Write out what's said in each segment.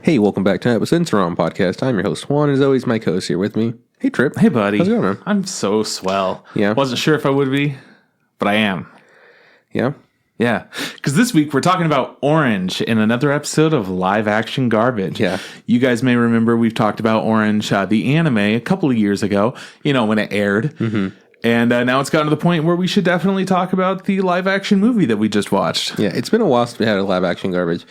Hey, welcome back to episode of the Ramen podcast. I'm your host, Juan, and as always, my co-host here with me. Hey, Trip. Hey, buddy. How's it going, man? I'm so swell. Yeah. Wasn't sure if I would be, but I am. Yeah? Yeah. Because this week we're talking about Orange in another episode of Live Action Garbage. Yeah. You guys may remember we've talked about Orange, the anime, a couple of years ago, when it aired. Mm-hmm. And now it's gotten to the point where we should definitely talk about the live action movie that we just watched. Yeah, it's been a while since we had a live action garbage.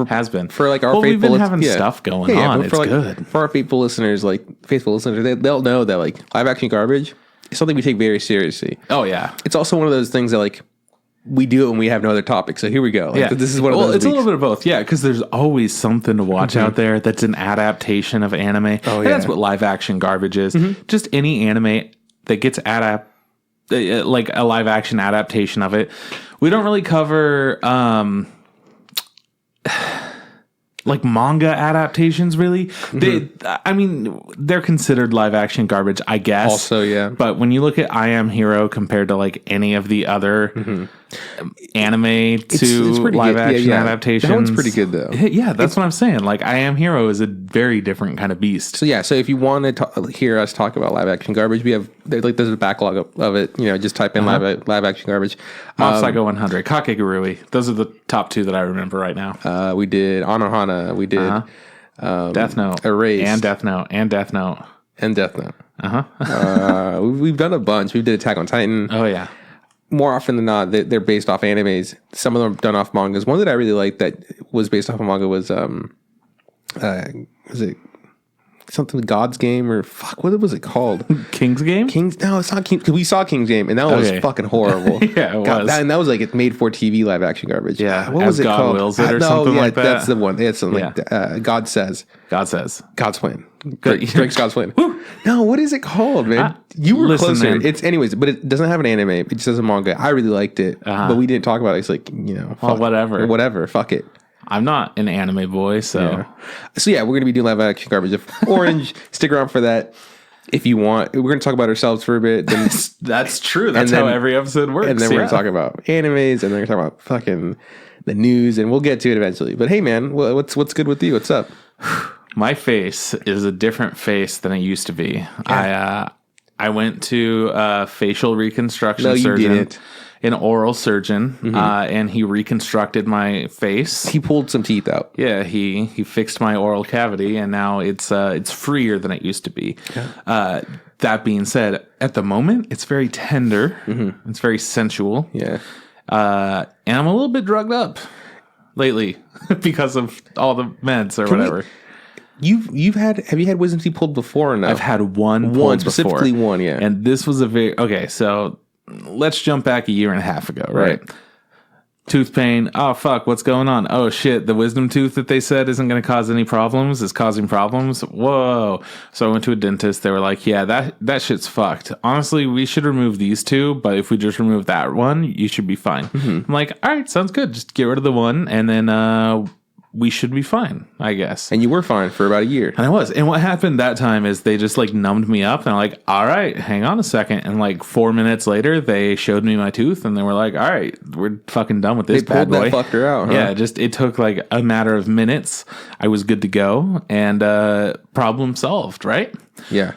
Has been. For like our well, we've faithful... been having stuff going on. It's good. For our faithful listeners, they'll know that like live action garbage is something we take very seriously. Oh, yeah. It's also one of those things that like we do it when we have no other topic. So here we go. Like, this is one of those it's weeks. a little bit of both. Yeah, because there's always something to watch out there that's an adaptation of anime. Oh, yeah. And that's what live action garbage is. Mm-hmm. Just any anime that gets like a live action adaptation of it. We don't really cover like manga adaptations, really. Mm-hmm. They're considered live action garbage, I guess. Also, yeah. But when you look at I Am Hero compared to like any of the other anime to live action adaptations, that one's pretty good though. Yeah, that's what I'm saying. Like I Am Hero is a very different kind of beast. So yeah, so if you want to hear us talk about live action garbage, there's a backlog of it. Just type in live action garbage. Mob Psycho 100, Kakegurui. Those are the top two that I remember right now. We did Anohana. We did Death Note, Erase, and Death Note, and Death Note, and Death Note. We've done a bunch. We did Attack on Titan. Oh yeah. More often than not, they're based off animes. Some of them are done off mangas. One that I really liked that was based off a manga was it something God's Game or fuck? What was it called? King's Game? No, it's not King. Because we saw King's Game and that was fucking horrible. Yeah, it was. That was like it's made for TV live action garbage. Yeah, what was it God called? Wills it or something like that. That's the one. It's something like God Says. God Says. God's Plan. Drake's God's Plan. No, what is it called, man? You were closer. Man. It's anyways, but it doesn't have an anime. It just has a manga. I really liked it, but we didn't talk about it. It's like whatever. Fuck it. I'm not an anime boy, so we're gonna be doing live action garbage. If Orange, stick around for that if you want. We're gonna talk about ourselves for a bit. Then, that's true. That's how every episode works. And then we're gonna talk about animes, and then we're gonna talk about fucking the news, and we'll get to it eventually. But hey, man, what's good with you? What's up? My face is a different face than it used to be. Yeah. I went to a facial reconstruction surgeon. Didn't. An oral surgeon, and he reconstructed my face. He pulled some teeth out. Yeah, he fixed my oral cavity, and now it's freer than it used to be. Yeah. That being said, at the moment, it's very tender. Mm-hmm. It's very sensual. Yeah. And I'm a little bit drugged up lately because of all the meds or whatever. Have you had wisdom teeth pulled before or not? I've had one specifically before. One, yeah. And this was so let's jump back a year and a half ago, right? Tooth pain. Oh, fuck. What's going on? Oh, shit. The wisdom tooth that they said isn't going to cause any problems is causing problems. Whoa. So I went to a dentist. They were like, yeah, that shit's fucked. Honestly, we should remove these two, but if we just remove that one, you should be fine. Mm-hmm. I'm like, all right, sounds good. Just get rid of the one, and then we should be fine, I guess. And you were fine for about a year. And I was. And what happened that time is they just like numbed me up and I'm like, all right, hang on a second. And like 4 minutes later, they showed me my tooth and they were like, all right, we're fucking done with this bad boy. They pulled that fucker out, huh? Yeah, it took like a matter of minutes. I was good to go and problem solved, right? Yeah.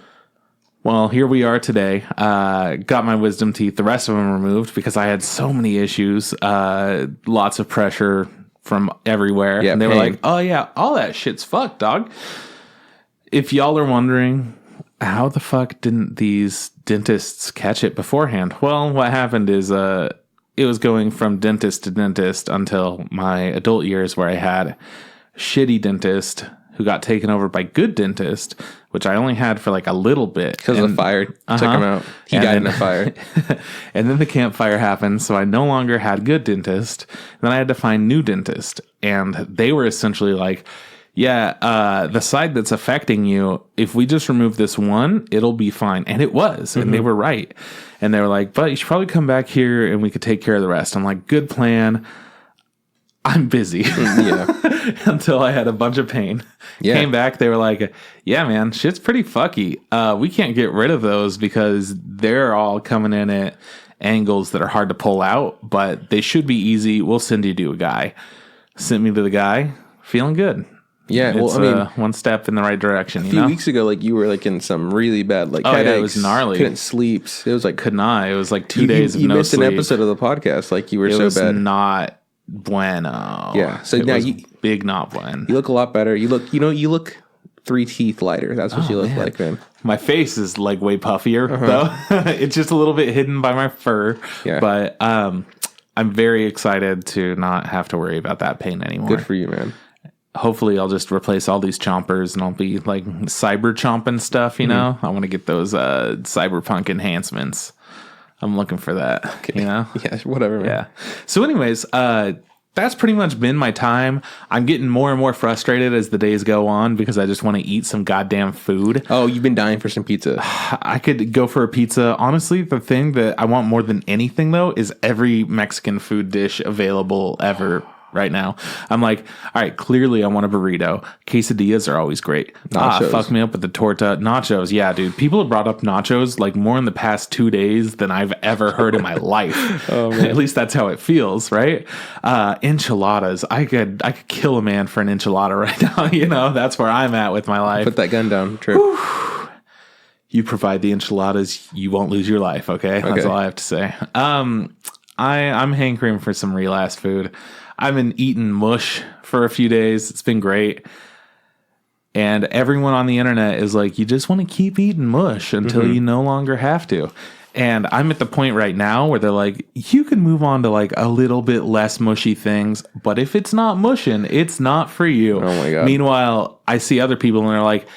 Well, here we are today. Got my wisdom teeth, the rest of them removed because I had so many issues, lots of pressure from everywhere. Yeah, and they were like, oh yeah, all that shit's fucked, dog. If y'all are wondering, how the fuck didn't these dentists catch it beforehand? Well, what happened is it was going from dentist to dentist until my adult years where I had shitty dentist who got taken over by good dentist, which I only had for like a little bit. Because of the fire. Took him out. He died in a fire. And then the campfire happened, so I no longer had good dentist. And then I had to find new dentist. And they were essentially like, yeah, the side that's affecting you, if we just remove this one, it'll be fine. And it was. Mm-hmm. And they were right. And they were like, but you should probably come back here and we could take care of the rest. I'm like, good plan. I'm busy. Until I had a bunch of pain. Yeah. Came back, they were like, yeah, man, shit's pretty fucky. We can't get rid of those because they're all coming in at angles that are hard to pull out, but they should be easy. We'll send you to a guy. Sent me to the guy. Feeling good. Yeah, well, I mean, one step in the right direction. A few weeks ago, like you were like in some really bad headaches. Yeah, it was gnarly. Couldn't sleep. It was like could not. It was like 2 days of no sleep. You missed an episode of the podcast. Like you were so bad. It was not bueno. Yeah. So now big not bueno. You look a lot better. You look 3 teeth lighter. That's what you look like, man. My face is like way puffier though. It's just a little bit hidden by my fur. Yeah. But I'm very excited to not have to worry about that pain anymore. Good for you, man. Hopefully I'll just replace all these chompers and I'll be like cyber chomping stuff, you know? I want to get those cyberpunk enhancements. I'm looking for that, you know? Yeah, whatever, man. Yeah. So anyways, that's pretty much been my time. I'm getting more and more frustrated as the days go on because I just want to eat some goddamn food. Oh, you've been dying for some pizza. I could go for a pizza. Honestly, the thing that I want more than anything, though, is every Mexican food dish available ever right now. I'm like, all right, clearly I want a burrito. Quesadillas are always great. Fuck me up with the torta. Nachos. Yeah, dude. People have brought up nachos like more in the past 2 days than I've ever heard in my life. Oh, at least that's how it feels, right? Enchiladas. I could kill a man for an enchilada right now. You know, that's where I'm at with my life. Put that gun down, Trip. You provide the enchiladas, you won't lose your life, okay? That's all I have to say. I'm hankering for some real ass food. I've been eating mush for a few days. It's been great. And everyone on the internet is like, you just want to keep eating mush until you no longer have to. And I'm at the point right now where they're like, you can move on to like a little bit less mushy things, but if it's not mushing, it's not for you. Oh my God. Meanwhile, I see other people and they're like,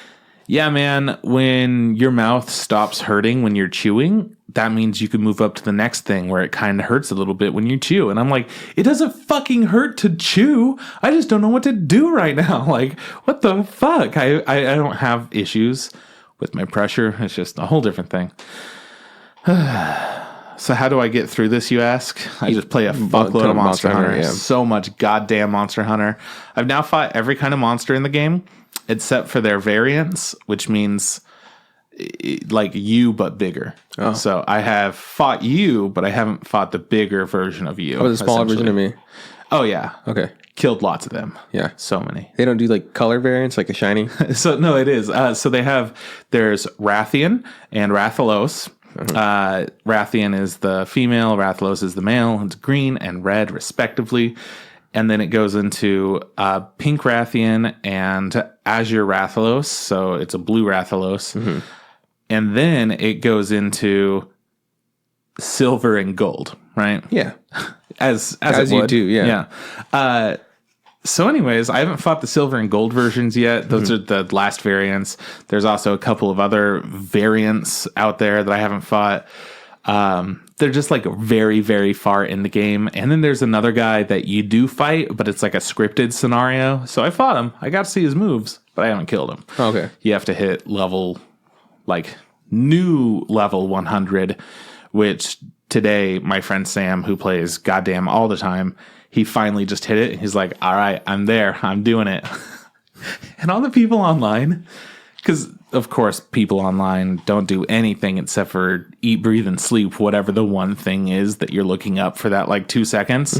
yeah, man, when your mouth stops hurting when you're chewing, that means you can move up to the next thing where it kind of hurts a little bit when you chew. And I'm like, it doesn't fucking hurt to chew. I just don't know what to do right now. Like, what the fuck? I don't have issues with my pressure. It's just a whole different thing. So how do I get through this, you ask? I just play a fuckload of Monster Hunter. Yeah. So much goddamn Monster Hunter. I've now fought every kind of monster in the game, except for their variants, which means like you, but bigger. Oh. So I have fought you, but I haven't fought the bigger version of you. Oh, the smaller version of me. Oh, yeah. Okay. Killed lots of them. Yeah. So many. They don't do like color variants, like a shiny? So, no, it is. So there's Rathian and Rathalos. Rathian is the female, Rathalos is the male. It's green and red, respectively. And then it goes into pink Rathian and azure Rathalos. So it's a blue Rathalos. And then it goes into silver and gold, right? Yeah. As you do, yeah. Yeah. So anyways, I haven't fought the silver and gold versions yet. Those are the last variants. There's also a couple of other variants out there that I haven't fought. They're just like very, very far in the game. And then there's another guy that you do fight, but it's like a scripted scenario. So I fought him. I got to see his moves, but I haven't killed him. Okay. You have to hit new level 100, which today my friend Sam, who plays goddamn all the time, he finally just hit it. He's like, all right, I'm there. I'm doing it. And all the people online, because of course people online don't do anything except for eat, breathe, and sleep, whatever the one thing is that you're looking up for that like 2 seconds.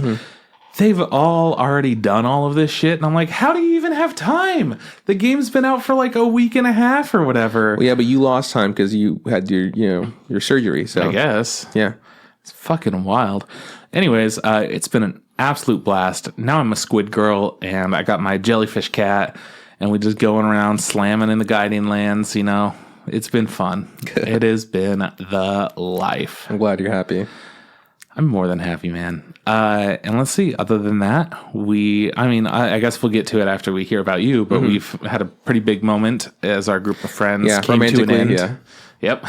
They've all already done all of this shit. And I'm like, how do you even have time? The game's been out for like a week and a half or whatever. Well, yeah, but you lost time because you had your surgery. So I guess. Yeah. It's fucking wild. Anyways, it's been an absolute blast. Now I'm a squid girl and I got my jellyfish cat and we just going around slamming in the guiding lands, you know. It's been fun. Good. It has been the life. I'm glad you're happy. I'm more than happy, man. And let's see. Other than that, I guess we'll get to it after we hear about you. But we've had a pretty big moment as our group of friends came to an end. Yeah. Yep.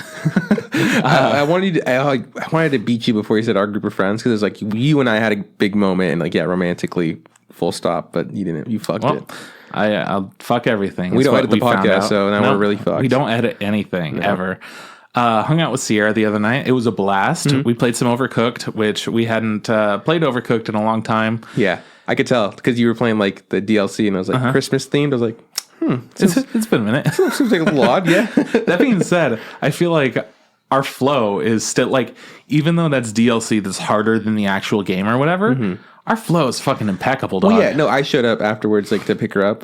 I wanted to beat you before you said our group of friends because it's like you and I had a big moment and romantically, full stop. But you didn't. You fucked it. I'll fuck everything. We don't edit the podcast, so now we're really fucked. We don't edit anything ever. Hung out with Sierra the other night. It was a blast. We played some Overcooked, which we hadn't played Overcooked in a long time. Yeah, I could tell because you were playing like the DLC, and I was like Christmas themed. I was like, it's been a minute. Seems like a little odd. Yeah. That being said, I feel like our flow is still like, even though that's DLC that's harder than the actual game or whatever. Our flow is fucking impeccable, dog. Well, yeah, no, I showed up afterwards, like, to pick her up,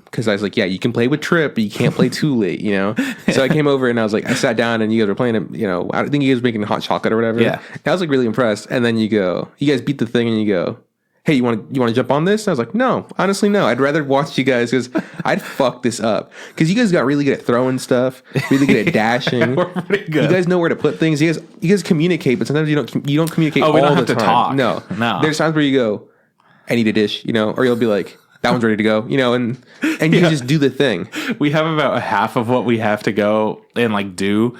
because I was like, yeah, you can play with Trip, but you can't play too late, you know? So I came over, and I was like, I sat down, and you guys were playing it, you know, I think you guys were making hot chocolate or whatever. Yeah. And I was, like, really impressed, and then you guys beat the thing, and you go, hey, you want to jump on this? And I was like, no, honestly, no. I'd rather watch you guys because I'd fuck this up. Because you guys got really good at throwing stuff, really good at dashing. We're pretty good. You guys know where to put things. You guys communicate, but sometimes you don't communicate all the time. We don't have to talk. No. There's times where you go, I need a dish, you know, or you'll be like, that one's ready to go, you know, and you just do the thing. We have about half of what we have to go and like do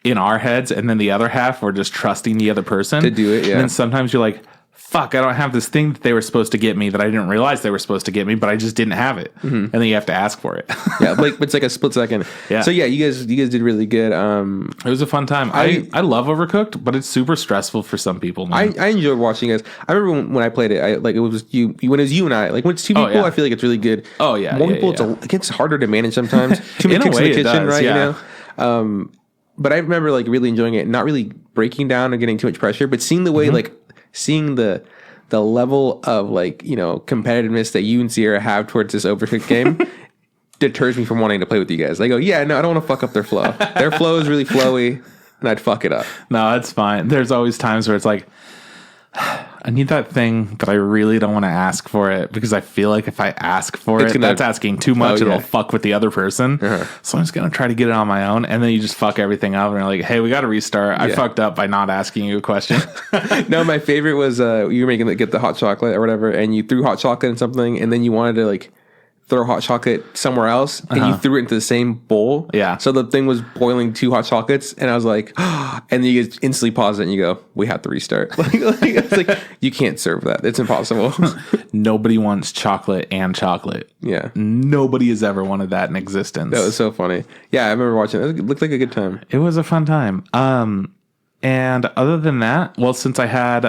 in our heads, and then the other half we're just trusting the other person to do it. Yeah. And then sometimes you're like, fuck, I don't have this thing that they were supposed to get me that I didn't realize they were supposed to get me, but I just didn't have it. Mm-hmm. And then you have to ask for it. Yeah, like it's like a split second. Yeah. So yeah, you guys did really good. It was a fun time. I love Overcooked, but it's super stressful for some people. Man. I enjoyed watching you guys. I remember when I played it, it was you when it was you and I. Like when it's two people, I feel like it's really good. Oh yeah. More people, it gets harder to manage sometimes. Too many cooks in the kitchen, right? Yeah. You know. But I remember like really enjoying it, not really breaking down or getting too much pressure, but seeing the way seeing the level of like, you know, competitiveness that you and Sierra have towards this Overcooked game deters me from wanting to play with you guys. I go, yeah, no, I don't want to fuck up their flow. Their flow is really flowy, and I'd fuck it up. No, it's fine. There's always times where it's like, I need that thing, but I really don't want to ask for it because I feel like if I ask for it, that's asking too much. It'll fuck with the other person. Uh-huh. So I'm just going to try to get it on my own. And then you just fuck everything up and you're like, hey, we got to restart. I fucked up by not asking you a question. No, my favorite was you were get the hot chocolate or whatever, and you threw hot chocolate in something, and then you wanted to like throw hot chocolate somewhere else, and you threw it into the same bowl. Yeah. So the thing was boiling 2 hot chocolates, and I was like, and then you just instantly pause it, and you go, we have to restart. It's like, you can't serve that. It's impossible. Nobody wants chocolate and chocolate. Yeah. Nobody has ever wanted that in existence. That was so funny. Yeah, I remember watching it. It looked like a good time. It was a fun time. And other than that, well, since I had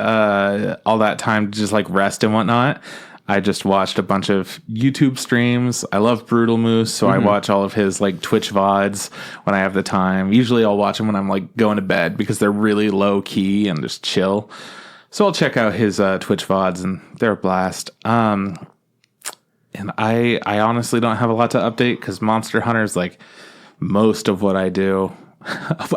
all that time to just like rest and whatnot, I just watched a bunch of YouTube streams. I love Brutal Moose, so I watch all of his like Twitch VODs when I have the time. Usually I'll watch them when I'm like going to bed because they're really low key and just chill. So I'll check out his Twitch VODs and they're a blast. And I honestly don't have a lot to update because Monster Hunter is like most of what I do.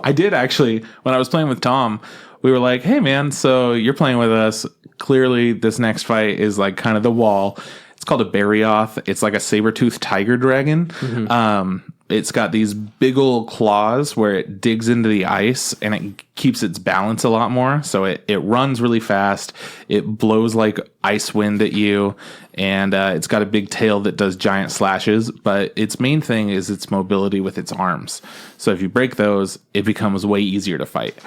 I did actually, when I was playing with Tom, we were like, hey man, so you're playing with us. Clearly this next fight is like kind of the wall. It's called a Barioth. It's like a saber-toothed tiger dragon. Mm-hmm. It's got these big old claws where it digs into the ice and it keeps its balance a lot more. So it runs really fast. It blows like ice wind at you. And it's got a big tail that does giant slashes. But its main thing is its mobility with its arms. So if you break those, it becomes way easier to fight.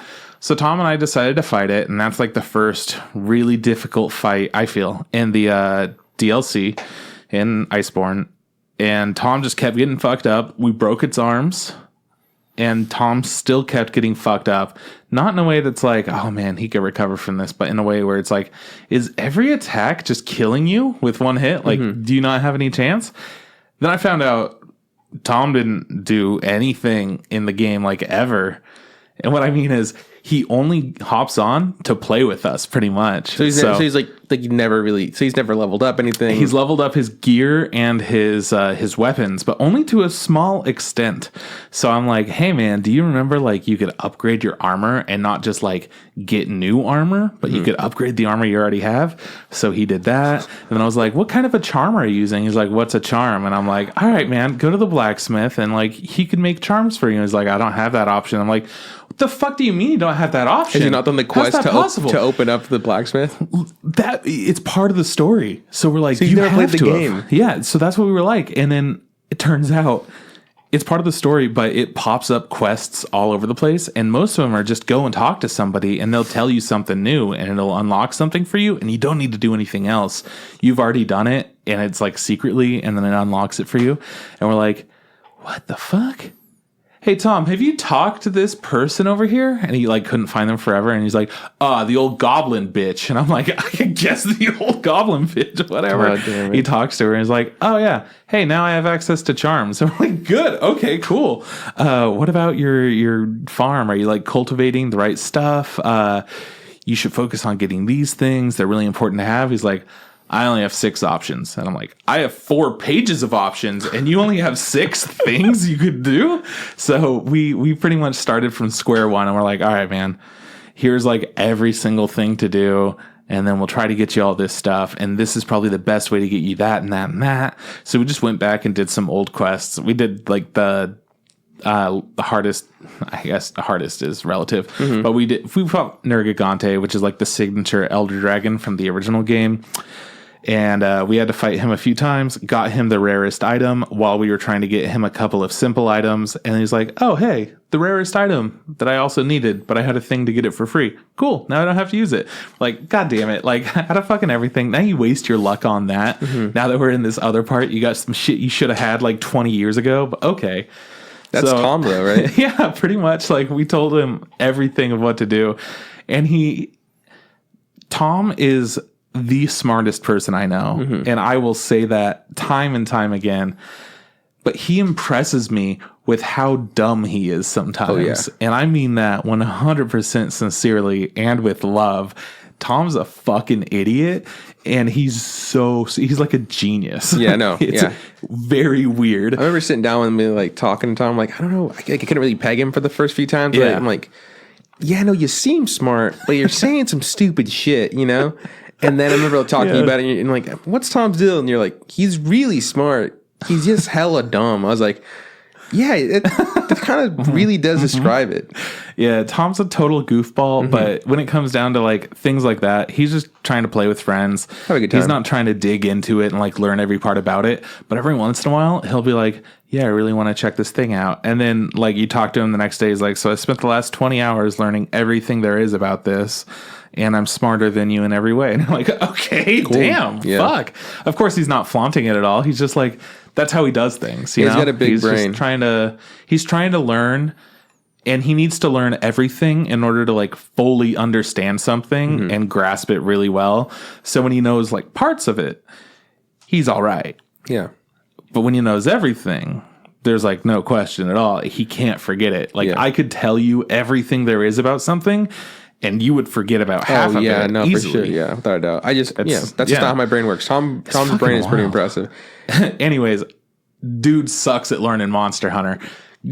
So Tom and I decided to fight it. And that's like the first really difficult fight, I feel, in the DLC in Iceborne. And Tom just kept getting fucked up. We broke its arms. And Tom still kept getting fucked up. Not in a way that's like, oh man, he could recover from this. But in a way where it's like, is every attack just killing you with one hit? Like, do you not have any chance? Then I found out Tom didn't do anything in the game like ever. And what I mean is he only hops on to play with us pretty much. So he's like never really, so he's never leveled up anything. He's leveled up his gear and his weapons, but only to a small extent. So I'm like, hey man, do you remember like you could upgrade your armor and not just like get new armor, but you could upgrade the armor you already have? So he did that. And then I was like, what kind of a charm are you using? He's like, what's a charm? And I'm like, all right, man, go to the blacksmith and like he could make charms for you. And he's like, I don't have that option. I'm like, what the fuck do you mean you don't have that option? Has he not done the quest to open up the blacksmith? That it's part of the story. So we're like, so you never played the game. Yeah, so that's what we were like. And then it turns out it's part of the story, but it pops up quests all over the place. And most of them are just go and talk to somebody and they'll tell you something new and it'll unlock something for you. And you don't need to do anything else. You've already done it and it's like secretly and then it unlocks it for you. And we're like, what the fuck? Hey, Tom, have you talked to this person over here? And he like couldn't find them forever. And he's like, the old goblin bitch. And I'm like, I guess the old goblin bitch, whatever. He talks to her and he's like, oh yeah, hey, now I have access to charms. So I'm like, good. Okay, cool. What about your farm? Are you like cultivating the right stuff? you should focus on getting these things. They're really important to have. He's like, I only have 6 options. And I'm like, I have 4 pages of options and you only have 6 things you could do. So we pretty much started from square one and we're like, all right, man, here's like every single thing to do. And then we'll try to get you all this stuff. And this is probably the best way to get you that and that and that. So we just went back and did some old quests. We did like the hardest, I guess the hardest is relative, but we fought Nergigante, which is like the signature Elder Dragon from the original game. And we had to fight him a few times, got him the rarest item while we were trying to get him a couple of simple items. And he's like, oh, hey, the rarest item that I also needed, but I had a thing to get it for free. Cool. Now I don't have to use it. Like, God damn it. Like, out of fucking everything. Now you waste your luck on that. Now that we're in this other part, you got some shit you should have had like 20 years ago. But okay. That's Tom, though, right? Yeah, pretty much. Like, we told him everything of what to do. And Tom is the smartest person I know. And I will say that time and time again. But he impresses me with how dumb he is sometimes. Oh, yeah. And I mean that 100% sincerely and with love. Tom's a fucking idiot. And he's like a genius. Yeah, no. It's very weird. I remember sitting down with him, like talking to Tom. I'm like, I don't know. I couldn't really peg him for the first few times. Yeah. I'm like, yeah, no, you seem smart, but you're saying some stupid shit, you know? And then I remember talking to you about it, and like, what's Tom's deal? And you're like, he's really smart. He's just hella dumb. I was like, yeah, that kind of really does describe it. Yeah, Tom's a total goofball, but when it comes down to like things like that, he's just trying to play with friends. Have a good time. He's not trying to dig into it and like learn every part about it. But every once in a while, he'll be like, yeah, I really want to check this thing out. And then like you talk to him the next day, he's like, so I spent the last 20 hours learning everything there is about this. And I'm smarter than you in every way. And I'm like, okay, cool. Damn, fuck. Of course, he's not flaunting it at all. He's just like, that's how he does things. He's got a big brain. He's trying to learn, and he needs to learn everything in order to like fully understand something and grasp it really well. So when he knows like parts of it, he's all right. Yeah. But when he knows everything, there's like no question at all. He can't forget it. Like I could tell you everything there is about something, and you would forget about half of it. No, easily. For sure. Yeah, without a doubt. That's just not how my brain works. Tom's brain is pretty impressive. Anyways, dude sucks at learning Monster Hunter.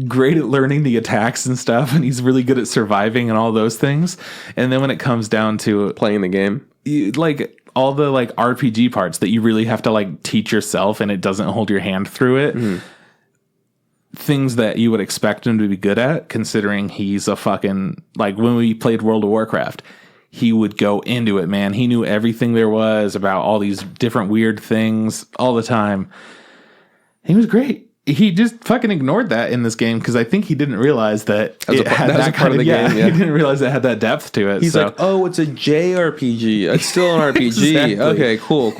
Great at learning the attacks and stuff, and he's really good at surviving and all those things. And then when it comes down to playing the game, like all the like RPG parts that you really have to like teach yourself, and it doesn't hold your hand through it. Things that you would expect him to be good at, considering he's a fucking, like when we played World of Warcraft, he would go into it, man. He knew everything there was about all these different weird things all the time. He was great. He just fucking ignored that in this game because I think he didn't realize that it had that kind of the game. Yeah. He didn't realize it had that depth to it. He's like, oh, it's a JRPG. It's still an RPG. Exactly. Okay, cool.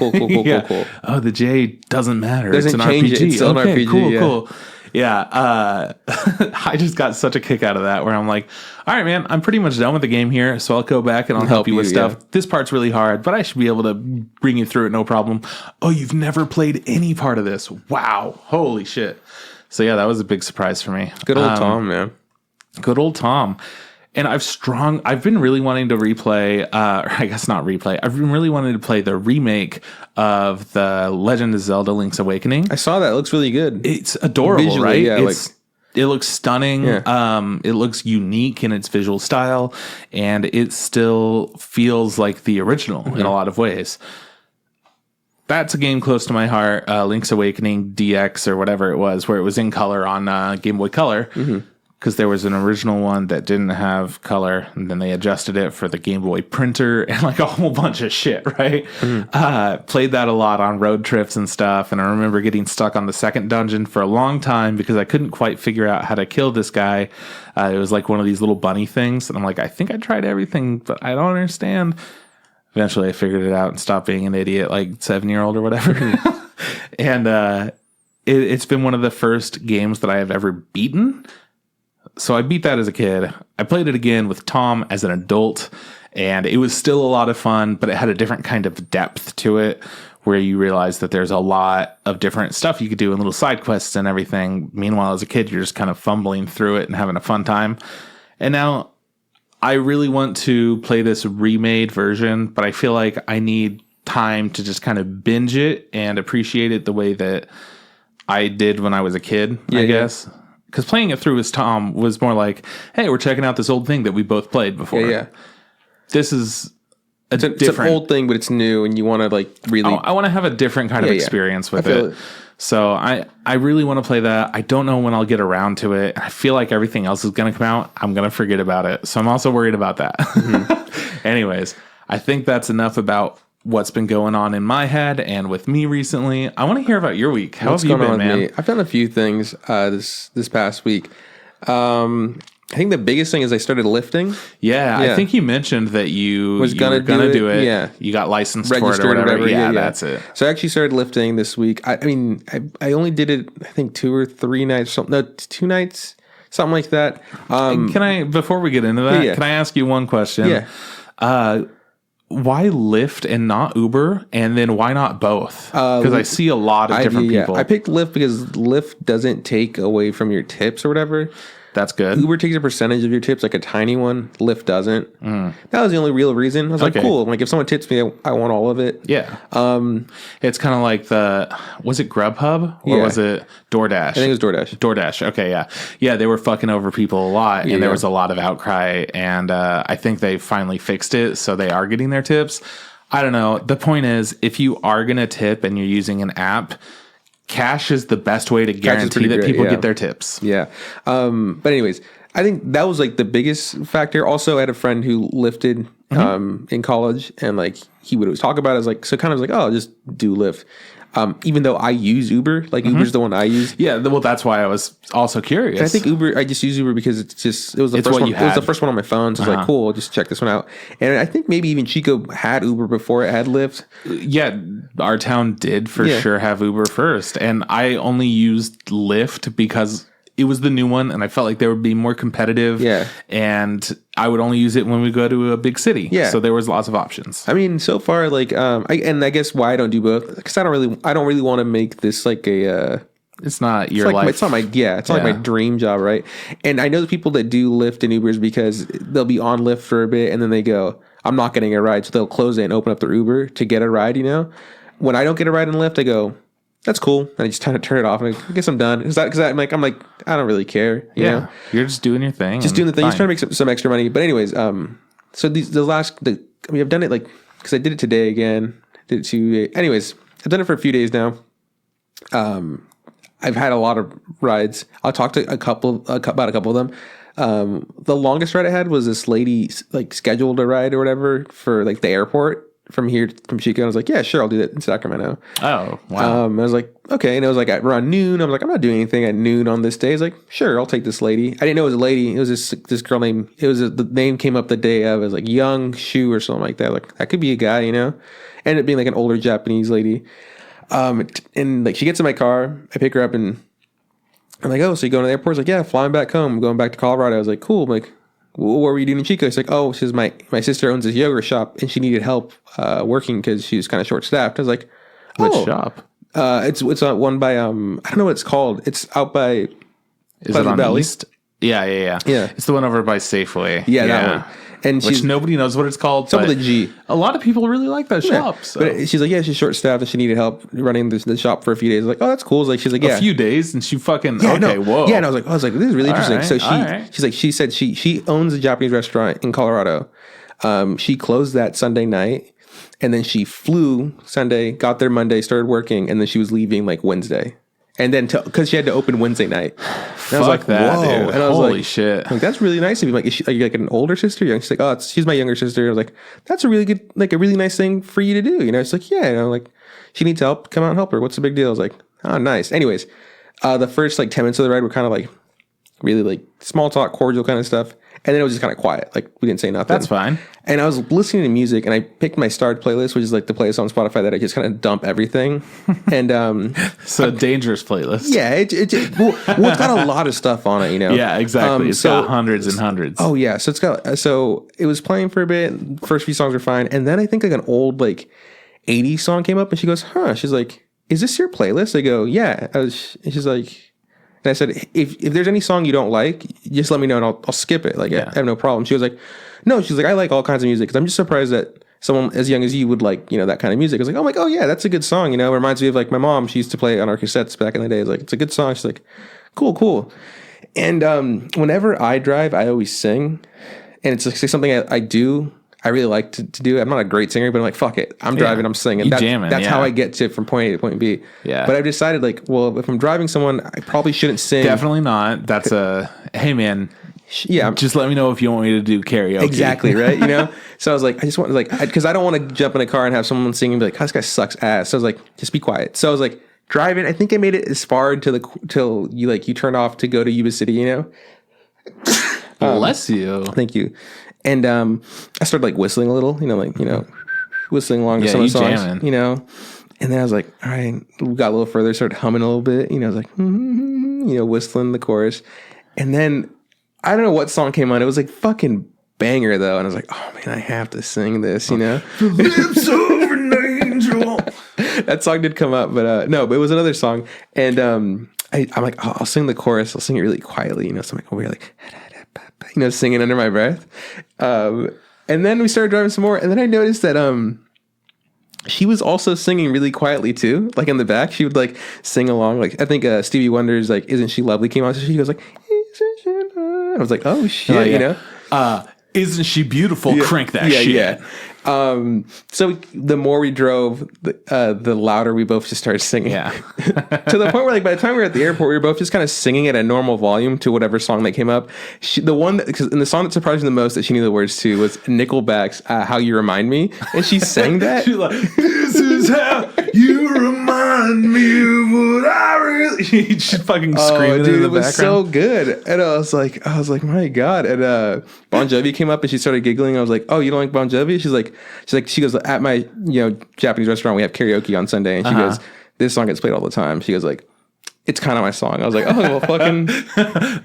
Oh, the J doesn't matter. Doesn't it's an change RPG. It's still an RPG. Cool. Yeah, I just got such a kick out of that where I'm like, all right, man, I'm pretty much done with the game here, so I'll go back and I'll help you with stuff. Yeah. This part's really hard, but I should be able to bring you through it, no problem. Oh, you've never played any part of this. Wow. Holy shit. So yeah, that was a big surprise for me. Good old Tom, man. Good old Tom. And I've been really wanting to replay, I guess not replay, I've been really wanting to play the remake of the Legend of Zelda Link's Awakening. I saw that. It looks really good. It's adorable, visually, right? Yeah, it looks stunning. Yeah. It looks unique in its visual style, and it still feels like the original in a lot of ways. That's a game close to my heart, Link's Awakening DX or whatever it was, where it was in color on Game Boy Color. Because there was an original one that didn't have color, and then they adjusted it for the Game Boy printer and like a whole bunch of shit, right? Played that a lot on road trips and stuff, and I remember getting stuck on the second dungeon for a long time because I couldn't quite figure out how to kill this guy. It was like one of these little bunny things, and I'm like, I think I tried everything, but I don't understand. Eventually I figured it out and stopped being an idiot, like 7-year-old or whatever. And it's been one of the first games that I have ever beaten. So I beat that as a kid. I played it again with Tom as an adult, and it was still a lot of fun, but it had a different kind of depth to it where you realize that there's a lot of different stuff you could do and little side quests and everything. Meanwhile, as a kid, you're just kind of fumbling through it and having a fun time. And now I really want to play this remade version, but I feel like I need time to just kind of binge it and appreciate it the way that I did when I was a kid, I guess. Because playing it through as Tom was more like, hey, we're checking out this old thing that we both played before. Yeah. This is it's an old thing, but it's new, and you want to like really... I want to have a different kind of experience with it. So I really want to play that. I don't know when I'll get around to it. I feel like everything else is going to come out. I'm going to forget about it. So I'm also worried about that. Mm-hmm. Anyways, I think that's enough about what's been going on in my head and with me recently. I want to hear about your week. How have you been, man? Me? I've done a few things this past week. I think the biggest thing is I started lifting. Yeah, I think you mentioned that you were gonna do it. Yeah, you got licensed registered for it or whatever. Yeah, that's it. So I actually started lifting this week. I mean, I only did it, I think 2 or 3 nights. No, 2 nights, something like that. Can I, before we get into that, can I ask you one question? Yeah. Why Lyft and not Uber? And then why not both? Because I see a lot of different people. I picked Lyft because Lyft doesn't take away from your tips or whatever. That's good. Uber takes a percentage of your tips, like a tiny one. Lyft doesn't. That was the only real reason. I was like, cool. Like, if someone tips me, I want all of it. Yeah. It's kind of like was it Grubhub or was it DoorDash? I think it was DoorDash. DoorDash. Okay, yeah. Yeah, they were fucking over people a lot, and there was a lot of outcry, and I think they finally fixed it, so they are getting their tips. I don't know. The point is, if you are going to tip and you're using an app, cash is the best way to guarantee that people get their tips. Yeah. But anyways, I think that was like the biggest factor. Also, I had a friend who lifted in college, and like he would always talk about it. I was like, so kind of like, oh, I'll just do Lyft. Even though I use Uber, like Uber's the one I use. Yeah, well, that's why I was also curious. And I think I just use Uber because it was the first one. It was the first one on my phone, so I was like, cool, I'll just check this one out. And I think maybe even Chico had Uber before it had Lyft. Yeah, our town did for sure have Uber first, and I only used Lyft because it was the new one, and I felt like they would be more competitive. Yeah, and I would only use it when we go to a big city. Yeah, so there was lots of options. I mean, so far, like, I guess why I don't do both, because I don't really want to make this like a. It's not your life. It's not my It's not like my dream job, right? And I know the people that do Lyft and Ubers because they'll be on Lyft for a bit and then they go, I'm not getting a ride, so they'll close it and open up their Uber to get a ride. You know, when I don't get a ride in Lyft, I go, that's cool. And I just kind of turn it off and I guess I'm done. Because I'm like, I don't really care. You know? You're just doing your thing. Just doing the thing. Just trying to make some extra money. But anyways, so I've done it like, because I did it today again. Anyways, I've done it for a few days now. I've had a lot of rides. I'll talk to about a couple of them. The longest ride I had was this lady like scheduled a ride or whatever for like the airport. From Chico, I was like, yeah, sure, I'll do that in Sacramento. Oh, wow. I was like, okay. And it was like around noon. I was like, I'm not doing anything at noon on this day. I was like, sure, I'll take this lady. I didn't know it was a lady. It was this girl named, the name came up the day of, it was like Young Shu or something like that. Like, that could be a guy, you know? Ended up being like an older Japanese lady. And like, she gets in my car. I pick her up and I'm like, oh, so you going to the airport? She's like, yeah, flying back home. I'm going back to Colorado. I was like, cool. I'm like, what were you doing in Chico? It's like, oh, she's my sister owns this yogurt shop and she needed help working because she was kind of short staffed. I was like, which shop? It's one by I don't know what it's called. It's out by Is it on Valley? East? Yeah. It's the one over by Safeway. Yeah, that one. And which nobody knows what it's called. Some with a G. A lot of people really like that shop. So. But she's like, yeah, she's short staffed and she needed help running the shop for a few days. Like, oh, that's cool. She's like, yeah, a few days, and she fucking whoa. Yeah, and I was like, this is really interesting. So she said she owns a Japanese restaurant in Colorado. She closed that Sunday night, and then she flew Sunday, got there Monday, started working, and then she was leaving like Wednesday. And then, because she had to open Wednesday night. And I was like, that, whoa. Dude. And I was holy shit. Like, that's really nice of you. Like, is she like an older sister? She's like, oh, she's my younger sister. I was like, that's a really good, like a really nice thing for you to do. You know, it's like, yeah, you know, like she needs help. Come out and help her. What's the big deal? I was like, oh, nice. Anyways, the first like 10 minutes of the ride were kind of like really like small talk, cordial kind of stuff. And then it was just kind of quiet. Like, we didn't say nothing. That's fine. And I was listening to music, and I picked my starred playlist, which is like the playlist on Spotify that I just kind of dump everything. And so dangerous playlist. Yeah, it's got a lot of stuff on it, you know. Yeah, exactly. It's got hundreds and hundreds. Oh yeah, so it was playing for a bit. First few songs were fine, and then I think like an old like 80s song came up, and she goes, "Huh?" She's like, "Is this your playlist?" I go, "Yeah." And she's like, And I said, if there's any song you don't like, just let me know and I'll skip it. Like, I have no problem. She was like, no, she's like, I like all kinds of music. Because I'm just surprised that someone as young as you would like, that kind of music. I was like, oh, my, oh yeah, that's a good song. It reminds me of like my mom. She used to play it on our cassettes back in the day. It's like, it's a good song. She's like, cool. And whenever I drive, I always sing. And it's like something I do. I really like to do. I'm not a great singer, but I'm like, fuck it. I'm driving, I'm singing. That's how I get to from point A to point B. Yeah. But I've decided like, well, if I'm driving someone, I probably shouldn't sing. Definitely not. That's hey man, yeah. Just let me know if you want me to do karaoke. Exactly, right? So I was like, I just want because I don't want to jump in a car and have someone sing and be like, oh, this guy sucks ass. So I was like, just be quiet. So I was like, driving. I think I made it as far till you turn off to go to Yuba City, Bless you. Thank you. And I started like whistling a little, whistling along to some of the songs, jamming. And then I was like, all right, we got a little further, started humming a little bit, I was like, whistling the chorus. And then I don't know what song came on. It was like fucking banger though. And I was like, oh man, I have to sing this, Lips over an angel. That song did come up, but no, but it was another song. And I'm like, oh, I'll sing the chorus. I'll sing it really quietly, So I'm like over here like, singing under my breath. And then we started driving some more. And then I noticed that she was also singing really quietly too. Like in the back, she would like sing along. Like I think Stevie Wonder's like "Isn't She Lovely" came on. So she goes like, "Isn't she lovely?" I was like, oh shit, Isn't she beautiful? Yeah. Crank that shit. Yeah. So the more we drove, the louder we both just started singing. Yeah. To the point where, like, by the time we were at the airport, we were both just kind of singing at a normal volume to whatever song that came up. And the song that surprised me the most that she knew the words to was Nickelback's "How You Remind Me," and she sang that. She's like, "This is how you remind me of what I really." She's fucking screaming in the background. It was so good, and I was like, my god. And Bon Jovi came up and she started giggling. I was like, oh, you don't like Bon Jovi? She goes, at my Japanese restaurant we have karaoke on Sunday, and she goes, this song gets played all the time. She goes like, it's kind of my song. I was like, oh well, fucking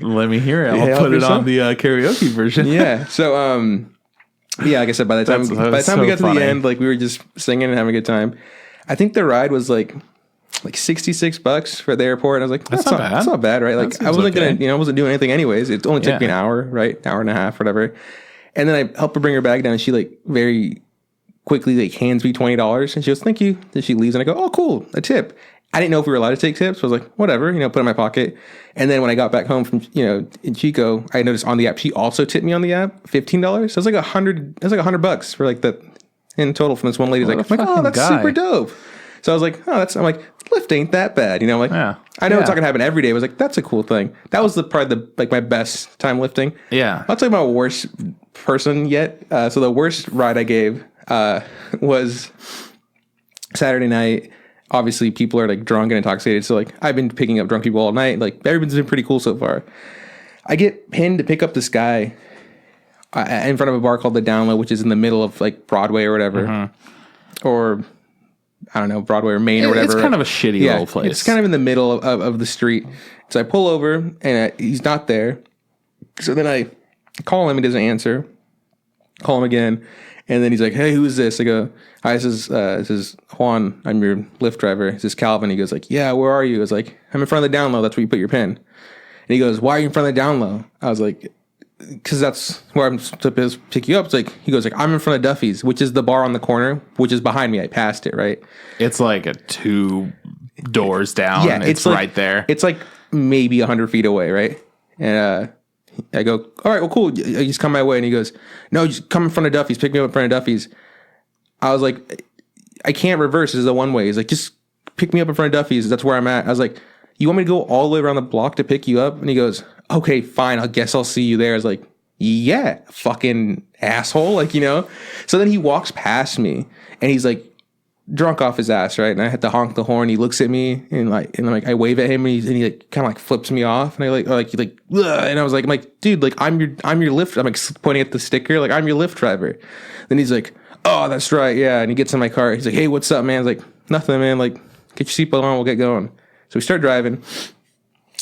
let me hear it. I'll put it on the karaoke version. Yeah. So like I said, by the time we got to the end, like we were just singing and having a good time. I think the ride was like $66 for the airport. And I was like, that's not bad. That's not bad, right? Like I wasn't gonna, I wasn't doing anything anyways. It only took me an hour, right? Hour and a half, whatever. And then I helped her bring her bag down, and she like very quickly like hands me $20, and she goes, thank you. Then she leaves, and I go, oh cool, a tip. I didn't know if we were allowed to take tips. So I was like, whatever, put it in my pocket. And then when I got back home from, in Chico, I noticed on the app, she also tipped me on the app $15. So it was like $100 for like that in total from this one lady. Like, oh, that's super dope. So I was like, I'm like, Lyft ain't that bad. I'm like, I know it's not gonna happen every day. I was like, that's a cool thing. That was probably my best time lifting. Yeah. I'll tell you my worst person yet. So the worst ride I gave was Saturday night. Obviously, people are like drunk and intoxicated. So like, I've been picking up drunk people all night. Like, everyone's been pretty cool so far. I get pinned to pick up this guy in front of a bar called The Download, which is in the middle of like Broadway or whatever, or I don't know, Broadway or Main or whatever. It's kind of a shitty little place. It's kind of in the middle of the street. So I pull over and he's not there. So then I call him. He doesn't answer. Call him again. And then he's like, hey, who is this? I go, hi, this is Juan. I'm your Lyft driver. This is Calvin. He goes like, yeah, where are you? I was like, I'm in front of the down low. That's where you put your pin. And he goes, why are you in front of the down low? I was like, because that's where I'm supposed to pick you up. It's like, he goes like, I'm in front of Duffy's, which is the bar on the corner, which is behind me. I passed it, right? It's like 2 doors down. Yeah, it's like, right there. It's like maybe 100 feet away, right? And I go, all right, well, cool. He's come my way. And he goes, no, just come in front of Duffy's. Pick me up in front of Duffy's. I was like, I can't reverse. This is a one-way. He's like, just pick me up in front of Duffy's. That's where I'm at. I was like, you want me to go all the way around the block to pick you up? And he goes, okay, fine. I guess I'll see you there. I was like, yeah, fucking asshole. Like, So then he walks past me and he's like drunk off his ass, right? And I had to honk the horn. He looks at me and I wave at him and he like kind of like flips me off. And I like and I was like, I'm like, dude, like I'm your Lyft. I'm like pointing at the sticker, like I'm your Lyft driver. Then he's like, oh, that's right, yeah. And he gets in my car. He's like, hey, what's up, man? I was like, nothing, man. Like, get your seatbelt on. We'll get going. So we start driving,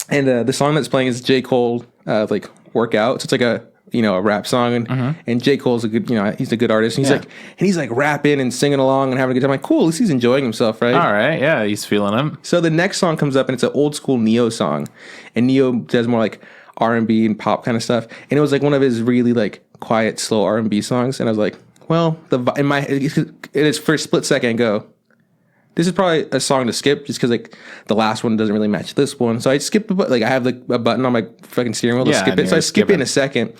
and the song that's playing is J. Cole, like Workout. So it's like a a rap song, and J. Cole's a good, he's a good artist. And he's like rapping and singing along and having a good time. I'm like, cool, at least he's enjoying himself, right? All right, yeah, he's feeling him. So the next song comes up and it's an old school Neo song, and Neo does more like R&B and pop kind of stuff, and it was like one of his really like quiet, slow R&B songs, and I was like, well, it is for a split second I go, this is probably a song to skip just because like the last one doesn't really match this one. So I skipped I have like a button on my fucking steering wheel to skip it. So I skip it in a second.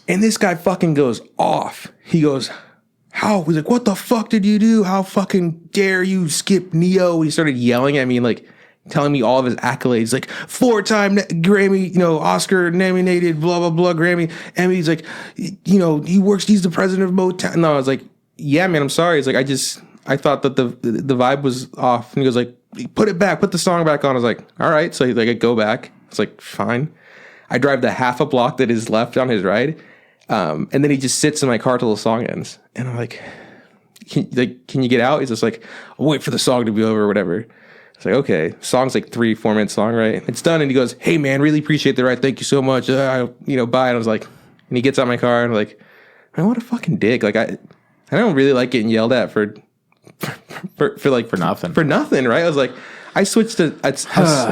And this guy fucking goes off. He goes, how? He's like, what the fuck did you do? How fucking dare you skip Neo? He started yelling at me and like telling me all of his accolades, like 4-time Grammy, Oscar nominated, blah, blah, blah, Grammy. And he's like, he's the president of Motown. No, I was like, yeah, man, I'm sorry. It's like, I thought that the vibe was off. And he goes like, put it back, put the song back on. I was like, all right. So I go back. It's like, fine. I drive the half a block that is left on his ride. And then he just sits in my car till the song ends. And I'm like, can you get out? He's just like, I'll wait for the song to be over or whatever. It's like, okay, song's like 3-4 minutes long, right? It's done. And he goes, hey man, really appreciate the ride. Thank you so much. Bye. And I was like, and he gets out my car and I'm like, man, what a fucking dick. Like I don't really like getting yelled at for nothing. For nothing, right? I was like, I switched to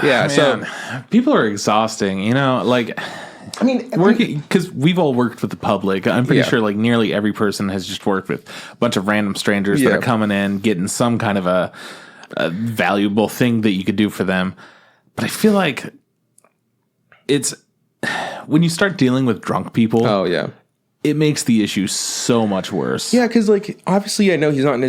yeah. So people are exhausting, like. I mean, working because we've all worked with the public. I'm pretty sure like nearly every person has just worked with a bunch of random strangers that are coming in, getting some kind of a valuable thing that you could do for them. But I feel like it's when you start dealing with drunk people. Oh yeah, it makes the issue so much worse. Yeah, because like obviously I know he's not in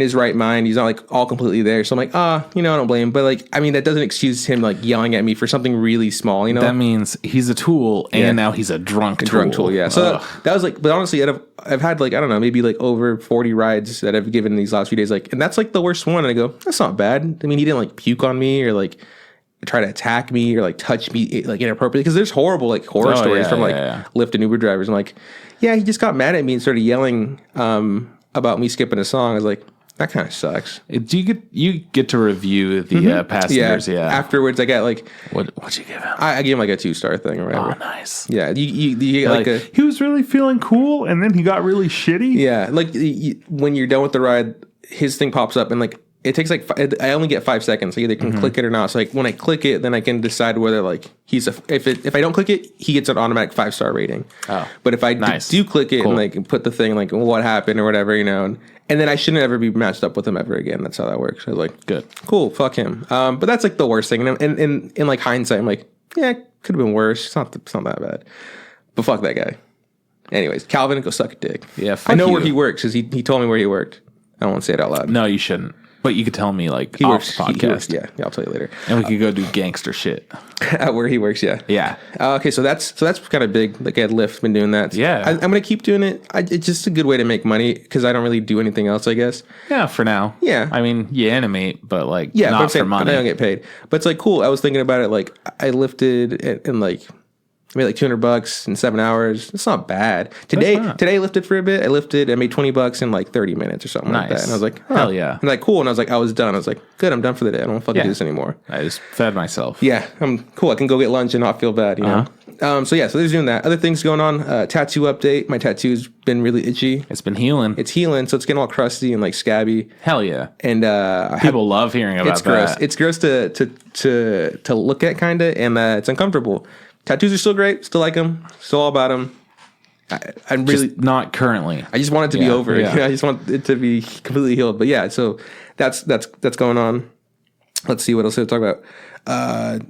his right mind. He's not like all completely there. So I'm like, I don't blame him. But like, I mean, that doesn't excuse him like yelling at me for something really small, That means he's a tool and now he's a drunk tool. Yeah. So that was like, but honestly, I've had like, I don't know, maybe like over 40 rides that I've given these last few days. Like, and that's like the worst one. And I go, that's not bad. I mean, he didn't like puke on me or like try to attack me or like touch me like inappropriately. Because there's horrible like horror stories from Lyft and Uber drivers. I'm like, yeah, he just got mad at me and started yelling about me skipping a song. I was like, that kind of sucks. Do you get to review the passengers? Yeah. Afterwards, I got like what'd you give him? I gave him like a 2-star thing or whatever. Oh, nice. Yeah, you get like a. He was really feeling cool, and then he got really shitty. Yeah, like when you're done with the ride, his thing pops up, and like it takes like I only get 5 seconds. I either can click it or not. So like when I click it, then I can decide whether like if I don't click it, he gets an automatic 5-star rating. Oh, but if I do click it and like put the thing like what happened or whatever, and then I shouldn't ever be matched up with him ever again. That's how that works. I was like, good, cool, fuck him. But that's like the worst thing. And in like hindsight, I'm like, yeah, could have been worse. It's not that bad. But fuck that guy. Anyways, Calvin, go suck a dick. Yeah, I know where he works because he told me where he worked. I don't want to say it out loud. No, you shouldn't. But you could tell me like he off the podcast. Yeah, I'll tell you later. And we could go do gangster shit. Where he works, yeah. Yeah. Okay, so that's kind of big. Like at Lyft, been doing that. Yeah. I'm gonna keep doing it. It's just a good way to make money because I don't really do anything else, I guess. Yeah, for now. Yeah. I mean, you animate, but like not for money. I don't get paid. But it's like cool. I was thinking about it. Like I lifted and like I made like $200 in 7 hours. It's not bad. Today I lifted for a bit. I made $20 in like 30 minutes or something like that. And I was like, hell yeah. And like, cool. And I was like, I was done. I was like, good, I'm done for the day. I don't fucking do this anymore. I just fed myself. Yeah, I'm cool. I can go get lunch and not feel bad, know? So there's doing that. Other things going on. Tattoo update. My tattoo's been really itchy. It's been healing. It's healing, so it's getting all crusty and like scabby. Hell yeah. And people love hearing about it's gross. It's gross to look at, kind of, and it's uncomfortable. Tattoos are still great. Still like them. Still all about them. I'm really just not currently. I just want it to be over. Yeah. I just want it to be completely healed. But yeah, so that's going on. Let's see what else to talk about.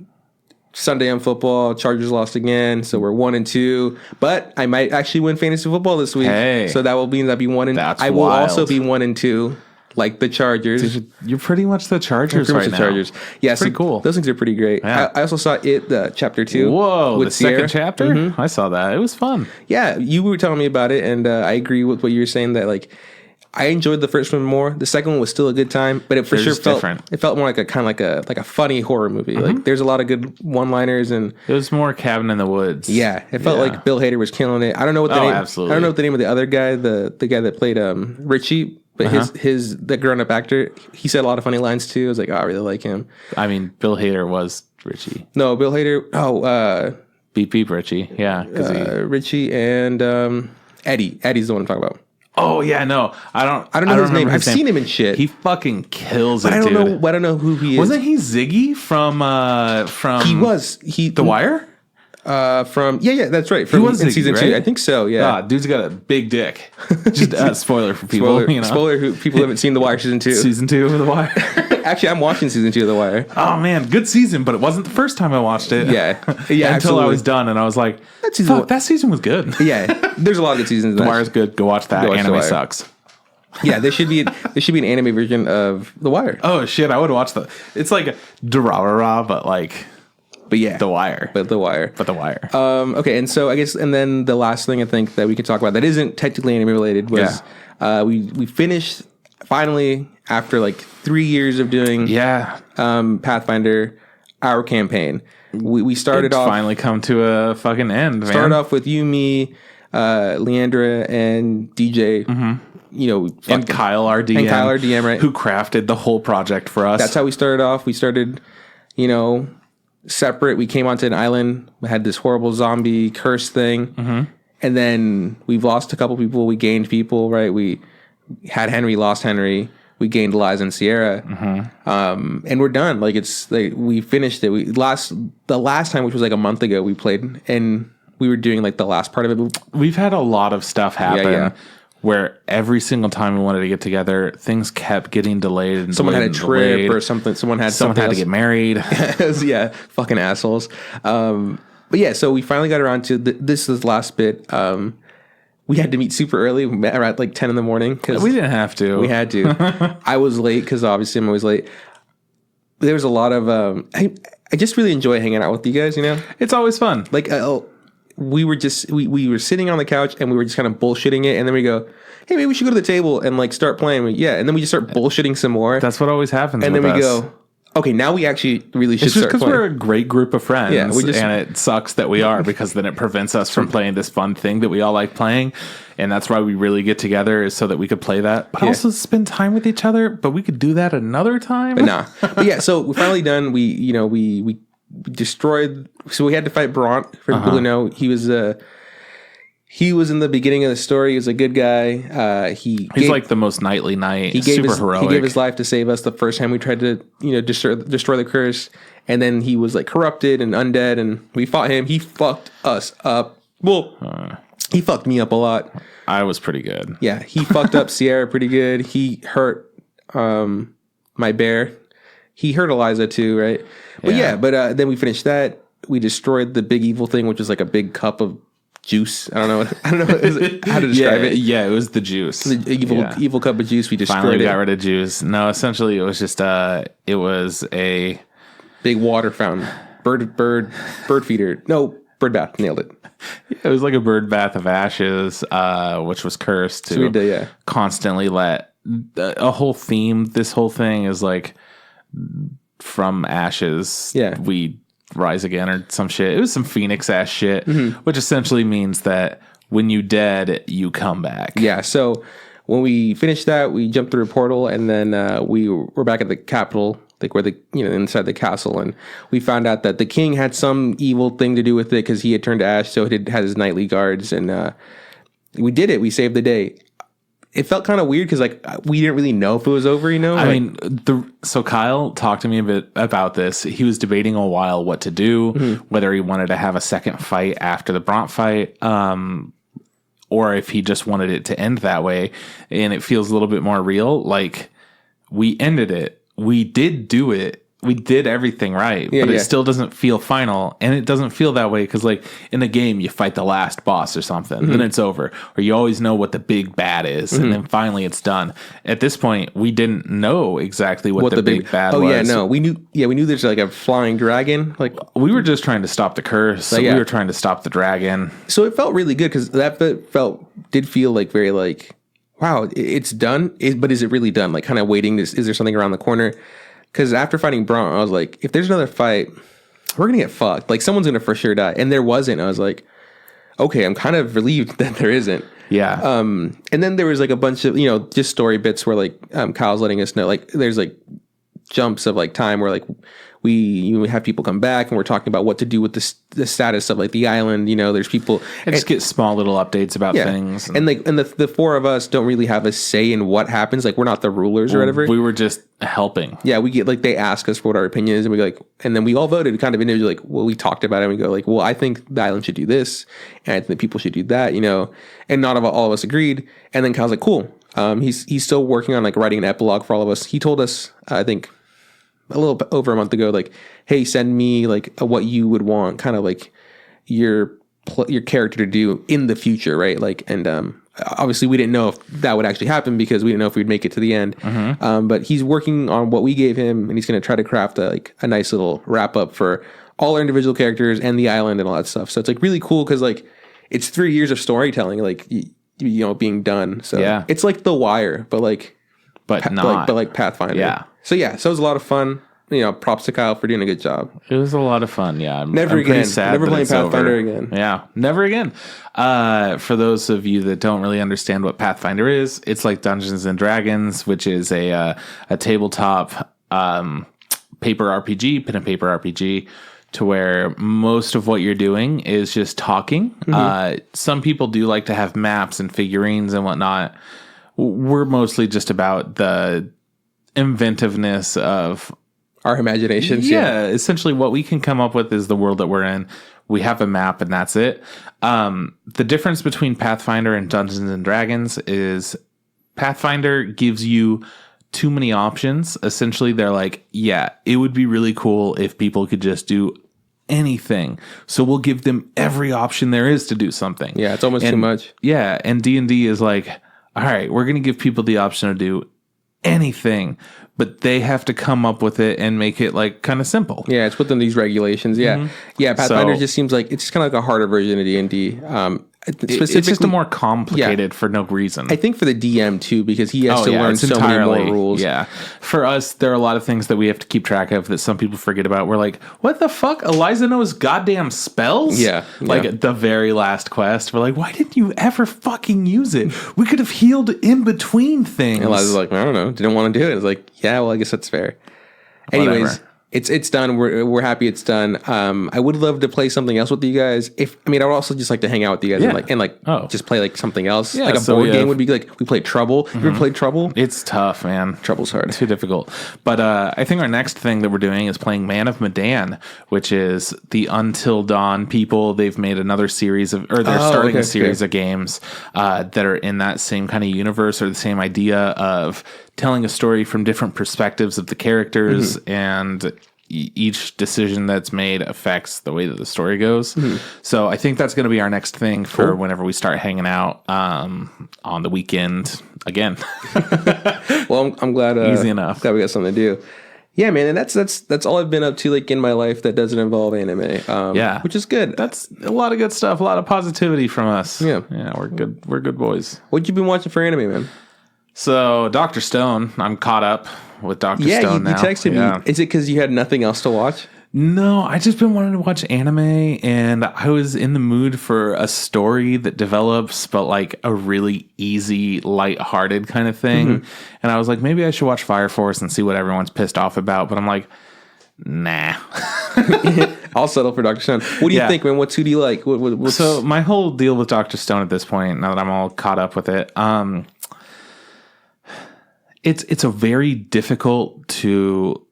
Sunday on football, Chargers lost again, so we're 1-2. But I might actually win fantasy football this week. Hey, so that will mean I'll be 1-2. I will also be 1-2. Like the Chargers. Dude, you're pretty much the Chargers right now. Chargers. Yeah, pretty cool. Those things are pretty great. Yeah. I also saw the chapter 2. Whoa, with the Sierra. Second chapter? Mm-hmm. I saw that. It was fun. Yeah, you were telling me about it, and I agree with what you were saying that like I enjoyed the first one more. The second one was still a good time, but it for sure felt different. It felt more like a kind of like a funny horror movie. Mm-hmm. Like there's a lot of good one-liners, and it was more Cabin in the Woods. Yeah, it felt like Bill Hader was killing it. I don't know what the name. Absolutely. I don't know what the name of the other guy, the guy that played Richie. But the grown-up actor, he said a lot of funny lines too. I was like, I really like him. I mean, Bill Hader was Richie. No, Bill Hader. Beep Beep Richie. Yeah. Richie and Eddie. Eddie's the one I'm talking about. Oh yeah, no, I don't know his name. I've seen him in shit. He fucking kills it, I don't dude. know. I don't know who he is. Wasn't he Ziggy from? The Wire. That's right. He was in Ziggy, season right? 2. I think so. Yeah. Dude's got a big dick. Just spoiler for people. Spoiler. Who people haven't seen The Wire season 2. Season 2 of The Wire. Actually, I'm watching season 2 of The Wire. Oh man, good season, but it wasn't the first time I watched it. Yeah. Until absolutely. I was done, and I was like, that season was good. Yeah. There's a lot of good seasons. The Wire's good. Go watch that. Anime sucks. Yeah, there should be an anime version of The Wire. Oh shit, I would watch it's like Durarara, but like. But yeah, The Wire. But The Wire. Okay, and so I guess, and then the last thing I think that we could talk about that isn't technically anime related was we finished finally after like 3 years of doing Pathfinder, our campaign. We started off finally come to a fucking end. Man. Started off with you, me, Leandra, and DJ. Mm-hmm. And Kyle, our DM, right? Who crafted the whole project for us. That's how we started off. We started, separate. We came onto an island. We had this horrible zombie curse thing, and then we've lost a couple people. We gained people, right? We had Henry, lost Henry. We gained Liza and Sierra, and we're done. Like we finished it. The last time, which was like a month ago, we played, and we were doing like the last part of it. We've had a lot of stuff happen. Where every single time we wanted to get together, things kept getting delayed. And someone had a trip or something. Someone had to get married. Fucking assholes. But yeah, so we finally got around to this is the last bit. We had to meet super early. We met around like 10 in the morning. Cause we didn't have to. We had to. I was late because obviously I'm always late. There was a lot of... I just really enjoy hanging out with you guys, It's always fun. Like... we were sitting on the couch and we were just kind of bullshitting it, and then we go, hey, maybe we should go to the table and like start playing. And then we just start bullshitting some more. That's what always happens. And then we go, okay, now we actually really should start playing. It's just because we're a great group of friends, and it sucks that we are, because then it prevents us from playing this fun thing that we all like playing, and that's why we really get together, is so that we could play that, but also spend time with each other. But we could do that another time. But nah. But yeah, so we're finally done. We destroyed. So we had to fight Bront. For people who know, he was in the beginning of the story. He was a good guy. He's like the most knightly knight. Heroic. He gave his life to save us the first time we tried to destroy the curse, and then he was like corrupted and undead, and we fought him. He fucked us up. Well, he fucked me up a lot. I was pretty good. Yeah, he fucked up Sierra pretty good. He hurt my bear. He hurt Eliza too, right? But then we finished that. We destroyed the big evil thing, which was like a big cup of juice. I don't know how to describe it. Yeah, it was the juice. The evil cup of juice. We destroyed Finally got rid of juice. No, essentially it was just it was a big water fountain. Bird feeder. No, bird bath. Nailed it. It was like a bird bath of ashes, which was cursed to constantly let a whole theme. This whole thing is like from ashes. Yeah. We rise again or some shit. It was some Phoenix ass shit, which essentially means that when you dead, you come back. Yeah. So when we finished that, we jumped through a portal, and then we were back at the capital, like where inside the castle, and we found out that the king had some evil thing to do with it because he had turned to ash, so it had his nightly guards, and we did it. We saved the day. It felt kind of weird because like we didn't really know if it was over, So Kyle talked to me a bit about this. He was debating a while what to do, whether he wanted to have a second fight after the Bront fight, or if he just wanted it to end that way. And it feels a little bit more real. Like, we ended it. We did do it. We did everything right, but it still doesn't feel final, and it doesn't feel that way because, like, in a game, you fight the last boss or something, then it's over, or you always know what the big bad is, and then finally it's done. At this point, we didn't know exactly what the big bad was. Oh yeah, no, we knew there's like a flying dragon. Like, we were just trying to stop the curse. We were trying to stop the dragon. So it felt really good because that did feel like very like, wow, it's done. But is it really done? Like, kind of waiting. Is there something around the corner? Because after fighting Braun, I was like, if there's another fight, we're going to get fucked. Like, someone's going to for sure die. And there wasn't. I was like, okay, I'm kind of relieved that there isn't. Yeah. And then there was like a bunch of, just story bits where like Kyle's letting us know, like, there's like jumps of like time where like we have people come back and we're talking about what to do with the status of like the island. You know, there's people and just get small little updates about things, and the four of us don't really have a say in what happens. Like we're not the rulers or whatever. We were just helping. Yeah, we get like they ask us for what our opinion is, and we like, and then we all voted kind of individually. Like, well, we talked about it, and we go like, well, I think the island should do this, and I think people should do that. You know, and not all of us agreed. And then Kyle's like, cool. He's still working on like writing an epilogue for all of us. He told us, I think, a little bit over a month ago, like, hey, send me like what you would want, kind of like your character to do in the future, right? Like, and obviously we didn't know if that would actually happen because we didn't know if we'd make it to the end. But he's working on what we gave him, and he's going to try to craft a nice little wrap up for all our individual characters and the island and all that stuff. So it's like really cool because like it's 3 years of storytelling, like you know, being done. So yeah, it's like The Wire, but like Pathfinder. Yeah. So it was a lot of fun. You know, props to Kyle for doing a good job. It was a lot of fun. Yeah. I'm never playing Pathfinder again. Yeah. Never again. For those of you that don't really understand what Pathfinder is, it's like Dungeons and Dragons, which is a tabletop paper RPG, pen and paper RPG, to where most of what you're doing is just talking. Some people do like to have maps and figurines and whatnot. We're mostly just about the inventiveness of our imaginations. Yeah, essentially what we can come up with is the world that we're in. We have a map and that's it. The difference between Pathfinder and Dungeons and Dragons is Pathfinder gives you too many options. Essentially, they're like, yeah, it would be really cool if people could just do anything. So we'll give them every option there is to do something. Yeah, it's almost too much. Yeah, and D&D is like, all right, we're going to give people the option to do anything, but they have to come up with it and make it like kind of simple. Yeah, it's within these regulations. Yeah. Yeah, Pathfinder just seems like it's just kind of like a harder version of D&D. It's just a more complicated for no reason. I think for the DM too, because he has to learn so many more rules. Yeah. For us, there are a lot of things that we have to keep track of that some people forget about. We're like, what the fuck? Eliza knows goddamn spells? Yeah. Like at the very last quest, we're like, why didn't you ever fucking use it? We could have healed in between things. And Eliza's like, I don't know. Didn't want to do it. It's like, yeah, well, I guess that's fair. Anyways. Whatever. It's done. We're happy it's done. I would love to play something else with you guys. I would also just like to hang out with you guys and just play like something else. Yeah, like a board game would be like we played Trouble. You ever played Trouble? It's tough, man. Trouble's hard. Too difficult. But I think our next thing that we're doing is playing Man of Medan, which is the Until Dawn people. They've made another series of, or they're starting a series of games that are in that same kind of universe or the same idea of telling a story from different perspectives of the characters, and each decision that's made affects the way that the story goes. So I think that's going to be our next thing for whenever we start hanging out on the weekend again. Well, I'm glad. Easy enough. Glad we got something to do. Yeah, man, and that's all I've been up to like in my life that doesn't involve anime. Which is good. That's a lot of good stuff. A lot of positivity from us. Yeah, we're good. We're good boys. What you been watching for anime, man? So, Dr. Stone, I'm caught up with Dr. Stone now. Yeah, you texted me. Is it because you had nothing else to watch? No, I just been wanting to watch anime, and I was in the mood for a story that develops, but like a really easy, lighthearted kind of thing. And I was like, maybe I should watch Fire Force and see what everyone's pissed off about. But I'm like, nah. I'll settle for Dr. Stone. What do you think, man? Who do you like? So my whole deal with Dr. Stone at this point, now that I'm all caught up with it, it's a very difficult to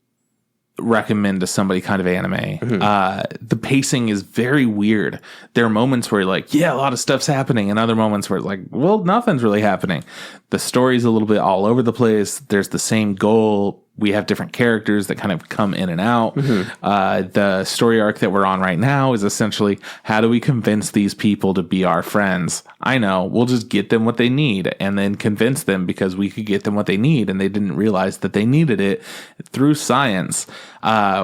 recommend to somebody kind of anime. The pacing is very weird. There are moments where you're like, yeah, a lot of stuff's happening, and other moments where it's like, well, nothing's really happening. The story's a little bit all over the place. There's the same goal. We have different characters that kind of come in and out. The story arc that we're on right now is essentially, how do we convince these people to be our friends? I know, we'll just get them what they need and then convince them because we could get them what they need, and they didn't realize that they needed it through science,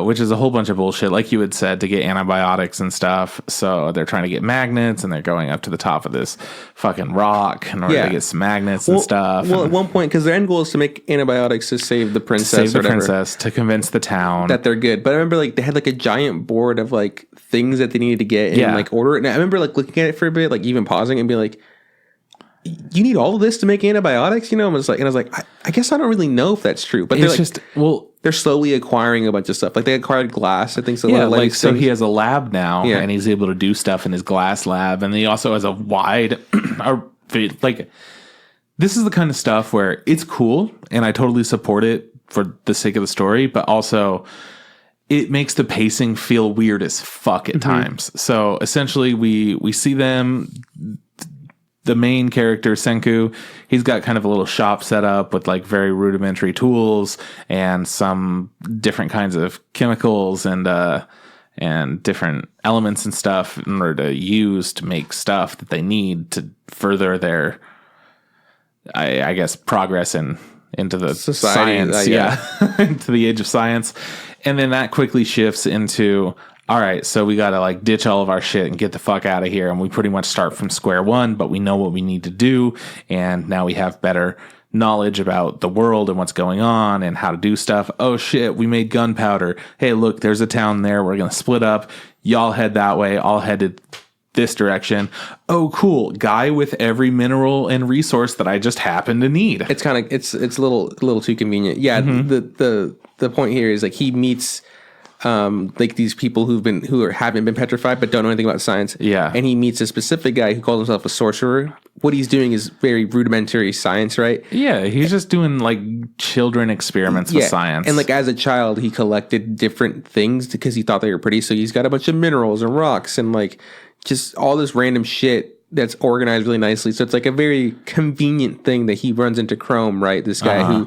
which is a whole bunch of bullshit, like you had said, to get antibiotics and stuff. So they're trying to get magnets, and they're going up to the top of this fucking rock in order to get some magnets and stuff. Well, at one point, because their end goal is to make antibiotics to save the princess. To convince the town that they're good. But I remember like they had like a giant board of like things that they needed to get and like order it. And I remember like looking at it for a bit, like even pausing and being like, you need all of this to make antibiotics, you know? And I was like, I guess I don't really know if that's true, but they're slowly acquiring a bunch of stuff. Like they acquired glass, I think. So so he has a lab now, and he's able to do stuff in his glass lab, and he also has a wide, like, this is the kind of stuff where it's cool, and I totally support it for the sake of the story, but also it makes the pacing feel weird as fuck at times. So essentially, we see them. The main character, Senku, he's got kind of a little shop set up with like very rudimentary tools and some different kinds of chemicals and different elements and stuff in order to use to make stuff that they need to further their, I guess, progress into the society, science, into the age of science. And then that quickly shifts into, all right, so we got to like ditch all of our shit and get the fuck out of here. And we pretty much start from square one, but we know what we need to do. And now we have better knowledge about the world and what's going on and how to do stuff. Oh shit, we made gunpowder. Hey, look, there's a town there. We're going to split up. Y'all head that way. I'll head this direction. Oh, cool. Guy with every mineral and resource that I just happen to need. It's kind of, it's a little too convenient. Yeah. The point here is like he meets, like these people who haven't been petrified but don't know anything about science. Yeah. And he meets a specific guy who calls himself a sorcerer. What he's doing is very rudimentary science, right? Yeah, he's just doing like children experiments with science. And like as a child, he collected different things because he thought they were pretty. So he's got a bunch of minerals and rocks and like just all this random shit that's organized really nicely. So it's like a very convenient thing that he runs into Chrome, right? This guy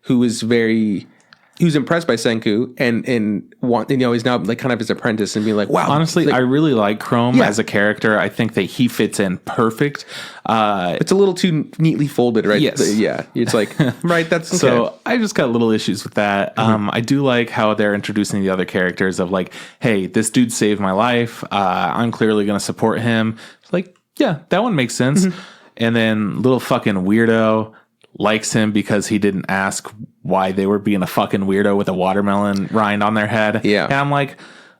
who's impressed by Senku and he's now like kind of his apprentice and being like, wow. Honestly, like, I really like Chrome as a character. I think that he fits in perfect. It's a little too neatly folded, right? Yes. It's like, right, that's okay. So I just got little issues with that. I do like how they're introducing the other characters of like, hey, this dude saved my life. I'm clearly going to support him. Like, yeah, that one makes sense. And then little fucking weirdo likes him because he didn't ask why they were being a fucking weirdo with a watermelon rind on their head. Yeah. And I'm like,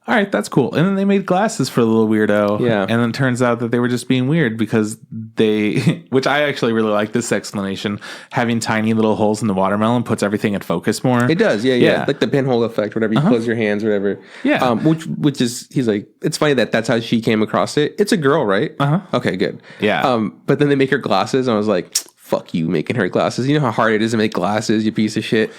all right, that's cool. And then they made glasses for the little weirdo. Yeah. And then it turns out that they were just being weird because which I actually really like this explanation, having tiny little holes in the watermelon puts everything in focus more. It does. Yeah. Like the pinhole effect, whatever. You close your hands, whatever. Yeah. Which is, he's like, it's funny that's how she came across it. It's a girl, right? Okay, good. Yeah. But then they make her glasses and I was like, fuck you making her glasses. You know how hard it is to make glasses, you piece of shit.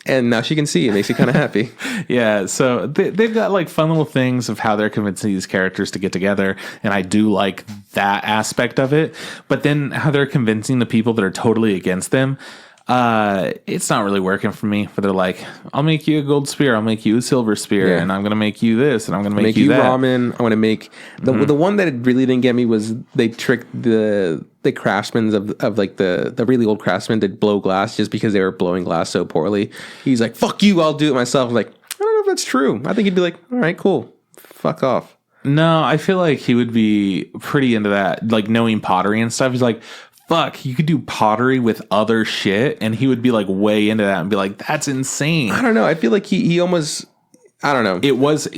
And now she can see. It makes you kind of happy. Yeah, so they've got like fun little things of how they're convincing these characters to get together. And I do like that aspect of it. But then how they're convincing the people that are totally against them, it's not really working for me. But they're like, I'll make you a gold spear. I'll make you a silver spear. And I'm going to make you this. And I'm going to make you that. Ramen. I want to make... The one that really didn't get me was they tricked the craftsmen of like the really old craftsmen to blow glass just because they were blowing glass so poorly. He's like, fuck you, I'll do it myself. I'm like, I don't know if that's true. I think he'd be like, all right, cool. Fuck off. No, I feel like he would be pretty into that, like knowing pottery and stuff. He's like, fuck, you could do pottery with other shit. And he would be like way into that and be like, that's insane. I don't know. I feel like he almost, I don't know. It was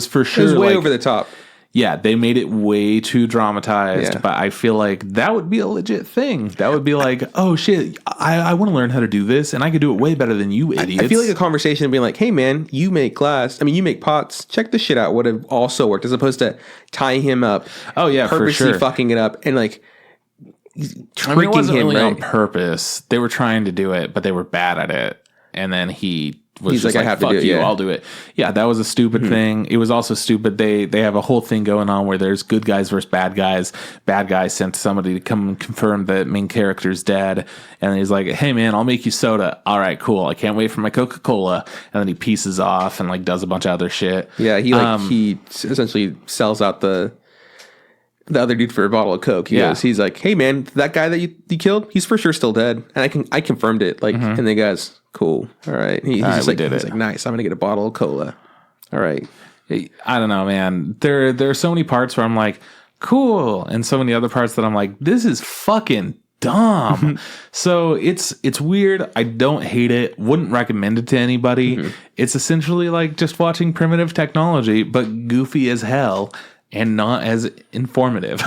for sure. It was way over the top. Yeah, they made it way too dramatized, but I feel like that would be a legit thing. That would be like, oh shit, I want to learn how to do this, and I could do it way better than you idiots. I feel like a conversation being like, hey man, you make glass. I mean, you make pots. Check this shit out. Would have also worked as opposed to tying him up. Oh yeah, purposely for sure. fucking it up and like tricking it wasn't him really on purpose. They were trying to do it, but they were bad at it, and then he's just like, I have to do it. I'll do it. Yeah, that was a stupid thing. It was also stupid. They have a whole thing going on where there's good guys versus bad guys. Bad guys sent somebody to come and confirm that main character's dead. And he's like, hey man, I'll make you soda. All right, cool. I can't wait for my Coca-Cola. And then he pieces off and like does a bunch of other shit. Yeah, he essentially sells out the other dude for a bottle of Coke. He's like, hey man, that guy that you killed, he's for sure still dead. And I confirmed it. Like, and the guy's cool. All right. He's like, nice. I'm gonna get a bottle of cola. All right. I don't know, man. There are so many parts where I'm like, cool, and so many other parts that I'm like, this is fucking dumb. So it's weird. I don't hate it. Wouldn't recommend it to anybody. It's essentially like just watching primitive technology, but goofy as hell and not as informative.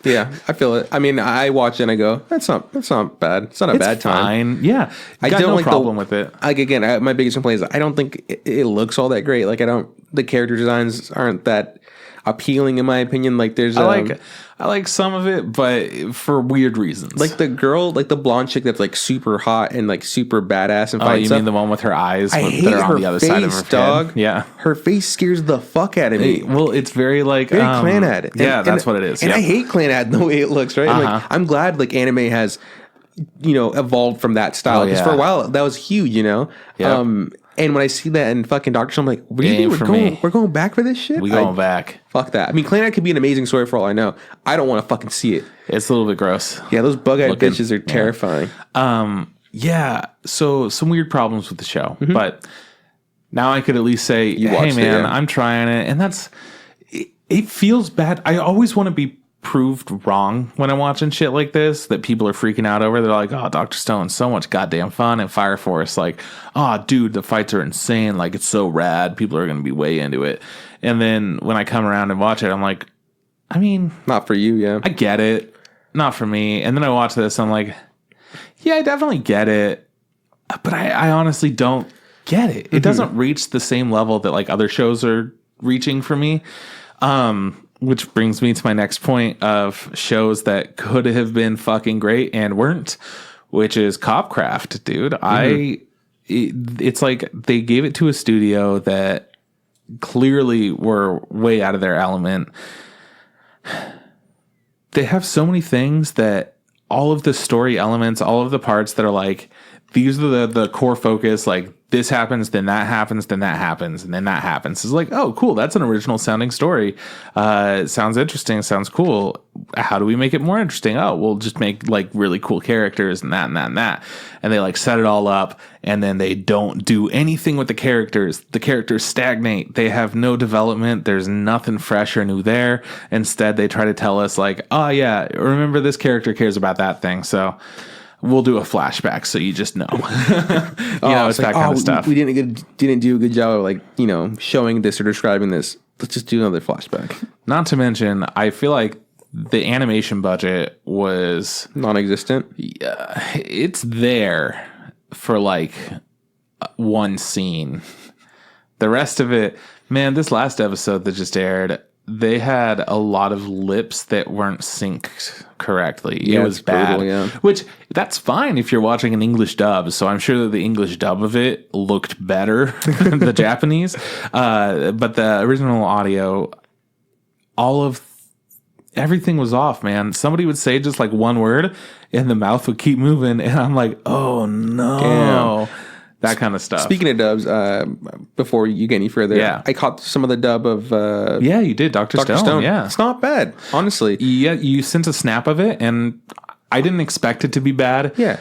Yeah, I feel it. I mean, I watch it and I go, that's not bad. It's not a bad time. Fine. Yeah, I don't no like problem with it. Like again, my biggest complaint is I don't think it looks all that great. Like the character designs aren't that appealing in my opinion. Like there's I like some of it, but for weird reasons. Like the girl, like the blonde chick that's like super hot and like super badass and fighting. Oh, you mean the one with her eyes that are on the other side of her dog. Head? Yeah, her face scares the fuck out of me. Well, it's very like Clanad. Yeah, that's what it is. And I hate Clanad the way it looks. Right? Like I'm glad like anime has evolved from that style because for a while that was huge. Yep. And when I see that in fucking Doctor Stone, I'm like, we're going back for this shit? We're going back. Fuck that. I mean, Clanad could be an amazing story for all I know. I don't want to fucking see it. It's a little bit gross. Yeah, those bug-eyed bitches are terrifying. Yeah, so some weird problems with the show. Mm-hmm. But now I could at least say, hey, man, I'm trying it. And it feels bad. I always want to be proved wrong when I'm watching shit like this that people are freaking out over. They're like, oh, Dr. Stone's so much goddamn fun, and Fire Force, like, oh, dude, the fights are insane, like it's so rad, people are going to be way into it. And then when I come around and watch it, I'm like, I mean, not for you. Yeah, I get it, not for me. And then I watch this, I'm like, yeah, I definitely get it, but I honestly don't get it. It doesn't reach the same level that like other shows are reaching for me. Which brings me to my next point of shows that could have been fucking great and weren't, which is Copcraft, dude. It's like they gave it to a studio that clearly were way out of their element. They have so many things that all of the story elements, all of the parts that are like, these are the core focus, like this happens, then that happens, then that happens, and then that happens. It's like, oh, cool, that's an original sounding story. It sounds interesting, sounds cool. How do we make it more interesting? Oh, we'll just make like really cool characters and that and that and that. And they like set it all up, and then they don't do anything with the characters. The characters stagnate. They have no development. There's nothing fresh or new there. Instead, they try to tell us like, oh yeah, remember this character cares about that thing, so we'll do a flashback so you just know. It's like, that kind of stuff. We didn't do a good job of like, showing this or describing this. Let's just do another flashback. Not to mention, I feel like the animation budget was non-existent. Yeah, it's there for like one scene. The rest of it, man, this last episode that just aired, they had a lot of lips that weren't synced correctly. Yeah, it was bad. Brutal, yeah. Which, that's fine if you're watching an English dub. So I'm sure that the English dub of it looked better than the Japanese. But the original audio, everything was off, man. Somebody would say just like one word and the mouth would keep moving. And I'm like, oh no. Damn. That kind of stuff. Speaking of dubs, before you get any further, I caught some of the dub of... you did, Dr. Stone. Yeah. It's not bad, honestly. Yeah, you sent a snap of it, and I didn't expect it to be bad. Yeah.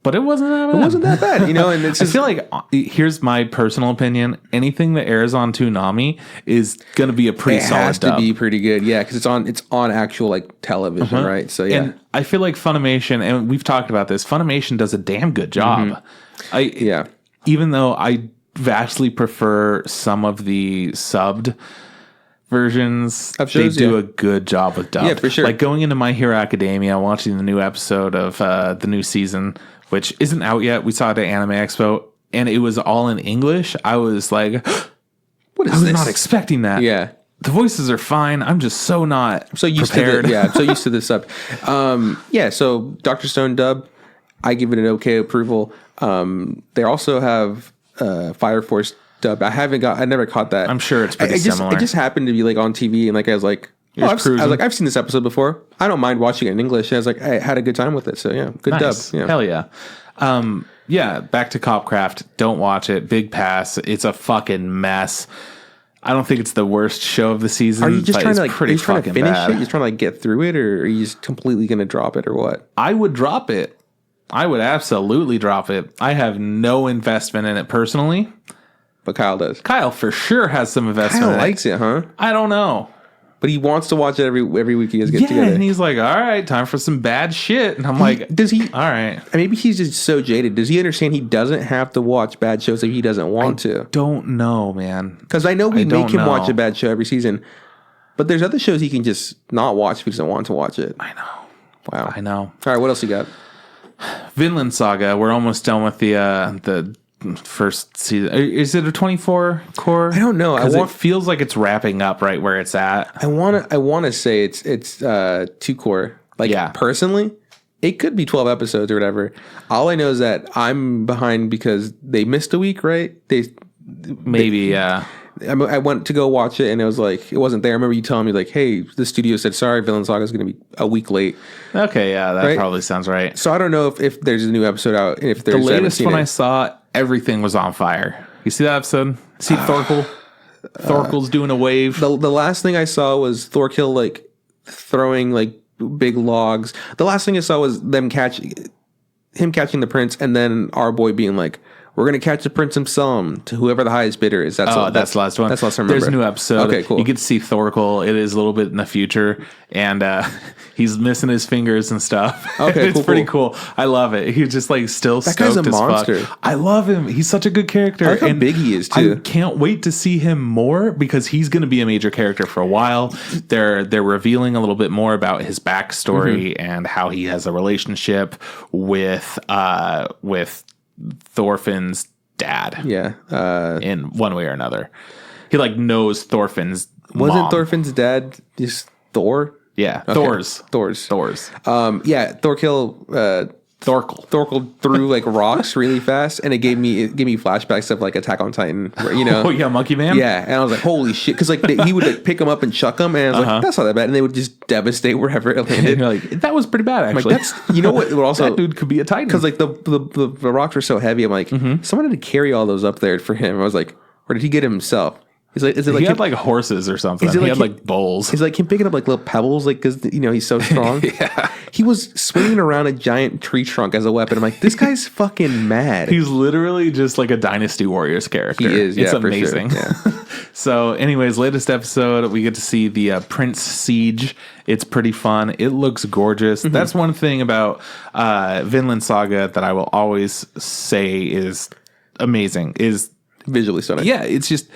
But it wasn't that bad. It wasn't that bad, and it's just... I feel like, here's my personal opinion, anything that airs on Toonami is going to be a pretty solid dub. It has to be pretty good, yeah, because it's on actual, like, television, right? So, yeah. And I feel like Funimation, and we've talked about this, Funimation does a damn good job. Even though I vastly prefer some of the subbed versions, they do a good job with dub. Yeah, for sure. Like going into My Hero Academia, watching the new episode of the new season, which isn't out yet. We saw it at Anime Expo, and it was all in English. I was like, what is this? I was not expecting that. Yeah. The voices are fine. I'm just so not used prepared. I'm so used to this sub. So Dr. Stone dub, I give it an okay approval. They also have Fire Force dub. I never caught that. I'm sure it's pretty similar. It just happened to be like on TV, and like I was like, I've seen this episode before. I don't mind watching it in English. And I was like, I had a good time with it. So yeah, good nice. dub. Yeah. Hell yeah. Back to Copcraft. Don't watch it. Big pass. It's a fucking mess. I don't think it's the worst show of the season. Are you just trying to finish it? You're trying to like get through it, or are you just completely going to drop it, or what? I would drop it. I would absolutely drop it. I have no investment in it personally. But Kyle does. Kyle for sure has some investment in it. Kyle likes it, huh? I don't know. But he wants to watch it every week you guys get together. And he's like, all right, time for some bad shit. And I'm like, does he? All right. Maybe he's just so jaded. Does he understand he doesn't have to watch bad shows if he doesn't want to? Don't know, man. Because I know we make him watch a bad show every season. But there's other shows he can just not watch if he doesn't want to watch it. I know. Wow. I know. All right, what else you got? Vinland Saga. We're almost done with the first season. Is it a 24 core? I don't know. It feels like it's wrapping up right where it's at. I want to say it's 2 core. Like, personally, it could be 12 episodes or whatever. All I know is that I'm behind because they missed a week, right? I went to go watch it and it was like, it wasn't there. I remember you telling me like, hey, the studio said, sorry, Vinland Saga is going to be a week late. Okay, yeah, that probably sounds right. So I don't know if there's a new episode out. And if there's the latest one I saw, everything was on fire. You see that episode? See Thorkel? Thorkel's doing a wave. The last thing I saw was Thorkill like throwing like big logs. The last thing I saw was him catching the prince, and then our boy being like, we're going to catch the prince and sell him to whoever the highest bidder is. That's the last one. That's the last I remember. There's a new episode. Okay, cool. You get to see Thorkel. It is a little bit in the future, and he's missing his fingers and stuff. Okay, it's pretty cool. I love it. He's just like still that stoked guy's a monster. Fuck. I love him. He's such a good character. I like how big he is too. I can't wait to see him more because he's going to be a major character for a while. They're revealing a little bit more about his backstory and how he has a relationship with Thorfinn's dad. Yeah. In one way or another. He like knows Thorfinn's Wasn't Thorfinn's dad just Thor? Yeah. Okay. Thor's. Yeah, Thorkel threw like rocks really fast, and it gave me flashbacks of like Attack on Titan, you know? Oh yeah, Monkey Man. Yeah, and I was like, holy shit, because like he would like pick them up and chuck them, and I was like, that's not that bad, and they would just devastate wherever it landed. You're like, that was pretty bad actually. Like, that's, you know what? Also, that dude could be a Titan because like the rocks were so heavy. I'm like, someone had to carry all those up there for him. I was like, or did he get it himself? He's like, is it like he had like horses or something? He had like bulls. He's like him picking up like little pebbles, like because you know he's so strong. Yeah, he was swinging around a giant tree trunk as a weapon. I'm like, this guy's fucking mad. He's literally just like a Dynasty Warriors character. He is. Yeah, it's amazing. For sure. Yeah. So, anyways, latest episode, we get to see the Prince Siege. It's pretty fun. It looks gorgeous. That's one thing about Vinland Saga that I will always say is amazing. Is visually stunning. Yeah, it's just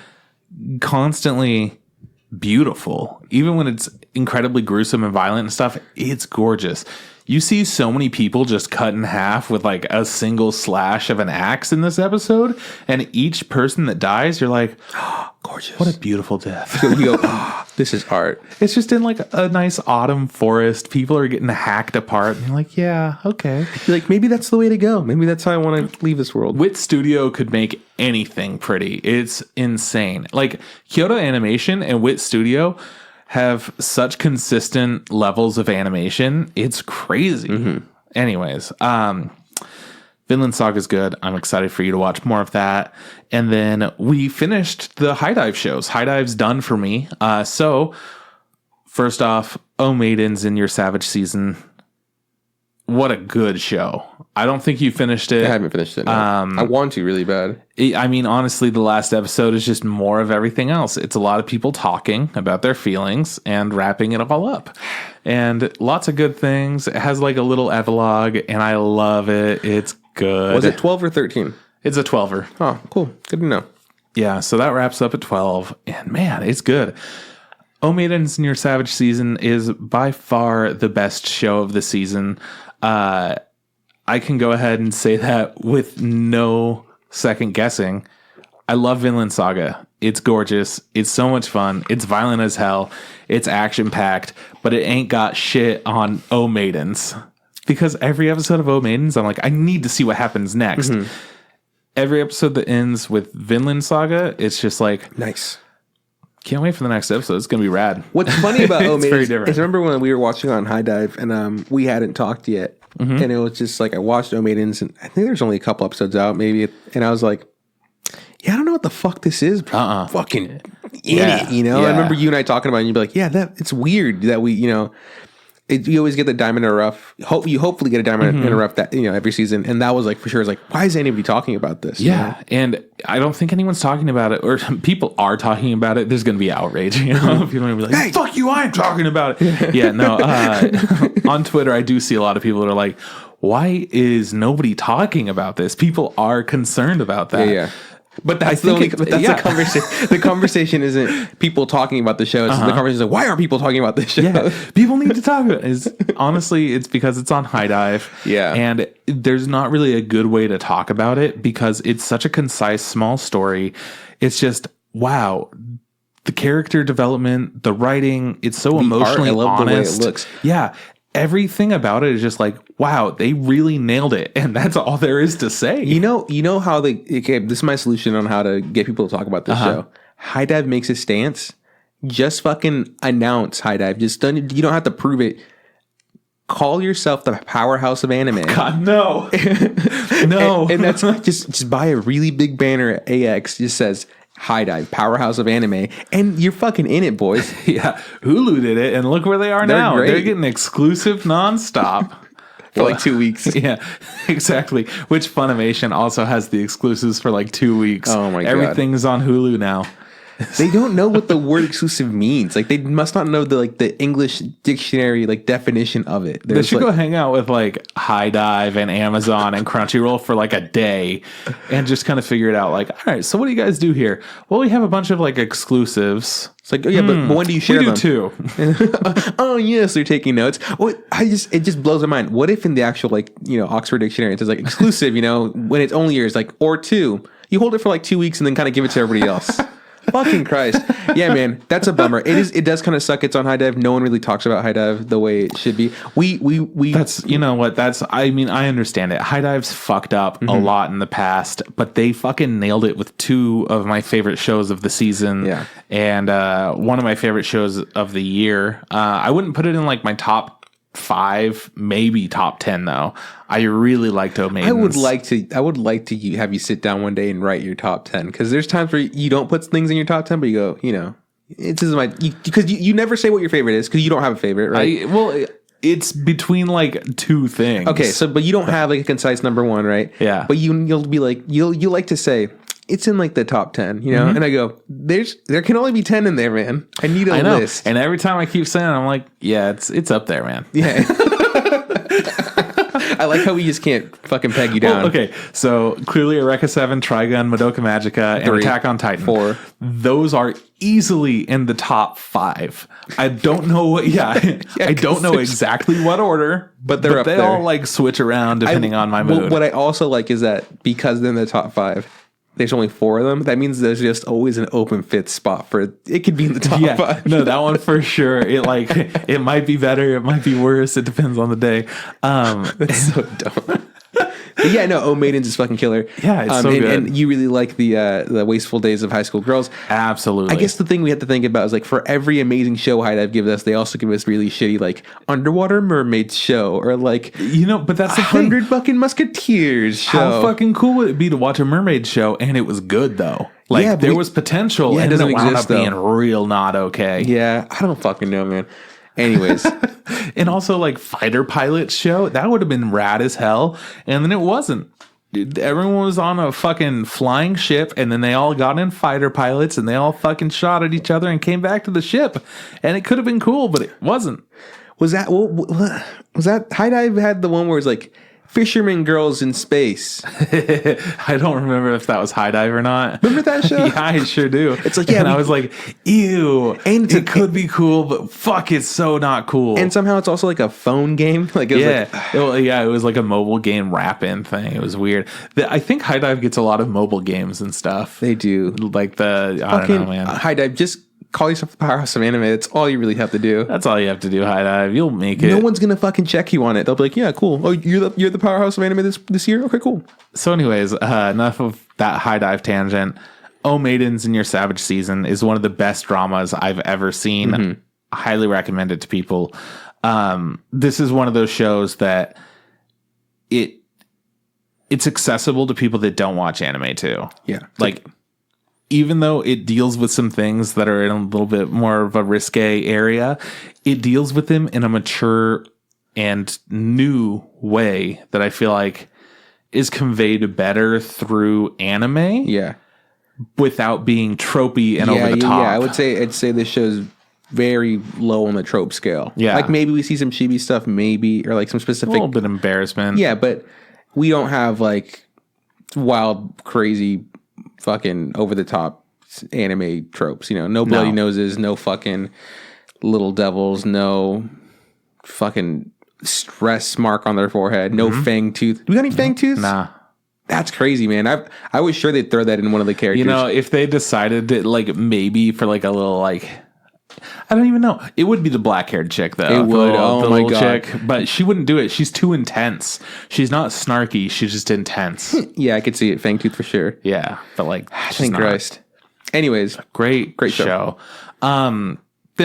constantly beautiful. Even when it's incredibly gruesome and violent and stuff, it's gorgeous. You see so many people just cut in half with like a single slash of an axe in this episode, and each person that dies, you're like, oh, gorgeous. What a beautiful death. So you go, oh, this is art. It's just in like a nice autumn forest. People are getting hacked apart. And you're like, yeah, okay. You're like, maybe that's the way to go. Maybe that's how I want to leave this world. Wit Studio could make anything pretty. It's insane. Like Kyoto Animation and Wit Studio have such consistent levels of animation. It's crazy. Anyways, Vinland Saga is good. I'm excited for you to watch more of that. And then we finished the High Dive shows. High Dive's done for me. So first off, Oh Maidens in Your Savage Season. What a good show. I don't think you finished it. I haven't finished it. No. I want to really bad. I mean, honestly, the last episode is just more of everything else. It's a lot of people talking about their feelings and wrapping it all up. And lots of good things. It has like a little epilogue, and I love it. It's good. Was it 12 or 13? It's a 12er. Oh, cool. Good to know. Yeah, so that wraps up at 12. And man, it's good. Oh Maidens in Your Savage Season is by far the best show of the season. I can go ahead and say that with no second guessing. I love Vinland Saga. It's gorgeous. It's so much fun. It's violent as hell. It's action packed, but it ain't got shit on Oh Maidens. Because every episode of Oh Maidens, I'm like, I need to see what happens next. Every episode that ends with Vinland Saga, it's just like, nice. Can't wait for the next episode. It's going to be rad. What's funny about Oh Maidens is remember when we were watching on High Dive and we hadn't talked yet. And it was just like I watched Oh Maidens and I think there's only a couple episodes out maybe. And I was like, yeah, I don't know what the fuck this is. Fucking idiot, you know? Yeah. I remember you and I talking about it and you'd be like, yeah, it's weird that we, you know, you always get the diamond in a rough. You hopefully get a diamond in a rough that, you know, every season. And that was like, for sure, it's like, why is anybody talking about this? Yeah. You know? And I don't think anyone's talking about it, or people are talking about it. There's going to be outrage, you know? People are going to be like, hey, fuck you, I'm talking about it. Yeah, no. On Twitter, I do see a lot of people that are like, why is nobody talking about this? People are concerned about that. Yeah. But that's the conversation. The conversation isn't people talking about the show. It's the conversation is like, why aren't people talking about this show? Yeah, people need to talk about it. Honestly, it's because it's on High Dive. Yeah. And there's not really a good way to talk about it because it's such a concise, small story. It's just, wow. The character development, the writing, it's so emotionally honest. I love the way it looks. Yeah. Everything about it is just like, wow, they really nailed it. And that's all there is to say. You know how this is my solution on how to get people to talk about this show. High Dive makes a stance. Just fucking announce High Dive. You don't have to prove it. Call yourself the powerhouse of anime. God, no. No. And that's just buy a really big banner at AX. Just says, High Dive, powerhouse of anime, and you're fucking in it, boys. Yeah, Hulu did it, and look where they are now. Great. They're getting exclusive nonstop for like 2 weeks. Yeah, exactly. Which Funimation also has the exclusives for like 2 weeks. Oh my god, everything's on Hulu now. They don't know what the word exclusive means. Like they must not know the English dictionary definition of it. They should go hang out with like High Dive and Amazon and Crunchyroll for like a day and just kind of figure it out. Like, all right, so what do you guys do here? Well, we have a bunch of like exclusives. It's like, oh yeah, but when do you share them? We do too. Oh yes, they're taking notes. Well, it just blows my mind. What if in the actual Oxford Dictionary it says like exclusive? When it's only yours, like or two. You hold it for like 2 weeks and then kind of give it to everybody else. Fucking Christ. Yeah, man. That's a bummer. It does kind of suck. It's on High Dive. No one really talks about High Dive the way it should be. That's, you know what? I understand it. High Dive's fucked up a lot in the past, but they fucking nailed it with two of my favorite shows of the season. Yeah. And one of my favorite shows of the year. I wouldn't put it in like my top 5, maybe top 10 though. I really liked O Maidens. I would like to have you sit down one day and write your top 10 because there's times where you don't put things in your top 10, but you go, because you never say what your favorite is because you don't have a favorite, right? It's between like two things. Okay, but you don't have like a concise number one, right? Yeah. But you'll be like you like to say it's in like the top 10, and I go, there can only be 10 in there, man. I need a list. And every time I keep saying it, I'm like, yeah, it's up there, man. Yeah. I like how we just can't fucking peg you down. Well, okay, so clearly Eureka 7, Trigun, Madoka Magica, and 3, Attack on Titan. 4. Those are easily in the top 5. I don't know what, I don't know exactly what order, but they there. All like switch around depending on my mood. What I also like is that because they're in the top 5, there's only 4 of them. That means there's just always an open 5th spot for it. Could be in the top 5. No, that one for sure. It might be better. It might be worse. It depends on the day. That's so dumb. But yeah, no, O Maidens is fucking killer. Yeah, it's so good. And you really like the Wasteful Days of High School Girls. Absolutely. I guess the thing we have to think about is like for every amazing show High Dive gives us, they also give us really shitty like Underwater Mermaids show or like but that's the 100 fucking Musketeers show. How fucking cool would it be to watch a mermaid show and it was good though? Like there was potential and it wound up being real not okay. Yeah, I don't fucking know, man. Anyways. And also like fighter pilot show, that would have been rad as hell. And then it wasn't. Dude, everyone was on a fucking flying ship and then they all got in fighter pilots and they all fucking shot at each other and came back to the ship. And it could have been cool, but it wasn't. Was that High Dive had the one where it's like fisherman girls in space? I don't remember if that was High Dive or not. Remember that show? Yeah, I sure do. It's like, I was like, ew. And it could be cool, but fuck, it's so not cool. And somehow it's also like a phone game. Like it was like a mobile game wrap-in thing. It was weird. I think High Dive gets a lot of mobile games and stuff. They do. Like I don't know, man. High Dive, just call yourself the powerhouse of anime. That's all you really have to do. That's all you have to do, High Dive. You'll make it. No one's gonna fucking check you on it. They'll be like, yeah, cool. Oh, you're the powerhouse of anime this year? Okay, cool. So anyways, enough of that High Dive tangent. O Maidens in Your Savage Season is one of the best dramas I've ever seen. I highly recommend it to people. This is one of those shows that it's accessible to people that don't watch anime too. Yeah. Like even though it deals with some things that are in a little bit more of a risque area, it deals with them in a mature and new way that I feel like is conveyed better through anime. Yeah. Without being tropey and over the top. Yeah, I'd say this show's very low on the trope scale. Yeah. Like maybe we see some chibi stuff, maybe, or like some specific... A little bit of embarrassment. Yeah, but we don't have like wild, crazy fucking over the top anime tropes. You know, no bloody noses, no fucking little devils, no fucking stress mark on their forehead, no fang tooth. Do we got any fang tooths? Nah. That's crazy, man. I was sure they'd throw that in one of the characters. You know, if they decided to, like, maybe for like a little, like, I don't even know. It would be the black-haired chick, though. It would. Oh my God. Chick, but she wouldn't do it. She's too intense. She's not snarky. She's just intense. Yeah, I could see it. Fangtooth for sure. Yeah, but like, Thank Christ. Anyways, great show. Then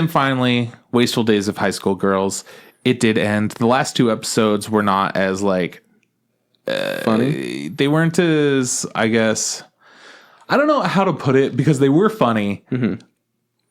finally, Wasteful Days of High School Girls. It did end. The last 2 episodes were not as like funny. They weren't as, I guess, I don't know how to put it, because they were funny.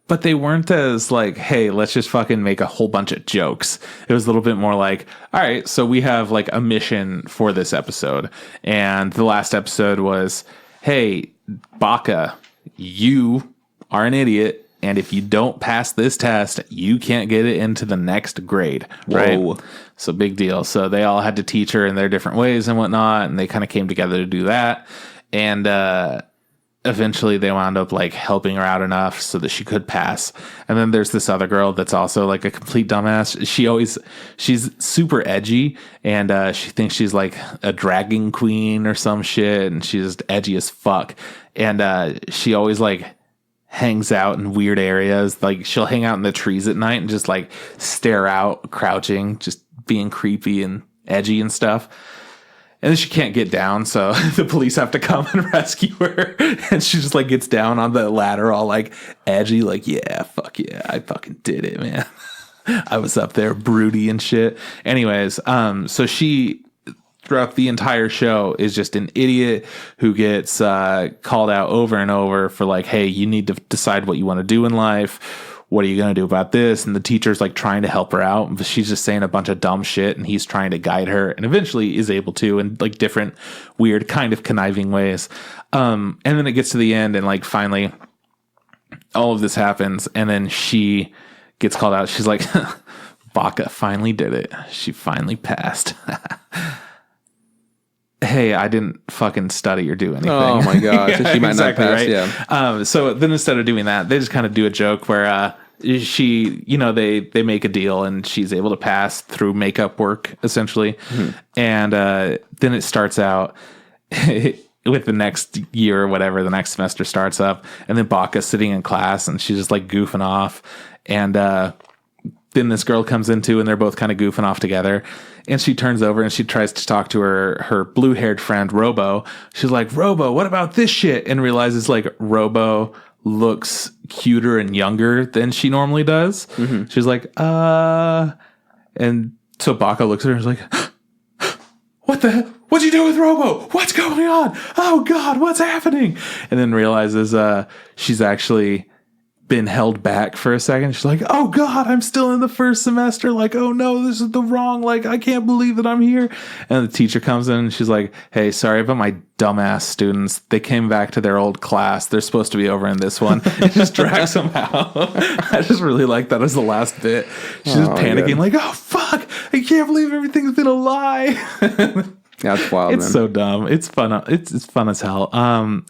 But they weren't as like, hey, let's just fucking make a whole bunch of jokes. It was a little bit more like, all right, so we have like a mission for this episode. And the last episode was, hey, Baka, you are an idiot. And if you don't pass this test, you can't get it into the next grade. Right? Whoa. So big deal. So they all had to teach her in their different ways and whatnot. And they kind of came together to do that. And, eventually they wound up like helping her out enough so that she could pass. And then there's this other girl that's also like a complete dumbass. She's super edgy, and she thinks she's like a dragging queen or some shit, and she's just edgy as fuck. And she always like hangs out in weird areas. Like she'll hang out in the trees at night and just like stare out, crouching, just being creepy and edgy and stuff. And then she can't get down, so the police have to come and rescue her. And she just like gets down on the ladder all like edgy, like, yeah, fuck yeah, I fucking did it, man. I was up there broody and shit. Anyways, so she, throughout the entire show, is just an idiot who gets called out over and over for like, hey, you need to decide what you want to do in life. What are you going to do about this? And the teacher's like trying to help her out, but she's just saying a bunch of dumb shit, and he's trying to guide her, and eventually is able to in like different weird kind of conniving ways. And then it gets to the end, and like finally all of this happens, and then she gets called out. She's like, Baka finally did it. She finally passed. Hey, I didn't fucking study or do anything. Oh my God. So she might exactly, not pass. Right? Yeah. So then instead of doing that, they just kind of do a joke where she, you know, they make a deal and she's able to pass through makeup work essentially. And then it starts out with the next year or whatever, the next semester starts up, and then Baka's sitting in class and she's just like goofing off. And then this girl comes in too, and they're both kind of goofing off together. And she turns over and she tries to talk to her blue-haired friend, Robo. She's like, Robo, what about this shit? And realizes like Robo looks cuter and younger than she normally does. She's like, and so Baka looks at her and is like, what the hell? What'd you do with Robo? What's going on? Oh God, what's happening? And then realizes she's actually been held back for a second. She's like, oh God, I'm still in the first semester. Like, oh no, this is the wrong, like, I can't believe that I'm here. And the teacher comes in and she's like, hey, sorry about my dumbass students. They came back to their old class. They're supposed to be over in this one. And just drags them out. I just really like that as the last bit. She's just panicking, like, oh fuck, I can't believe everything's been a lie. That's wild. It's so dumb. It's fun. It's fun as hell.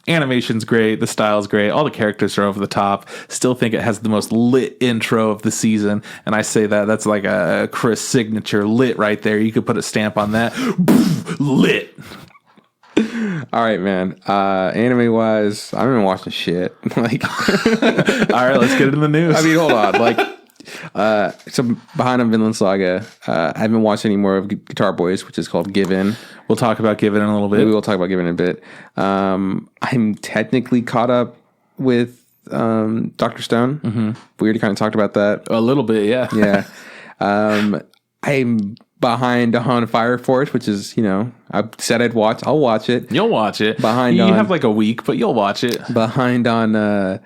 Animation's great. The style's great. All the characters are over the top. Still think it has the most lit intro of the season. And I say that's like a Chris signature lit right there. You could put a stamp on that. Lit. All right, man. Anime wise, I haven't been watching shit. Like, all right, let's get into the news. I mean, hold on. Like, so behind on Vinland Saga, I haven't watched any more of Guitar Boys, which is called Given. We'll talk about Given in a little bit. Maybe we'll talk about Given in a bit. I'm technically caught up with Dr. Stone. We already kind of talked about that. A little bit, yeah. Yeah. I'm behind on Fire Force, which is, you know, I said I'd watch. I'll watch it. You'll watch it. You have like a week, but you'll watch it. Behind on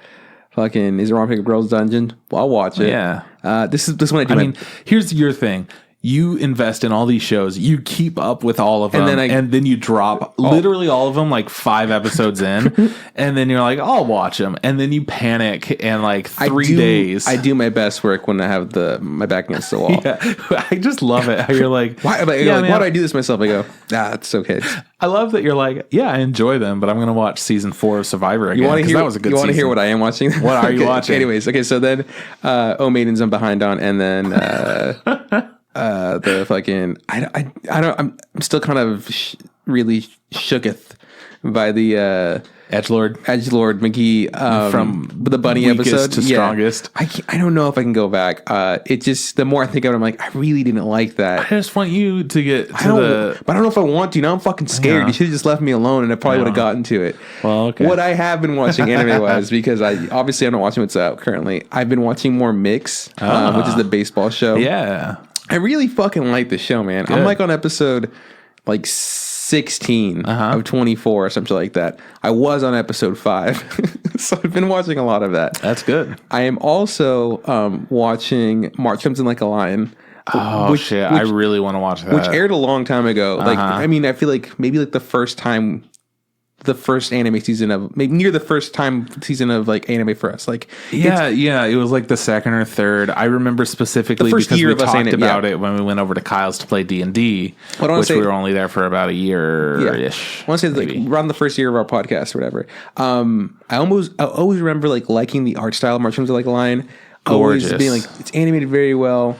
fucking Is It Wrong to Pick a Girls Dungeon? Well, I'll watch it. Yeah. This is when I do. I mean, here's your thing. you invest in all these shows, you keep up with all of them, and then you drop literally all of them like 5 episodes in, and then you're like, I'll watch them, and then you panic and like 3 days. I do my best work when I have my back against the wall. Yeah, I just love it how you're like, why do I do this myself? I go, it's okay. I love that you're like, yeah, I enjoy them, but I'm going to watch season 4 of Survivor again. That was a good season. You want to hear what I am watching? What are you watching? Anyways, okay, so then Oh Maidens I'm behind on, and then the fucking I'm still kind of really shooketh by the Edgelord McGee from the bunny episode to strongest. I don't know if I can go back. It just, the more I think of it, I'm like, I really didn't like that. I just want you to get to but I don't know if I want to. Now I'm fucking scared. You should have just left me alone, and I probably would have gotten to it. Well, okay. What I have been watching anime wise, because I'm not watching what's out currently. I've been watching more Mix, which is the baseball show. Yeah, I really fucking like the show, man. Good. I'm like on episode like 16 of 24 or something like that. I was on episode 5. So I've been watching a lot of that. That's good. I am also watching March Comes in Like a Lion. Which I really want to watch that. Which aired a long time ago. Like, I mean, I feel like maybe like the first anime season of, maybe near the first season of like anime for us. Like, it was like the second or third. I remember specifically because we talked about it when we went over to Kyle's to play D&D, which we were only there for about a year-ish. I want to say like around the first year of our podcast or whatever. I always remember like liking the art style of March Comes in Like a Lion. Gorgeous. Always being like, it's animated very well.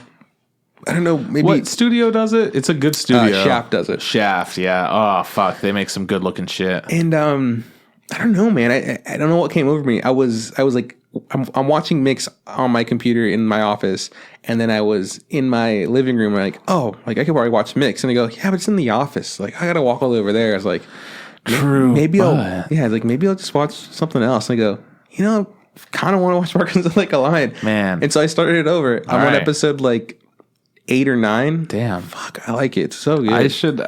I don't know. Maybe what studio does it? It's a good studio. Shaft does it. Shaft, yeah. Oh fuck, they make some good looking shit. And I don't know, man. I don't know what came over me. I was like, I'm watching Mix on my computer in my office, and then I was in my living room. Like, I could probably watch Mix, and I go, yeah, but it's in the office. Like, I gotta walk all over there. I was like, maybe I'll just watch something else. And I go, I kind of want to watch March Comes in Like a Lion, man. And so I started it over. I'm on episode like 8 or 9. Damn. Fuck, I like it. It's so good. I should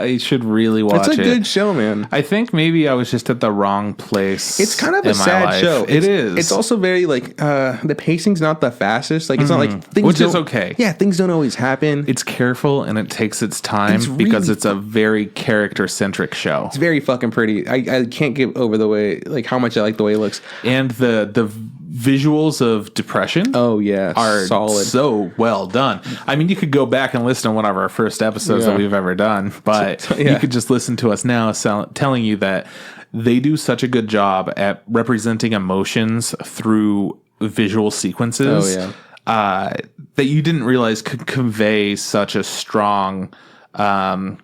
really watch it. It's a good show, man. I think maybe I was just at the wrong place. It's kind of a sad show. It is. It's also very like the pacing's not the fastest. Like, it's not like things, which is okay. Yeah, things don't always happen. It's careful and it takes its time because it's a very character centric show. It's very fucking pretty. I can't get over the way, like, how much I like the way it looks. And the visuals of depression are solid. So well done. I mean, you could go back and listen to one of our first episodes that we've ever done, but you could just listen to us now telling you that they do such a good job at representing emotions through visual sequences that you didn't realize could convey such a strong feeling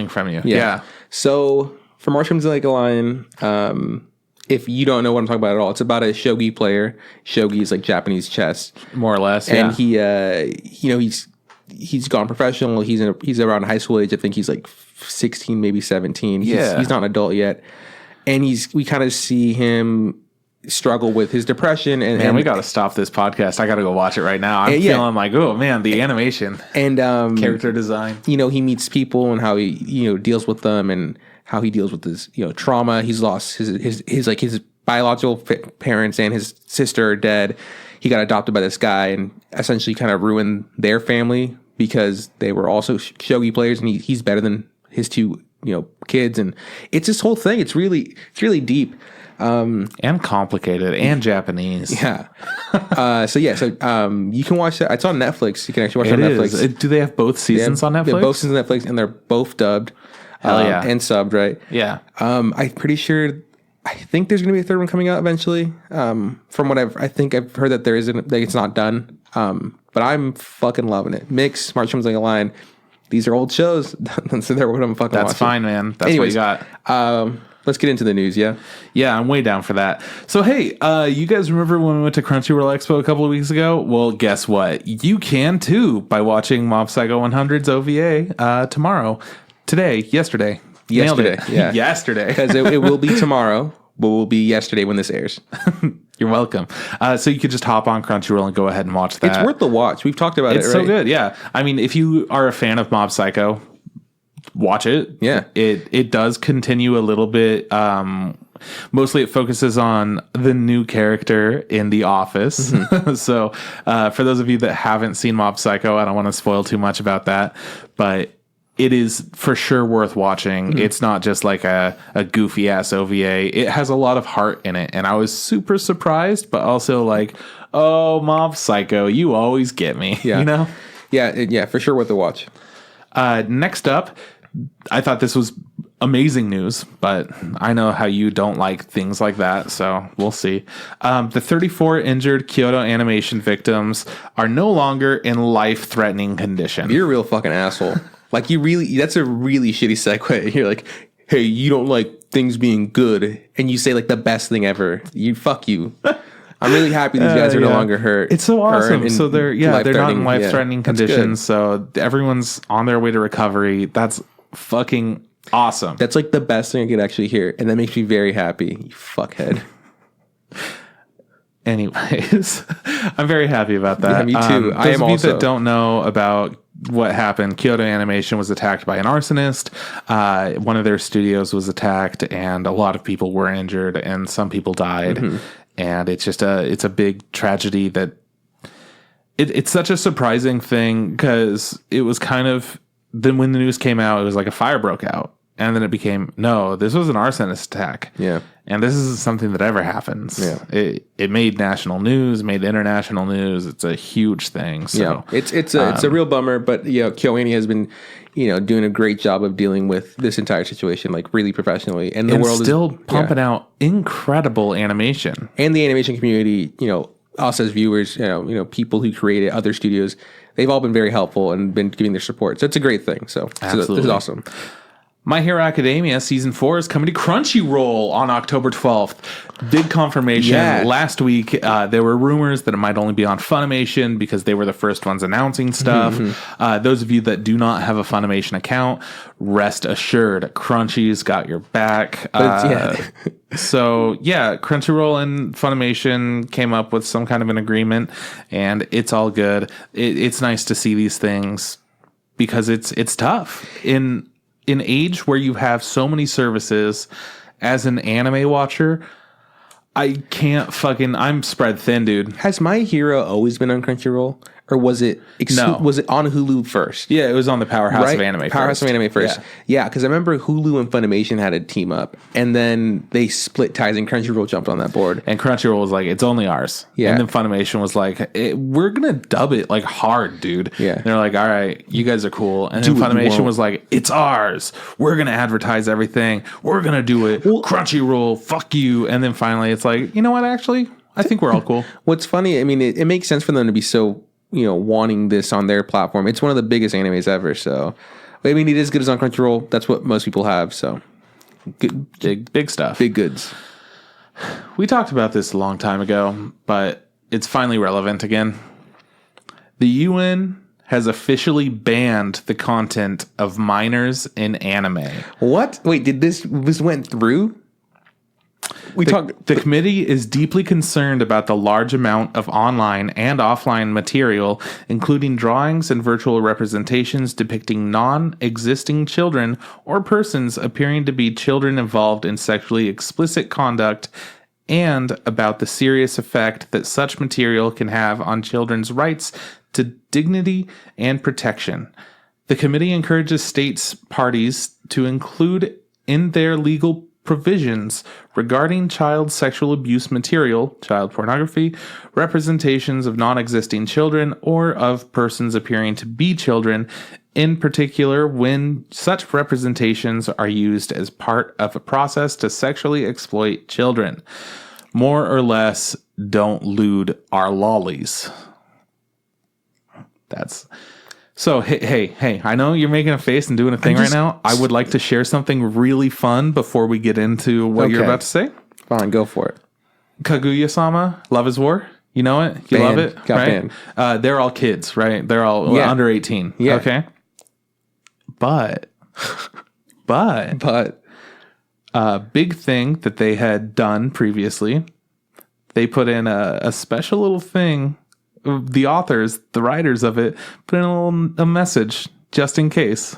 from you. Yeah. So for March Comes in Like a Lion, if you don't know what I'm talking about at all, it's about a shogi player. Shogi is like Japanese chess, more or less. And he, he's gone professional. He's around high school age. I think he's like 16, maybe 17. He's not an adult yet, and we kind of see him struggle with his depression. And we got to stop this podcast. I got to go watch it right now. I'm feeling like, oh man, the animation and character design. He meets people and how he deals with them and how he deals with his trauma. He's lost his biological parents and his sister are dead. He got adopted by this guy and essentially kind of ruined their family because they were also shogi players, and he's better than his two kids. And it's this whole thing. It's really deep. And complicated and Japanese. Yeah. So you can watch that. It's on Netflix. You can actually watch it on Netflix. Do they have both seasons on Netflix? They have both seasons on Netflix, and they're both dubbed. Hell yeah. And subbed, right? Yeah. I'm pretty sure. I think there's going to be a third one coming out eventually. From what I've heard that there isn't. That it's not done. But I'm fucking loving it. Mix, March Comes Like a Lion. These are old shows, so they're what I'm fucking watching. That's fine, man. That's what you got. Let's get into the news, yeah? Yeah, I'm way down for that. So, hey, you guys remember when we went to Crunchyroll Expo a couple of weeks ago? Well, guess what? You can, too, by watching Mob Psycho 100's OVA tomorrow. Yesterday. Yeah. Yesterday. Because it will be tomorrow, but will be yesterday when this airs. You're welcome. So you could just hop on Crunchyroll and go ahead and watch that. It's worth the watch. We've talked about it, right? It's so good, yeah. I mean, if you are a fan of Mob Psycho, watch it. Yeah. It does continue a little bit Mostly it focuses on the new character in The Office. Mm-hmm. So for those of you that haven't seen Mob Psycho, I don't want to spoil too much about that, but it is for sure worth watching. Mm-hmm. It's not just like a goofy ass OVA. It has a lot of heart in it. And I was super surprised, but also like, oh, Mob Psycho, you always get me. Yeah. You know? Yeah, for sure worth a watch. Next up, I thought this was amazing news, but I know how you don't like things like that, so we'll see. The 34 injured Kyoto Animation victims are no longer in life-threatening condition. You're a real fucking asshole. Like, that's a really shitty segue. You're like, hey, you don't like things being good, and you say, like, the best thing ever. Fuck you. I'm really happy these guys are no longer hurt. It's so awesome. So they're not in life-threatening conditions, so everyone's on their way to recovery. That's fucking awesome. That's like the best thing I could actually hear, and that makes me very happy. You fuckhead. Anyways, I'm very happy about that. Yeah, me too. I am also. Those of you that don't know about what happened, Kyoto Animation was attacked by an arsonist. One of their studios was attacked, and a lot of people were injured, and some people died. Mm-hmm. And it's just it's a big tragedy that it's such a surprising thing, because it was kind of, then when the news came out, it was like a fire broke out. And then it became, no, this was an arsonist attack. Yeah. And this isn't something that ever happens. Yeah. It made national news, made international news. It's a huge thing. So yeah. It's a real bummer, but KyoAni has been, doing a great job of dealing with this entire situation, like really professionally. And the world still pumping out incredible animation. And the animation community, us as viewers, people who created other studios, they've all been very helpful and been giving their support. So it's a great thing. So this is awesome. My Hero Academia Season 4 is coming to Crunchyroll on October 12th. Big confirmation. Yeah. Last week, there were rumors that it might only be on Funimation because they were the first ones announcing stuff. Mm-hmm. Those of you that do not have a Funimation account, rest assured, Crunchy's got your back. So, Crunchyroll and Funimation came up with some kind of an agreement, and it's all good. It's nice to see these things because it's tough. In age where you have so many services, as an anime watcher, I can't I'm spread thin, dude. Has My Hero always been on Crunchyroll? Or was it was it on Hulu first? Yeah, it was on the Powerhouse of Anime Powerhouse of Anime first. Yeah, because I remember Hulu and Funimation had a team up, and then they split ties, and Crunchyroll jumped on that board. And Crunchyroll was like, it's only ours. Yeah. And then Funimation was like, we're going to dub it like hard, dude. Yeah. And they're like, all right, you guys are cool. And then Funimation was like, it's ours. We're going to advertise everything. We're going to do it. Crunchyroll, fuck you. And then finally it's like, you know what, actually, I think we're all cool. What's funny, I mean, it makes sense for them to be so, wanting this on their platform. It's one of the biggest animes ever. So, I mean, it is good as on Crunchyroll. That's what most people have. So, good, big stuff. Big goods. We talked about this a long time ago, but it's finally relevant again. The UN has officially banned the content of minors in anime. What? Wait, this went through? The committee is deeply concerned about the large amount of online and offline material, including drawings and virtual representations depicting non-existing children or persons appearing to be children involved in sexually explicit conduct, and about the serious effect that such material can have on children's rights to dignity and protection. The committee encourages states parties to include in their legal provisions regarding child sexual abuse material, child pornography, representations of non-existing children, or of persons appearing to be children, in particular when such representations are used as part of a process to sexually exploit children. More or less, don't lewd our lollies. That's... So, hey, I know you're making a face and doing a thing right now. I would like to share something really fun before we get into what you're about to say. Fine, go for it. Kaguya-sama, Love is War. You know it? You love it? Got right? banned. They're all kids, right? They're all under 18. Yeah. Okay? But, big thing that they had done previously, they put in a special little thing. The authors, the writers of it, put in a message just in case.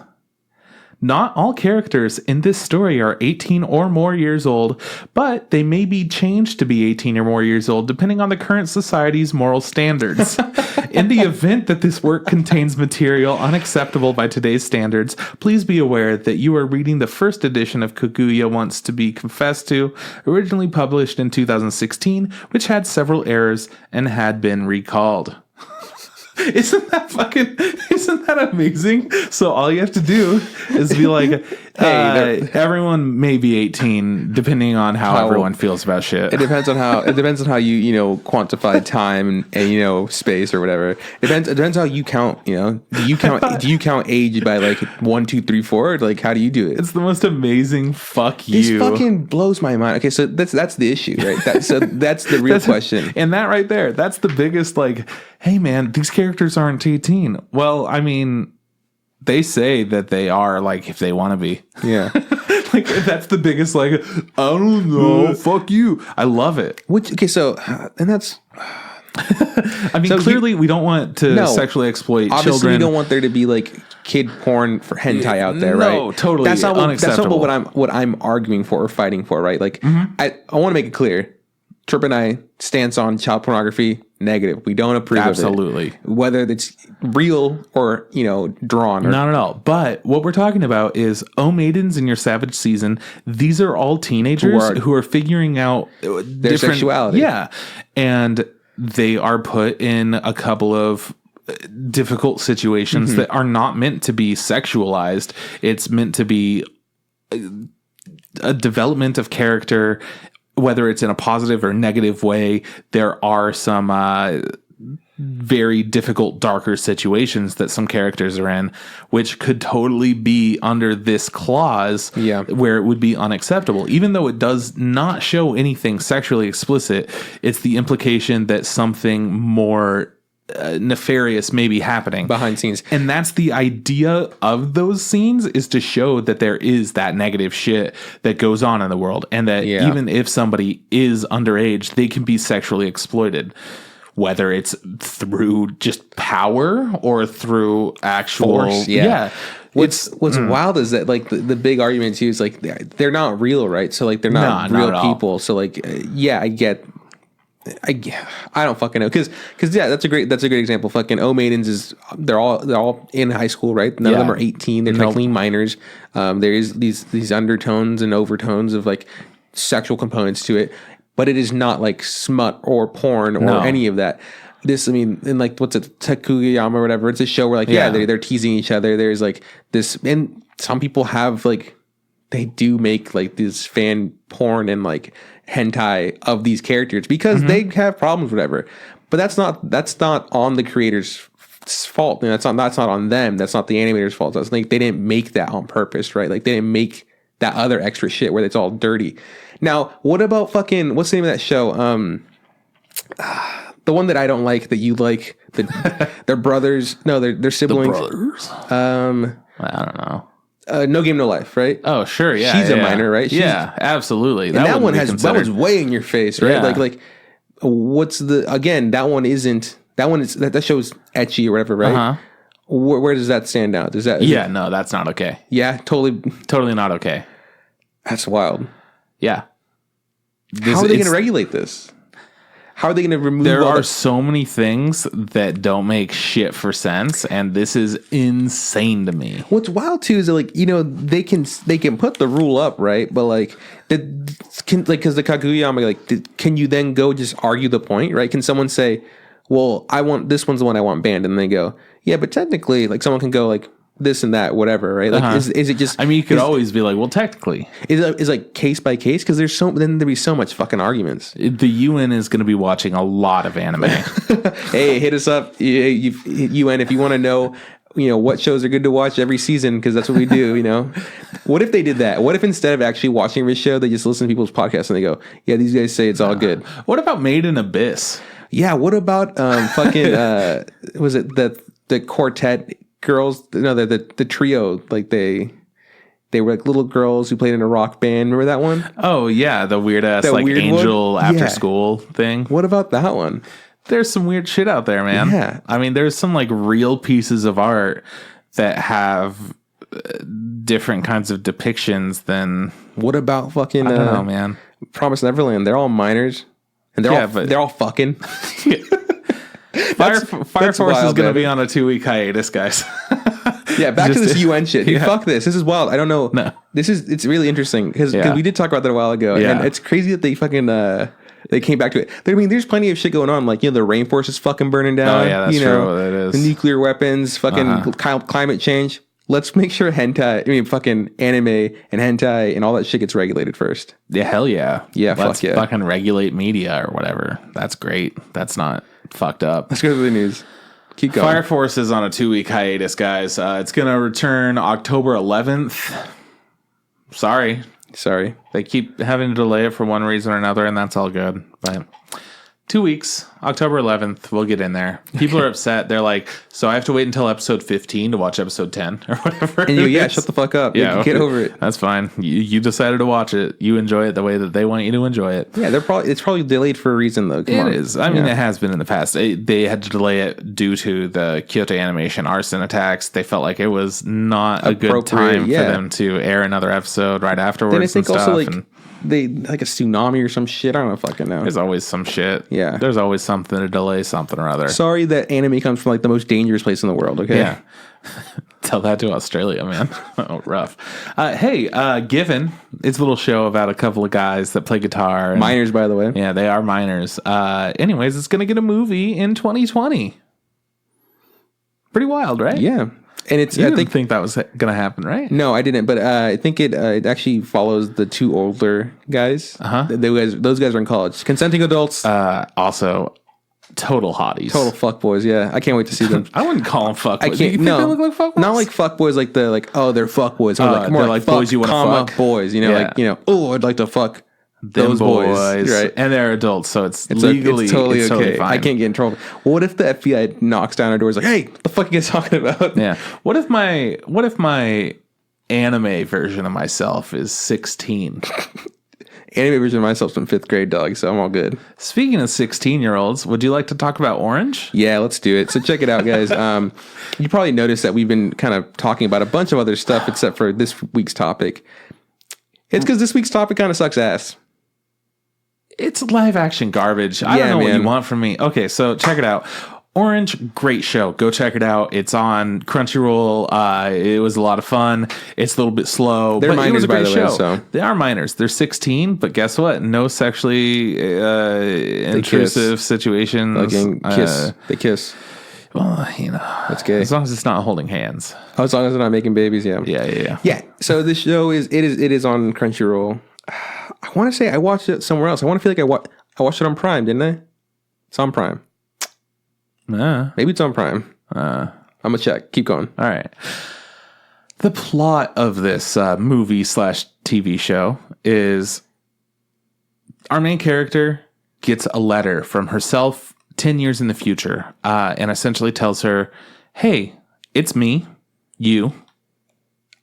Not all characters in this story are 18 or more years old, but they may be changed to be 18 or more years old depending on the current society's moral standards. In the event that this work contains material unacceptable by today's standards, please be aware that you are reading the first edition of Kaguya Wants to Be Confessed To, originally published in 2016, which had several errors and had been recalled. Isn't that amazing? So all you have to do is be like, hey, everyone may be 18 depending on how everyone feels about shit. It depends on how you quantify time and space or whatever. It depends how you count, do you count age by like 1, 2, 3, 4? Like how do you do it? It's the most amazing fuck you. This fucking blows my mind. Okay, so that's the issue, right? That's the real question. And that right there, that's the biggest like, hey man, these characters aren't 18. Well, I mean, they say that they are, like, if they want to be. Yeah. Like, that's the biggest, like, I don't know, fuck you. I love it. And that's... I mean, so clearly we don't want to sexually exploit obviously children. We don't want there to be, like, kid porn for hentai out there, right? No, totally unacceptable. That's not what I'm arguing for or fighting for, right? Like, I want to make it clear. Trip and I stance on child pornography, negative. We don't approve Absolutely. of it. Whether it's real or, drawn. Or, Not at all. But what we're talking about is, maidens in your Savage season, these are all teenagers who are figuring out their sexuality. Yeah. And they are put in a couple of difficult situations that are not meant to be sexualized. It's meant to be a development of character, whether it's in a positive or negative way. There are some very difficult, darker situations that some characters are in, which could totally be under this clause where it would be unacceptable. Even though it does not show anything sexually explicit, it's the implication that something more nefarious may be happening behind scenes. And that's the idea of those scenes, is to show that there is that negative shit that goes on in the world, and that even if somebody is underage, they can be sexually exploited, whether it's through just power or through actual force. What's wild is that, like, the big argument too is, like, they're not real, right? So, like, they're not real people. So, like, I don't fucking know, because that's a great example. Fucking maidens they're all in high school, right? None of them are 18. They're technically minors. There is these undertones and overtones of, like, sexual components to it, but it is not like smut or porn or any of that. This, I mean, in, like, what's it, Takuyama or whatever, it's a show where, like, they're teasing each other. There's, like, this, and some people have, like, they do make, like, this fan porn and, like, hentai of these characters because they have problems, whatever. But that's not on the creator's fault. And that's not on them. That's not the animator's fault. That's like, they didn't make that on purpose, right? Like, they didn't make that other extra shit where it's all dirty. Now, what about fucking, what's the name of that show? The one that I don't like that you like, their brothers. No, they're siblings. The brothers. I don't know. No Game No Life, right? Oh, sure, yeah. She's a minor, right? Absolutely. And that one that one's way in your face, right? Yeah. Like what's that show's ecchi or whatever, right? Where does that stand out? No, that's not okay. Yeah, Totally not okay. That's wild. Yeah. How are they going to regulate this? How are they going to remove? There are so many things that don't make shit for sense, and this is insane to me. What's wild too is that, like, they can put the rule up, right? But, like, because the Kaguyama, like, can you then go just argue the point, right? Can someone say, well, I want this one's the one I want banned, and they go, yeah, but technically, like, someone can go, like, this and that, whatever, right? Like, is it just? I mean, you could always be like, well, technically, is like case by case, because then there'd be so much fucking arguments. The UN is going to be watching a lot of anime. Hey, hit us up, UN, if you want to know, what shows are good to watch every season, because that's what we do. What if they did that? What if instead of actually watching this show, they just listen to people's podcasts and they go, yeah, these guys say it's all good. What about Made in Abyss? Yeah. What about fucking was it the quartet? Girls, no, the trio, like they were like little girls who played in a rock band. Remember that one? Oh yeah, the weird ass, like, weird angel one? After school thing. What about that one? There's some weird shit out there, man. Yeah, I mean, there's some, like, real pieces of art that have different kinds of depictions than. What about fucking? I don't know, man. Promise Neverland. They're all minors, and they're all fucking. Fire Force is going to be on a 2-week hiatus, guys. Yeah, back to this UN shit. Dude, fuck this. This is wild. I don't know. No. It's really interesting because we did talk about that a while ago, and it's crazy that they fucking they came back to it. I mean, there's plenty of shit going on. Like, the rainforest is fucking burning down. Oh yeah, that's true. That is. The nuclear weapons, fucking climate change. Let's make sure fucking anime and hentai and all that shit gets regulated first. Yeah, hell yeah. Yeah, Let's fuck yeah. fucking regulate media or whatever. That's great. That's not fucked up. Let's go to the news. Keep going. Fire Force is on a 2-week hiatus, guys. It's going to return October 11th. Sorry. They keep having to delay it for one reason or another, and that's all good. But 2 weeks, October 11th, we'll get in there. People are upset. They're like, so I have to wait until episode 15 to watch episode 10 or whatever. And shut the fuck up. Yeah, get over it. That's fine. You decided to watch it. You enjoy it the way that they want you to enjoy it. Yeah, it's probably delayed for a reason, though. Come on. It is. I mean, it has been in the past. They had to delay it due to the Kyoto Animation arson attacks. They felt like it was not a good time for them to air another episode right afterwards. Then I think also they like a tsunami or some shit. I don't fucking know. There's always some shit. Yeah. There's always something to delay something or other. Sorry that anime comes from the most dangerous place in the world, okay? Yeah. Tell that to Australia, man. Oh, rough. Hey, Given. It's a little show about a couple of guys that play guitar. Minors, by the way. Yeah, they are minors. Anyways, it's going to get a movie in 2020. Pretty wild, right? Yeah. And I think that was going to happen, right? No, I didn't. But I think it actually follows the two older guys. Those guys are in college, consenting adults. Also, total hotties, total fuckboys. Yeah, I can't wait to see them. I wouldn't call them fuckboys. I can't. Do you think they look like fuckboys? Not like fuckboys, like they're fuckboys. More like boys you want to fuck. Boys. I'd like to fuck those boys, right? And they're adults, so it's legally totally okay. Fine. I can't get in trouble. What if the FBI knocks down our doors like, "Hey, what the fuck are you guys talking about?" Yeah. What if my anime version of myself is 16? Anime version of myself's in 5th grade, dog. So I'm all good. Speaking of 16-year-olds, would you like to talk about Orange? Yeah, let's do it. So check it out, guys. You probably noticed that we've been kind of talking about a bunch of other stuff except for this week's topic. It's because this week's topic kind of sucks ass. It's live action garbage. I don't know what you want from me. Okay, so check it out. Orange, great show. Go check it out. It's on Crunchyroll. It was a lot of fun. It's a little bit slow. They're minors, it was a great by the show. way. So. They are minors. They're 16, but guess what? No sexually intrusive situations. They kiss. Well, that's gay. As long as it's not holding hands. Oh, as long as they're not making babies, yeah. Yeah. So this show is on Crunchyroll. I want to say I watched it somewhere else. I want to feel like I watched it on Prime, didn't I? It's on Prime. Maybe it's on Prime. I'm gonna check. Keep going. All right. The plot of this movie/TV show is our main character gets a letter from herself 10 years in the future, and essentially tells her, "Hey, it's me, you.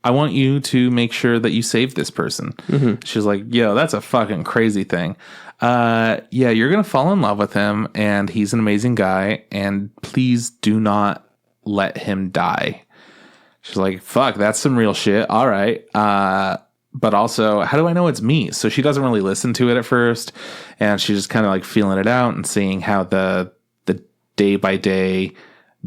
I want you to make sure that you save this person." Mm-hmm. She's like, "Yo, that's a fucking crazy thing. You're going to fall in love with him, and he's an amazing guy, and please do not let him die." She's like, "Fuck, that's some real shit. All right. But also, how do I know it's me?" So she doesn't really listen to it at first, and she's just kind of like feeling it out and seeing how the day by day,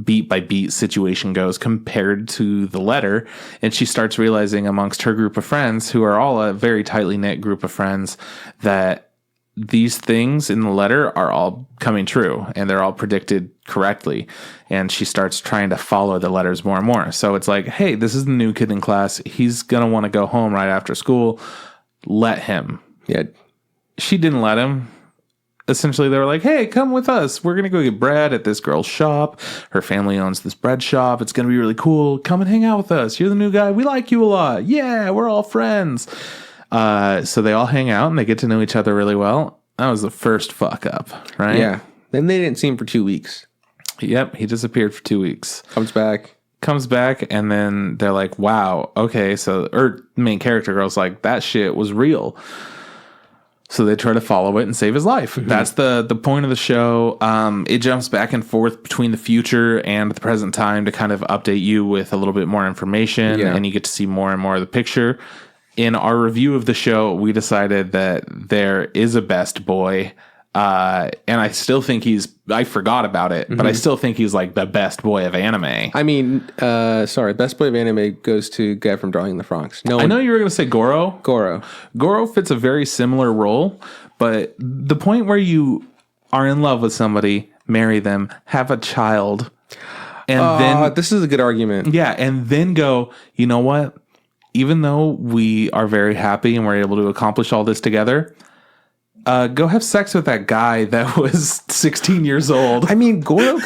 beat by beat situation goes compared to the letter. And she starts realizing amongst her group of friends, who are all a very tightly knit group of friends, that these things in the letter are all coming true and they're all predicted correctly. And she starts trying to follow the letters more and more. So it's like, hey, this is the new kid in class. He's going to want to go home right after school. Let him. Yeah. She didn't let him. Essentially, they were like, hey, come with us. We're going to go get bread at this girl's shop. Her family owns this bread shop. It's going to be really cool. Come and hang out with us. You're the new guy. We like you a lot. Yeah, we're all friends. So they all hang out and they get to know each other really well. That was the first fuck up, right? Yeah. Then they didn't see him for 2 weeks. Yep. He disappeared for 2 weeks. Comes back. And then they're like, wow, okay. So, or main character girl's like, that shit was real. So they try to follow it and save his life. That's the point of the show. It jumps back and forth between the future and the present time to kind of update you with a little bit more information, and you get to see more and more of the picture. In our review of the show, we decided that there is a best boy, and I still think I forgot about it, but I still think he's like the best boy of anime. I mean, best boy of anime goes to guy from Drawing the Franxx. I know you were going to say Goro. Goro Fits a very similar role, but the point where you are in love with somebody, marry them, have a child, and then... This is a good argument. Yeah, and then go, you know what? Even though we are very happy and we're able to accomplish all this together... go have sex with that guy that was 16 years old. I mean, Goro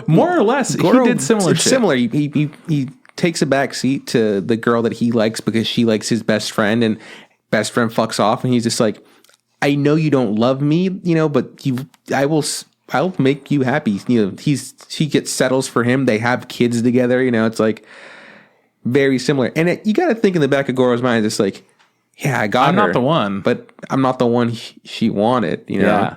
more or less, he did similar shit. Similar. He takes a back seat to the girl that he likes because she likes his best friend, and best friend fucks off, and he's just like, I know you don't love me, but I'll make you happy. She settles for him. They have kids together. It's like very similar. And you got to think in the back of Goro's mind, it's like, yeah, I got her. I'm not the one. But I'm not the one she wanted, Yeah.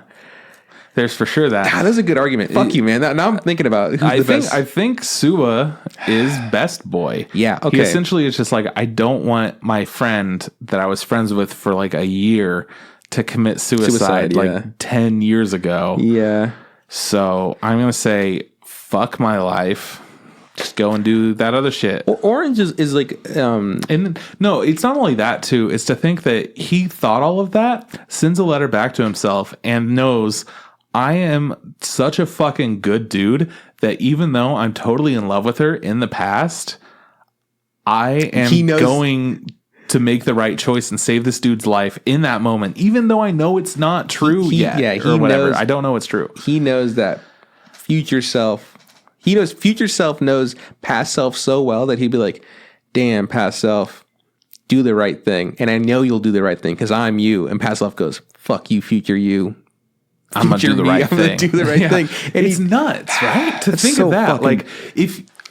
There's for sure that. God, that's a good argument. Fuck you, man. Now I'm thinking about who's the best. I think Suwa is best boy. Yeah, okay. He essentially is just like, I don't want my friend that I was friends with for like a year to commit suicide like 10 years ago. Yeah. So I'm going to say, fuck my life. Just go and do that other shit. Orange is like... And no, it's not only that, too. It's to think that he thought all of that, sends a letter back to himself, and knows, I am such a fucking good dude that even though I'm totally in love with her in the past, I am going to make the right choice and save this dude's life in that moment, even though I know it's not true yet. Yeah, or whatever. I don't know it's true. He knows that future self... future self knows past self so well that he'd be like, damn, past self, do the right thing. And I know you'll do the right thing because I'm you. And past self goes, fuck you, future you. I'm going to do the right thing. I'm going to do the right thing. And it's nuts, right? To think of that. Like,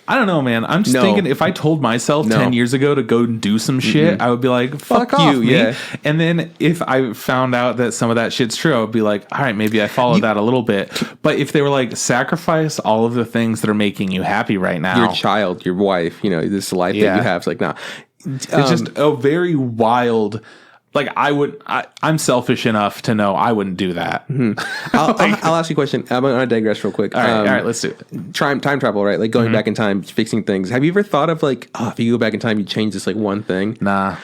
I don't know, man. I'm just thinking if I told myself 10 years ago to go and do some shit, I would be like, fuck off, you. Me. Yeah. And then if I found out that some of that shit's true, I would be like, all right, maybe I follow that a little bit. But if they were like, sacrifice all of the things that are making you happy right now. Your child, your wife, this life that you have. It's like, nah. It's just a very wild... Like I'm selfish enough to know I wouldn't do that. I'll ask you a question. I'm going to digress real quick. All right, let's do it. Time travel, right? Like going back in time, fixing things. Have you ever thought of like, if you go back in time, you change this like one thing? Nah.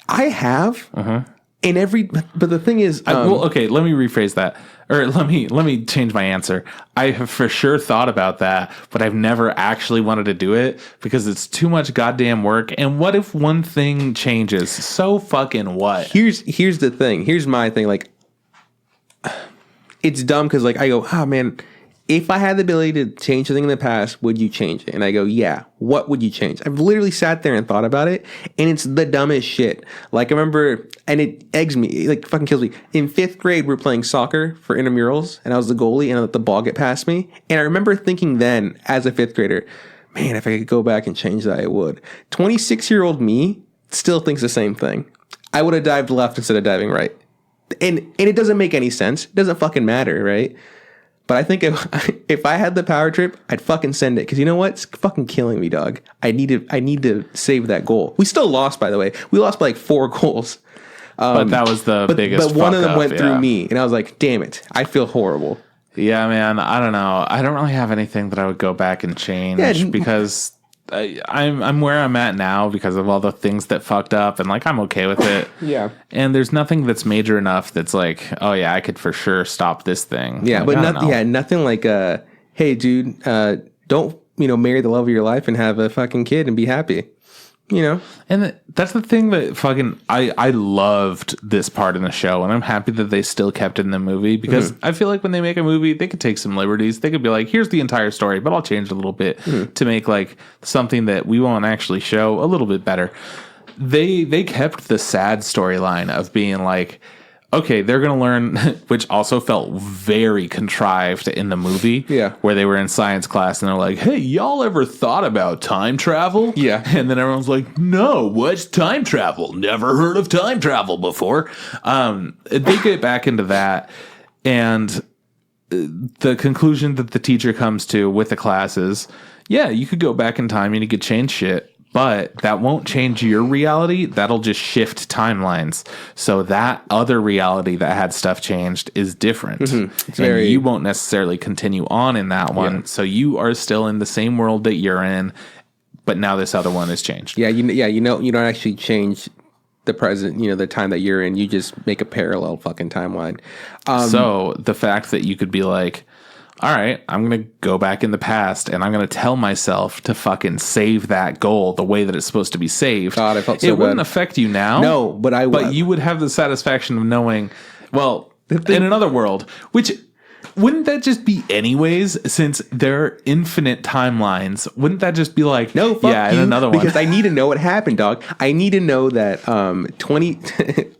I have. But the thing is, okay, let me rephrase that. Or let me change my answer. I have for sure thought about that, but I've never actually wanted to do it because it's too much goddamn work. And what if one thing changes? So fucking what? Here's the thing. Here's my thing. Like, it's dumb because like I go, man, if I had the ability to change something in the past, would you change it? And I go, yeah. What would you change? I've literally sat there and thought about it, and it's the dumbest shit. Like, I remember, and it eggs me, like, fucking kills me. In 5th grade, we're playing soccer for intramurals, and I was the goalie, and I let the ball get past me. And I remember thinking then, as a 5th grader, man, if I could go back and change that, I would. 26-year-old me still thinks the same thing. I would have dived left instead of diving right. And it doesn't make any sense. It doesn't fucking matter, right? But I think if I had the power trip, I'd fucking send it. Because you know what? It's fucking killing me, dog. I need to save that goal. We still lost, by the way. We lost by like 4 goals. But that was the biggest But one of them went through me. And I was like, damn it. I feel horrible. Yeah, man. I don't know. I don't really have anything that I would go back and change because... I'm where I'm at now because of all the things that fucked up, and like I'm okay with it. Yeah. And there's nothing that's major enough that's like, oh yeah, I could for sure stop this thing. Yeah, like, but nothing like hey dude, don't marry the love of your life and have a fucking kid and be happy. And that's the thing that fucking I loved this part in the show, and I'm happy that they still kept it in the movie because I feel like when they make a movie, they could take some liberties. They could be like, here's the entire story, but I'll change it a little bit to make like something that we won't actually show a little bit better. They kept the sad storyline of being like, okay, they're going to learn, which also felt very contrived in the movie. Yeah. Where they were in science class and they're like, hey, y'all ever thought about time travel? Yeah. And then everyone's like, no, what's time travel? Never heard of time travel before. They get back into that. And the conclusion that the teacher comes to with the class is, yeah, you could go back in time and you could change shit. But that won't change your reality. That'll just shift timelines. So that other reality that had stuff changed is different. Mm-hmm. And you won't necessarily continue on in that one. Yeah. So you are still in the same world that you're in, but now this other one has changed. Yeah, you don't actually change the present, the time that you're in. You just make a parallel fucking timeline. So the fact that you could be like, all right, I'm going to go back in the past and I'm going to tell myself to fucking save that goal the way that it's supposed to be saved. God, I felt so It wouldn't affect you now. No, but you would have the satisfaction of knowing, well, in another world, which wouldn't that just be anyways, since there are infinite timelines? Wouldn't that just be like, no, fuck yeah, you, in another one? Because I need to know what happened, dog. I need to know that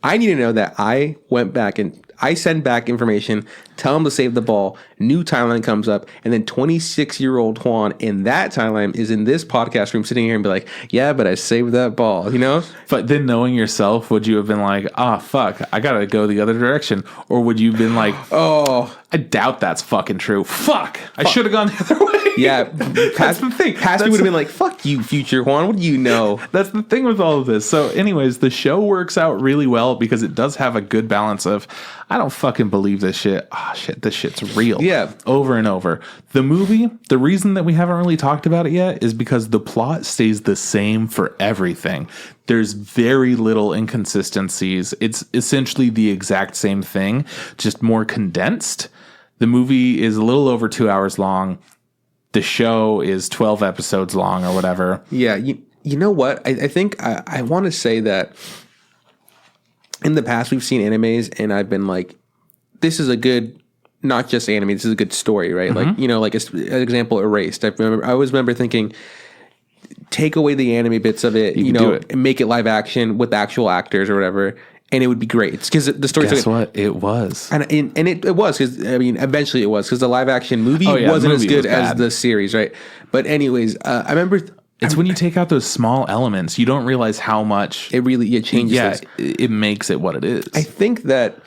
I need to know that I went back and I send back information, tell him to save the ball, new timeline comes up, and then 26-year-old Juan in that timeline is in this podcast room sitting here and be like, yeah, but I saved that ball, But then knowing yourself, would you have been like, fuck, I gotta go the other direction? Or would you have been like, oh, I doubt that's fucking true. Fuck, I should have gone the other way. Yeah, that's the thing. Past me would have been like, fuck you, future Juan, what do you know? That's the thing with all of this. So anyways, the show works out really well because it does have a good balance of, I don't fucking believe this shit. Shit, this shit's real. Yeah. Over and over. The movie, the reason that we haven't really talked about it yet is because the plot stays the same for everything. There's very little inconsistencies. It's essentially the exact same thing, just more condensed. The movie is a little over 2 hours long. The show is 12 episodes long or whatever. Yeah. You know what? I think I want to say that in the past, we've seen animes, and I've been like, this is a good, not just anime, this is a good story, right? Mm-hmm. Like, an example, Erased. I always remember thinking, take away the anime bits of it, and make it live action with actual actors or whatever, and it would be great. It's because the story. Guess what? It was. And it was, because, eventually it was, because the live action movie wasn't as good as the series, right? But anyways, I remember... It's when you take out those small elements, you don't realize how much it changes. Yeah, it makes it what it is. I think that,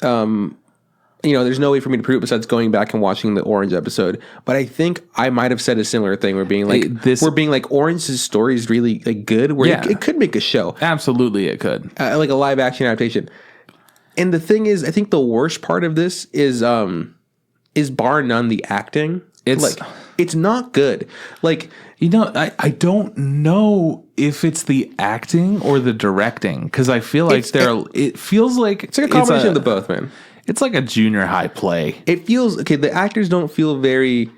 there's no way for me to prove it besides going back and watching the Orange episode. But I think I might have said a similar thing. We're being like, Orange's story is really like good. Where it could make a show. Absolutely, it could. Like a live action adaptation. And the thing is, I think the worst part of this is bar none the acting. It's not good. Like, I don't know if it's the acting or the directing, because I feel like it feels like it's like a combination of the both, man. It's like a junior high play. It feels the actors don't feel very.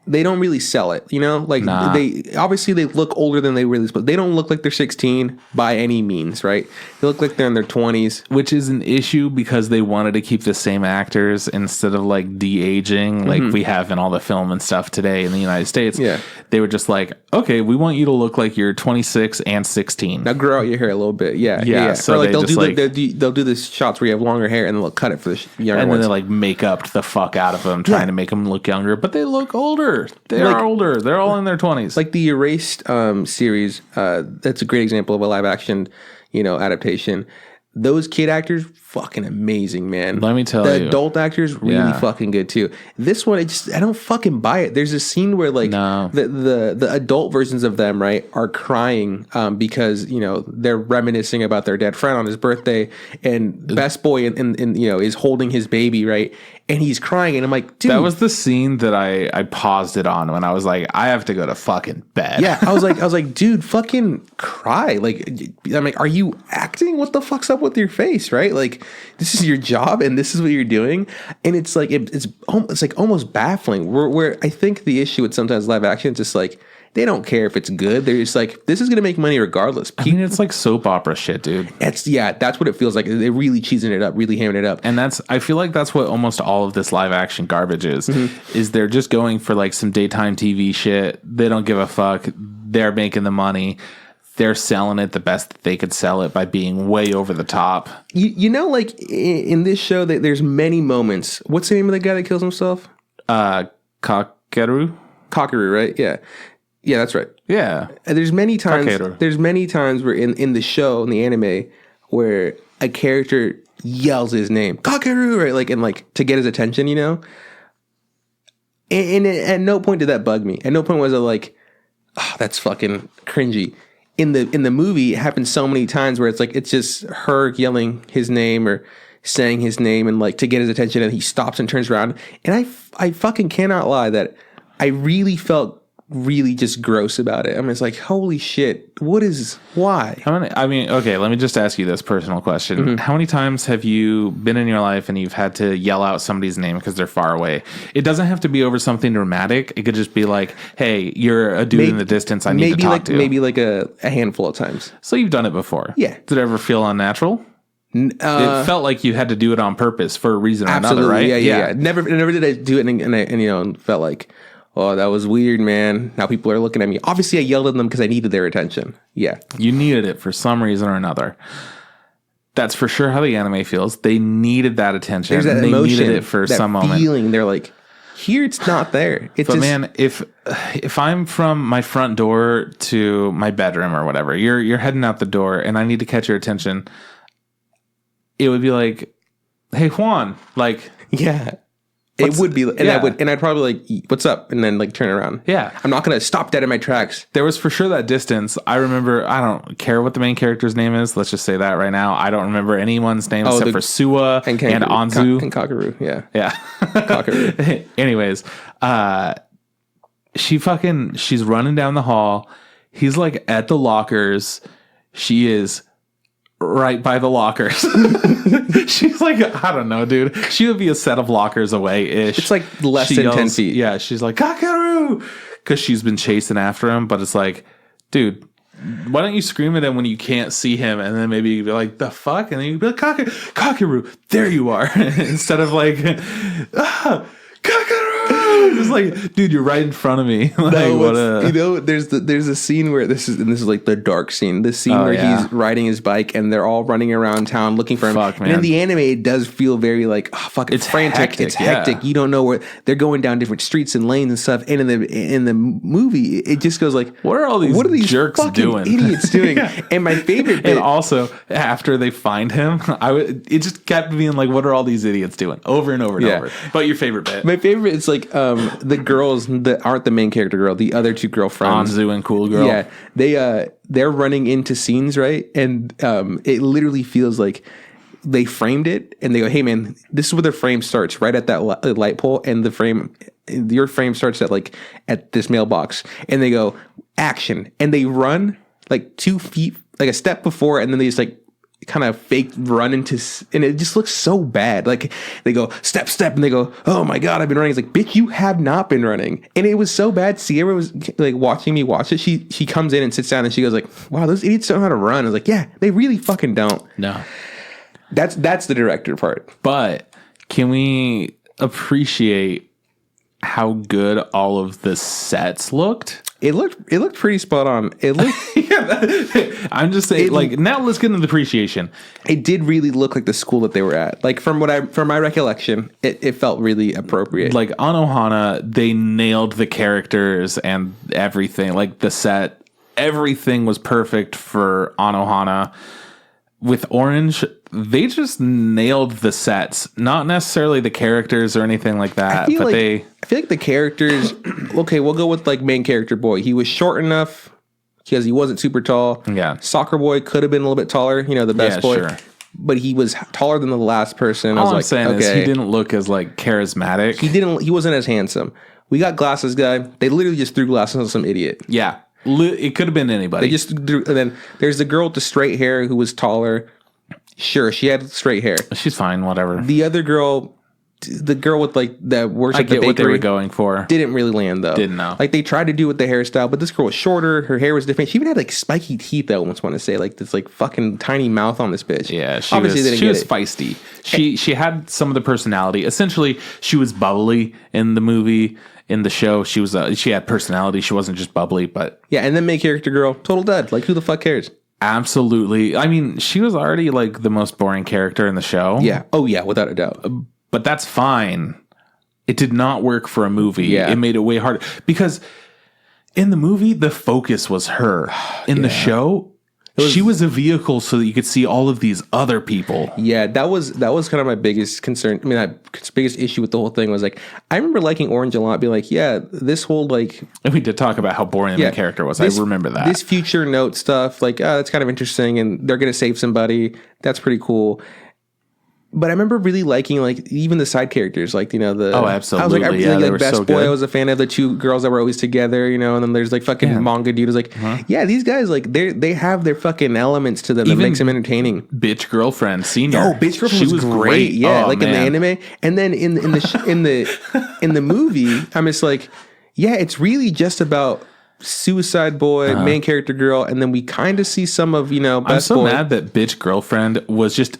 They don't really sell it, Like, they obviously they look older than they really, but they don't look like they're 16 by any means, right? They look like they're in their 20s, which is an issue because they wanted to keep the same actors instead of like de-aging like we have in all the film and stuff today in the United States. Yeah, they were just like, okay, we want you to look like you're 26 and 16. Now grow out your hair a little bit. Yeah. So or like they'll do this shots where you have longer hair and they'll cut it for the younger and ones. then they like make up the fuck out of them, trying to make them look younger, but they look older. They are older. They're all in their 20s. Like the Erased series, that's a great example of a live action, adaptation. Those kid actors, fucking amazing, man. Let me tell you. The adult actors, really fucking good too. This one, I don't fucking buy it. There's a scene where like the adult versions of them, right, are crying because, they're reminiscing about their dead friend on his birthday, and Best Boy is holding his baby, right? And he's crying, and I'm like, dude. That was the scene that I paused it on when I was like, I have to go to fucking bed. Yeah, I was like, dude, fucking cry. Like, I'm like, are you acting? What the fuck's up with your face, right? Like, this is your job, and this is what you're doing, and it's like it's like almost baffling. Where I think the issue with sometimes live action, it's just like, they don't care if it's good. They're just like, this is going to make money regardless. It's like soap opera shit, dude. That's what it feels like. They're really cheesing it up, really hamming it up. And I feel like that's what almost all of this live action garbage is they're just going for like some daytime TV shit. They don't give a fuck. They're making the money. they're selling it the best that they could sell it by being way over the top. You know, like in this show, that there's many moments. What's the name of the guy that kills himself? Kakeru, right? Yeah, that's right. Yeah, and there's many times. Kakeru. There's many times where in the show, in the anime, where a character yells his name, Kakeru, right? Like, and like to get his attention, you know. And at no point did that bug me. At no point was it like, oh, that's fucking cringy. In the movie, it happens so many times where it's like it's just her yelling his name or saying his name and like to get his attention, and he stops and turns around. And I fucking cannot lie that I really felt really just gross about it. I mean, it's like, holy shit, why? I mean, okay, let me just ask you this personal question. Mm-hmm. How many times have you been in your life and you've had to yell out somebody's name because they're far away? It doesn't have to be over something dramatic. It could just be like, hey, you're a dude in the distance I need to talk to. Maybe like a handful of times. So you've done it before. Yeah. Did it ever feel unnatural? It felt like you had to do it on purpose for a reason or another, right? Yeah. Never did I do it and felt like, oh, that was weird, man. Now people are looking at me. Obviously, I yelled at them because I needed their attention. Yeah. You needed it for some reason or another. That's for sure how the anime feels. They needed that attention. There's that they emotion, needed it for some moment. Feeling. They're like, here it's not there. It's but man, if I'm from my front door to my bedroom or whatever, you're heading out the door and I need to catch your attention, it would be like, hey, Juan, like, yeah. It would be, and I'd probably like, what's up? And then like turn around. Yeah. I'm not going to stop dead in my tracks. There was for sure that distance. I remember, I don't care what the main character's name is. Let's just say that right now. I don't remember anyone's name except for Suwa and Anzu. And Kakeru, yeah. Yeah. Kakeru. Anyways, she's running down the hall. He's like at the lockers. She is right by the lockers. She's like, I don't know, dude. She would be a set of lockers away ish. It's like less than 10 feet. Yeah, she's like, Kakeru! Because she's been chasing after him, but it's like, dude, why don't you scream at him when you can't see him, and then maybe you'd be like, the fuck? And then you'd be like, Kakeru, there you are. Instead of like, Kakeru! It's like, dude, you're right in front of me. Like, there's a scene where this is like the dark scene. This scene where he's riding his bike and they're all running around town looking for him. Fuck, man. And in the anime, it does feel very like, oh, fuck, it's frantic. Hectic, it's hectic. Yeah. You don't know where they're going down different streets and lanes and stuff. And in the movie, it just goes like, what are these jerks doing? Idiots doing? And my favorite bit, and also after they find him, it just kept being like, what are all these idiots doing? Over and over and over. But your favorite bit? My favorite is like the girls that aren't the main character girl, the other two girlfriends, Anzu and Cool Girl. Yeah, they're running into scenes, right? And it literally feels like they framed it, and they go, "Hey, man, this is where the frame starts, right at that light pole, and your frame starts at this mailbox." And they go, "Action!" And they run like 2 feet, like a step before, and then they just like kind of fake run into, and it just looks so bad. Like they go step, and they go, "Oh my god, I've been running." It's like, bitch, you have not been running. And it was so bad. Sierra was like watching me watch it. She comes in and sits down and she goes like, "Wow, those idiots don't know how to run." I was like, yeah, they really fucking don't. No, that's the director part. But can we appreciate how good all of the sets looked? It looked pretty spot on. It looked. I'm just saying. Now let's get into the appreciation. It did really look like the school that they were at. Like from my recollection, it felt really appropriate. Like Anohana, they nailed the characters and everything. Like the set, everything was perfect for Anohana. With Orange, they just nailed the sets, not necessarily the characters or anything like that. I feel like the characters. Okay, we'll go with like main character boy. He was short enough because he wasn't super tall. Yeah, soccer boy could have been a little bit taller. You know, the best boy. Sure. But he was taller than the last person. All I'm saying is he didn't look as like charismatic. He wasn't as handsome. We got glasses guy. They literally just threw glasses on some idiot. Yeah. It could have been anybody. They just threw, and then there's the girl with the straight hair who was taller. Sure, she had straight hair. She's fine, whatever. The other girl, the girl with like that works at the bakery, what they were going for. Didn't really land though. Didn't know. Like they tried to do with the hairstyle, but this girl was shorter. Her hair was different. She even had like spiky teeth. I almost want to say like this like fucking tiny mouth on this bitch. Yeah, she was feisty. She had some of the personality. Essentially, she was bubbly in the movie, in the show, she had personality. She wasn't just bubbly, but yeah. And then main character girl, total dud. Like, who the fuck cares? absolutely. I mean, she was already like the most boring character in the show. Yeah. Oh yeah, without a doubt. But that's fine. It did not work for a movie. Yeah. It made it way harder because in the movie, the focus was her. In the show, she was a vehicle so that you could see all of these other people. Yeah, that was kind of my biggest concern. I mean, my biggest issue with the whole thing was like, I remember liking Orange a lot, being like, yeah, this whole like, and we did talk about how boring the main character was. I remember that. This future note stuff, like, that's kind of interesting, and they're gonna save somebody. That's pretty cool. But I remember really liking like even the side characters, like, you know, the absolutely. I was like, I really like Best so Boy. good. I was a fan of the two girls that were always together, you know. And then there's like fucking manga dude who's like, yeah, these guys like they have their fucking elements to them that makes them entertaining. Bitch Girlfriend Senior. Oh, Bitch Girlfriend was great. Yeah, like in the anime, and then in the movie, I'm just like, yeah, it's really just about Suicide Boy, main character girl, and then we kind of see some of, you know, Best Boy. I'm so mad that Bitch Girlfriend was just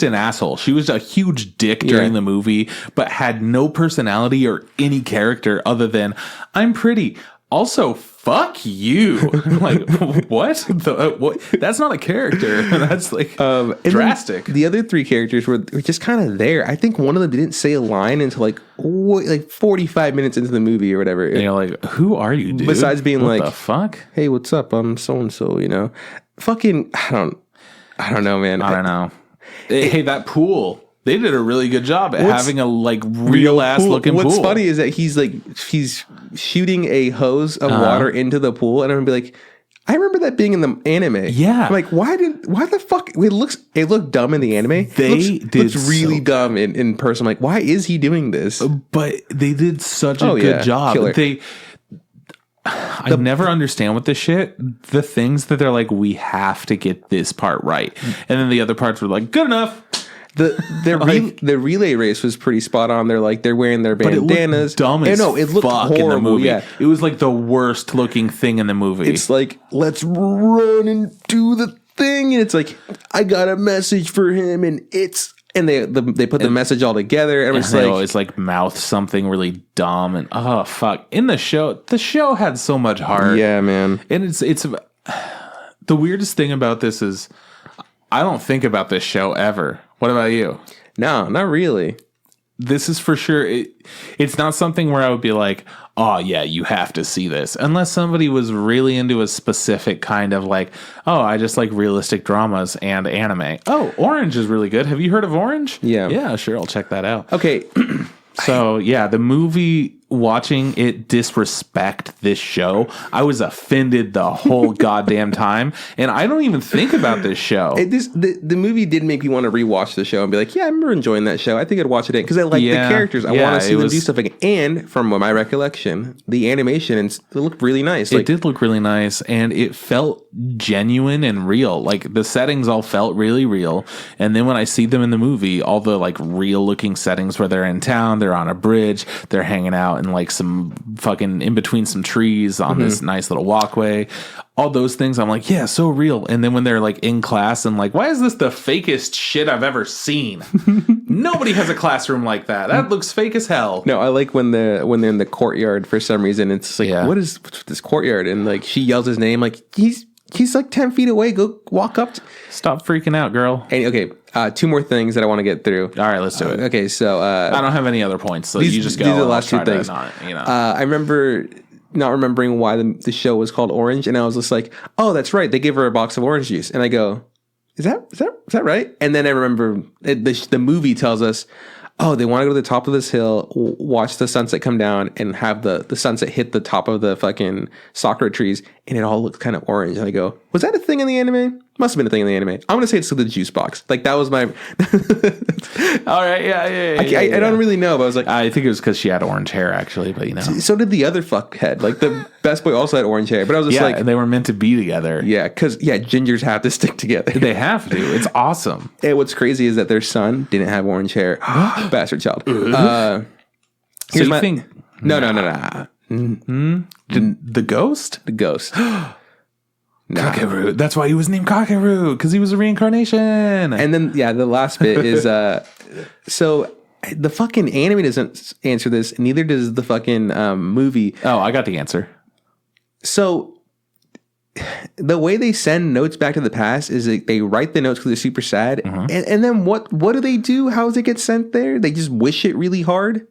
an asshole. She was a huge dick during the movie, but had no personality or any character other than, I'm pretty. Also, fuck you. Like, what? What? That's not a character. That's like drastic. The other three characters were just kind of there. I think one of them didn't say a line until like 45 minutes into the movie or whatever. And you're like, who are you, dude? Besides being what like, the fuck? Hey, what's up? I'm so and so. You know, fucking. I don't know, man. I don't know. Hey, that pool. They did a really good job at having a like real ass looking pool. What's funny is that he's shooting a hose of water into the pool, and I'm gonna be like, I remember that being in the anime. Yeah, I'm like, why the fuck? It looked dumb in the anime. It looks really dumb in person. I'm like, why is he doing this? But they did such a good job. Killer. I never understand with this shit. The things that they're like, we have to get this part right, and then the other parts were like, good enough. The relay race was pretty spot on. They're wearing their bandanas. Dumb as it looked horrible in the movie. Yeah, it was like the worst looking thing in the movie. It's like, let's run and do the thing, and it's like, I got a message for him, and they put the message all together, and they always like mouth something really dumb, and oh fuck. In the show had so much heart. Yeah, man. And it's the weirdest thing about this is I don't think about this show ever. What about you? No, not really. This is for sure. It's not something where I would be like, oh, yeah, you have to see this. Unless somebody was really into a specific kind of like, oh, I just like realistic dramas and anime. Oh, Orange is really good. Have you heard of Orange? Yeah. Yeah, sure. I'll check that out. Okay. So, yeah, the movie, watching it disrespect this show, I was offended the whole goddamn time. And I don't even think about this show. The movie did make me want to rewatch the show and be like, yeah, I remember enjoying that show. I think I'd watch it because I like the characters. I want to see them do stuff again. And from my recollection, the animation, it looked really nice. It did look really nice, and it felt genuine and real. Like, the settings all felt really real. And then when I see them in the movie, all the like real looking settings where they're in town, they're on a bridge, they're hanging out in like some fucking in between some trees on this nice little walkway, all those things, I'm like, yeah, so real. And then when they're like in class and like, why is this the fakest shit I've ever seen? Nobody has a classroom like that. That looks fake as hell. No, I like when they're in the courtyard for some reason. It's like, what's this courtyard? And like she yells his name, like he's like 10 feet away. Go walk up. Stop freaking out, girl. And, okay, two more things that I want to get through. All right, let's do it. Okay, so I don't have any other points, so you just go. These are the last two things. Not, I remember not remembering why the show was called Orange, and I was just like, oh, that's right. They gave her a box of orange juice, and I go, is that right? And then I remember the movie tells us, oh, they want to go to the top of this hill, watch the sunset come down, and have the sunset hit the top of the fucking sakura trees, and it all looks kind of orange. And I go, was that a thing in the anime? Must have been a thing in the anime. I'm going to say it's the juice box. Like, that was my... All right, yeah. I don't really know, but I was like... I think it was because she had orange hair, actually, but you know. So did the other fuckhead. Like, the best boy also had orange hair, but I was just like... and they were meant to be together. Yeah, because, gingers have to stick together. They have to. It's awesome. And what's crazy is that their son didn't have orange hair. Bastard child. So you think... No. The ghost? The ghost. Kakeru. That's why he was named Kakeru, because he was a reincarnation. And then, the last bit is, so the fucking anime doesn't answer this. Neither does the fucking movie. Oh, I got the answer. So the way they send notes back to the past is they write the notes because they're super sad. And then what do they do? How does it get sent there? They just wish it really hard?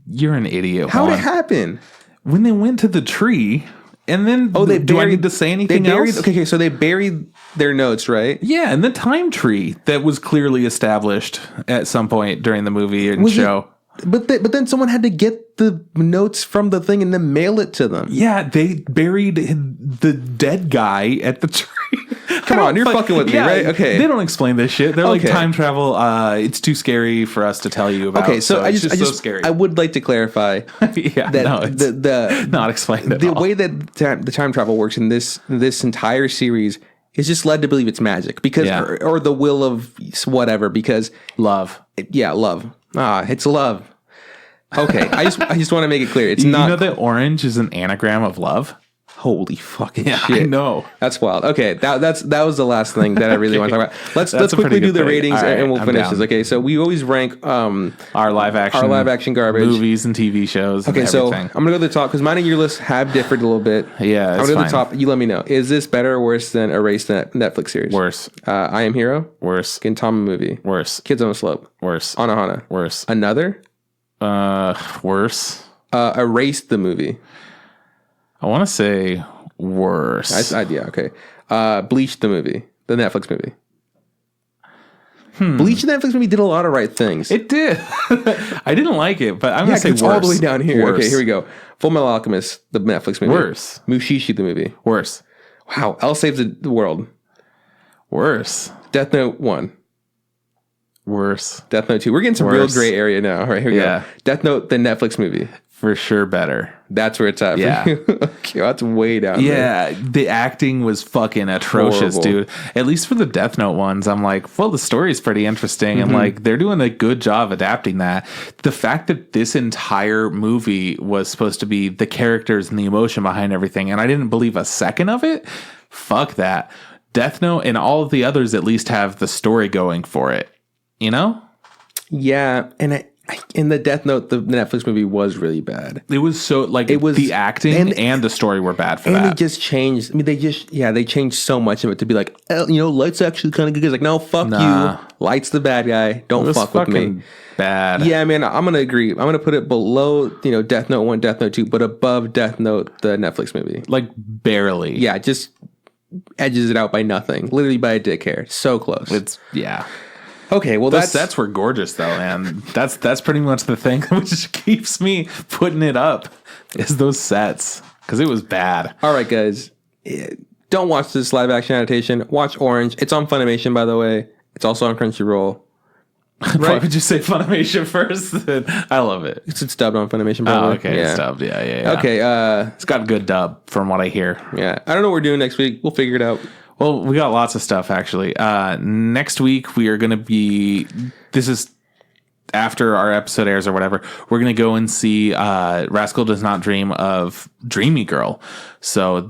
You're an idiot. How did it happen? When they went to the tree, and then do I need to say anything else? Okay, so they buried their notes, right? Yeah, and the time tree that was clearly established at some point during the movie and show. But then someone had to get the notes from the thing and then mail it to them. Yeah, they buried the dead guy at the tree. Come on, you're fucking with me, right? Okay. They don't explain this shit. They're like, time travel, it's too scary for us to tell you about. Okay, so it's just so scary. I would like to clarify that not explained at the all. way that the time travel works in this entire series is just led to believe it's magic because or the will of whatever because love. Love. It's love. Okay, I just want to make it clear. It's not. You know that orange is an anagram of love? Holy fucking shit. I know. That's wild. Okay, that was the last thing that I really want to talk about. Let's quickly do the ratings and we'll finish this. Okay, so we always rank our live action garbage, movies and TV shows. Okay, so I'm gonna go to the top because mine and your list have differed a little bit. Yeah, I'm gonna go to the top. You let me know. Is this better or worse than Erased Netflix series? Worse. I Am Hero. Worse. Gintama movie. Worse. Kids on a Slope. Worse. Anohana. Worse. Another. Worse. Erased the movie. I want to say worse. Yeah, okay. Bleach the movie. The Netflix movie. Bleach the Netflix movie did a lot of right things. It did. I didn't like it, but I'm going to say it's worse. all the way down here. Worse. Okay, here we go. Full Metal Alchemist, the Netflix movie. Worse. Mushishi the movie. Worse. Wow. Elle Saves the World. Worse. Death Note 1. Worse. Death Note 2. We're getting some real gray area now. All right, here we go. Death Note, the Netflix movie. For sure better. That's where it's at. Yeah. Okay, that's way down there. Yeah, the acting was fucking atrocious, dude. At least for the Death Note ones, I'm like, well, the story's pretty interesting. And like, they're doing a good job adapting that. The fact that this entire movie was supposed to be the characters and the emotion behind everything, and I didn't believe a second of it, fuck that. Death Note and all of the others at least have the story going for it. You know? Yeah, and in the Death Note, the Netflix movie was really bad. It was so the acting and the story were bad for that. And they just changed. I mean, they changed so much of it to be like, Light's actually kind of good. It's like, no, fuck you. Light's the bad guy. Don't fuck with me. Bad. Yeah, man, I'm gonna agree. I'm gonna put it below, Death Note 1, Death Note 2, but above Death Note, the Netflix movie. Like barely. Yeah, just edges it out by nothing. Literally by a dick hair. So close. Okay, well, the sets were gorgeous, though, and that's pretty much the thing which keeps me putting it up is those sets because it was bad. All right, guys, don't watch this live action adaptation. Watch Orange. It's on Funimation, by the way. It's also on Crunchyroll. Right? Why would you say Funimation first? I love it. It's dubbed on Funimation. Probably. Oh, okay, it's dubbed. Yeah. Okay, it's got good dub from what I hear. Yeah, I don't know what we're doing next week. We'll figure it out. Well, we got lots of stuff, actually. Next week, we are going to be... This is after our episode airs or whatever. We're going to go and see Rascal Does Not Dream of Dreamy Girl. So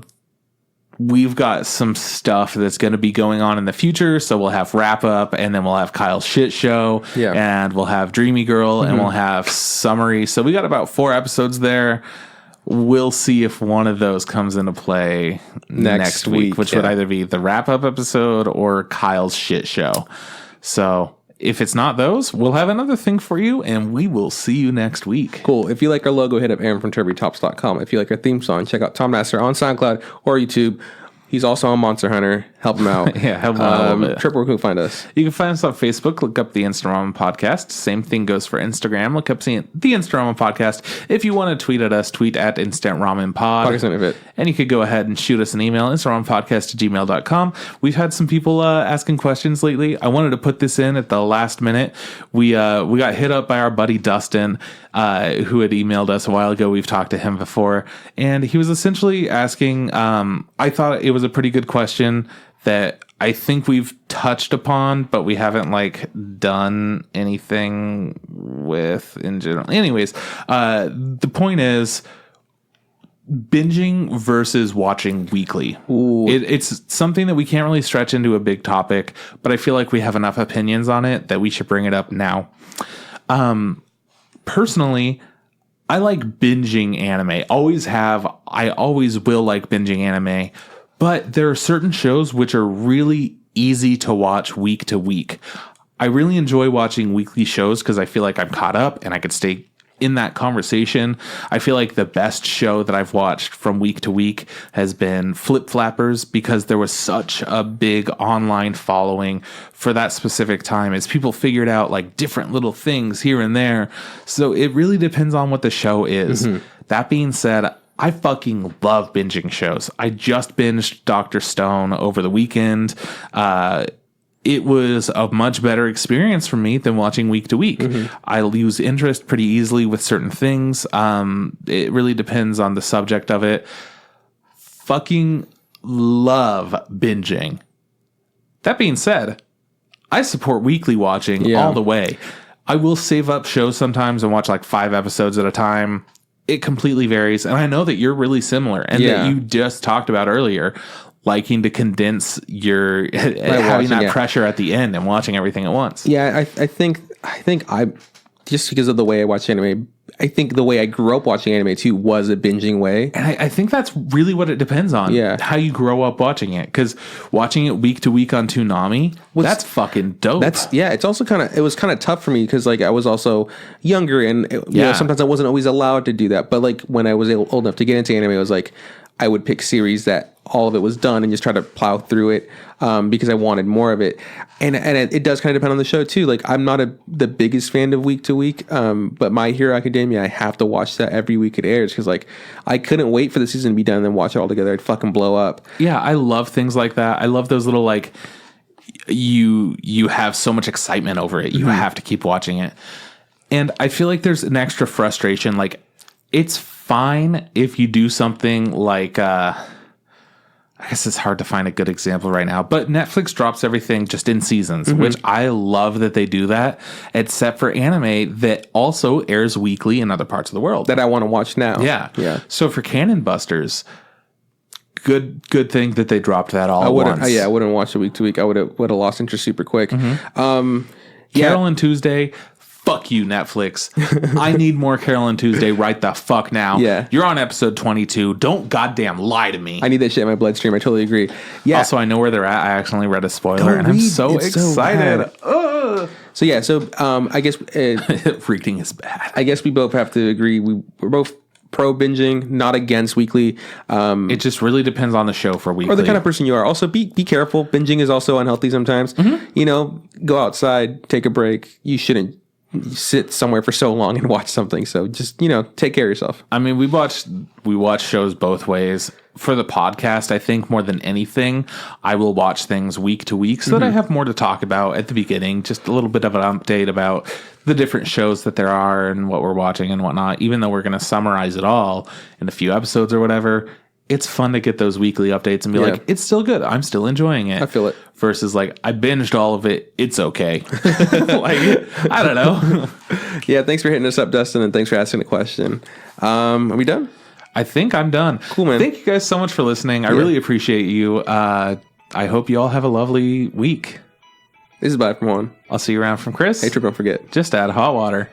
we've got some stuff that's going to be going on in the future. So we'll have Wrap Up, and then we'll have Kyle's Shit Show, and we'll have Dreamy Girl, and we'll have Summary. So we got about 4 episodes there. We'll see if one of those comes into play next week, which would either be the wrap-up episode or Kyle's Shit Show. So if it's not those, we'll have another thing for you, and we will see you next week. Cool. If you like our logo, hit up AaronFrom If you like our theme song, check out Tom Nasser on SoundCloud or YouTube. He's also on Monster Hunter. Help him out. Help him out a little bit. Trip, where can we find us? You can find us on Facebook. Look up the Instant Ramen Podcast. Same thing goes for Instagram. Look up the Instant Ramen Podcast. If you want to tweet at us, tweet at Instant Ramen Pod. And you could go ahead and shoot us an email, instantramenpodcast@gmail.com. We've had some people asking questions lately. I wanted to put this in at the last minute. We got hit up by our buddy Dustin, who had emailed us a while ago. We've talked to him before. And he was essentially asking, I thought it was a pretty good question that I think we've touched upon, but we haven't done anything with in general. Anyways, the point is binging versus watching weekly. It's something that we can't really stretch into a big topic, but I feel like we have enough opinions on it that we should bring it up now. Personally, I like binging anime. Always have. I always will like binging anime. But there are certain shows which are really easy to watch week to week. I really enjoy watching weekly shows because I feel like I'm caught up and I could stay in that conversation. I feel like the best show that I've watched from week to week has been Flip Flappers, because there was such a big online following for that specific time as people figured out like different little things here and there. So it really depends on what the show is. That being said, I fucking love binging shows. I just binged Dr. Stone over the weekend. It was a much better experience for me than watching week to week. I lose interest pretty easily with certain things. It really depends on the subject of it. Fucking love binging. That being said, I support weekly watching all the way. I will save up shows sometimes and watch like 5 episodes at a time. It completely varies. And I know that you're really similar, and that you just talked about earlier, liking to condense your having that pressure at the end and watching everything at once. Yeah, I think I just because of the way I watch anime, I think the way I grew up watching anime too was a binging way. And I think that's really what it depends on. Yeah. How you grow up watching it. Because watching it week to week on Toonami, that's fucking dope. It's also it was kind of tough for me because like I was also younger, and you know, sometimes I wasn't always allowed to do that. But like when I was old enough to get into anime, I was like, I would pick series that all of it was done and just try to plow through it because I wanted more of it. And it does kind of depend on the show too. Like I'm not the biggest fan of week to week, but My Hero Academia, I have to watch that every week it airs because like I couldn't wait for the season to be done and then watch it all together. I'd fucking blow up. Yeah, I love things like that. I love those little like you have so much excitement over it. You have to keep watching it. And I feel like there's an extra frustration. Like it's fine if you do something like I guess it's hard to find a good example right now, but Netflix drops everything just in seasons, which I love that they do that, except for anime that also airs weekly in other parts of the world that I want to watch now. Yeah. So for Cannon Busters, good thing that they dropped that all at once. I wouldn't watch it week to week. I would have lost interest super quick. Carol and Tuesday. Fuck you, Netflix. I need more Carol and Tuesday right the fuck now. Yeah. You're on episode 22. Don't goddamn lie to me. I need that shit in my bloodstream. I totally agree. Yeah. Also, I know where they're at. I accidentally read a spoiler, and I'm so excited. So I guess reading is bad. I guess we both have to agree. We're both pro binging, not against weekly. It just really depends on the show for weekly. Or the kind of person you are. Also, be careful. Binging is also unhealthy sometimes. You know, go outside, take a break. You shouldn't sit somewhere for so long and watch something. So just, you know, take care of yourself. I mean, we watch shows both ways. For the podcast, I think more than anything, I will watch things week to week so that I have more to talk about at the beginning. Just a little bit of an update about the different shows that there are and what we're watching and whatnot. Even though we're going to summarize it all in a few episodes or whatever, it's fun to get those weekly updates and be like, it's still good. I'm still enjoying it. I feel it. Versus like, I binged all of it. It's okay. Like, I don't know. Yeah, thanks for hitting us up, Dustin, and thanks for asking the question. Are we done? I think I'm done. Cool, man. Thank you guys so much for listening. I really appreciate you. I hope you all have a lovely week. This is bye from Juan. I'll see you around from Chris. Hey, Trip, don't forget. Just add hot water.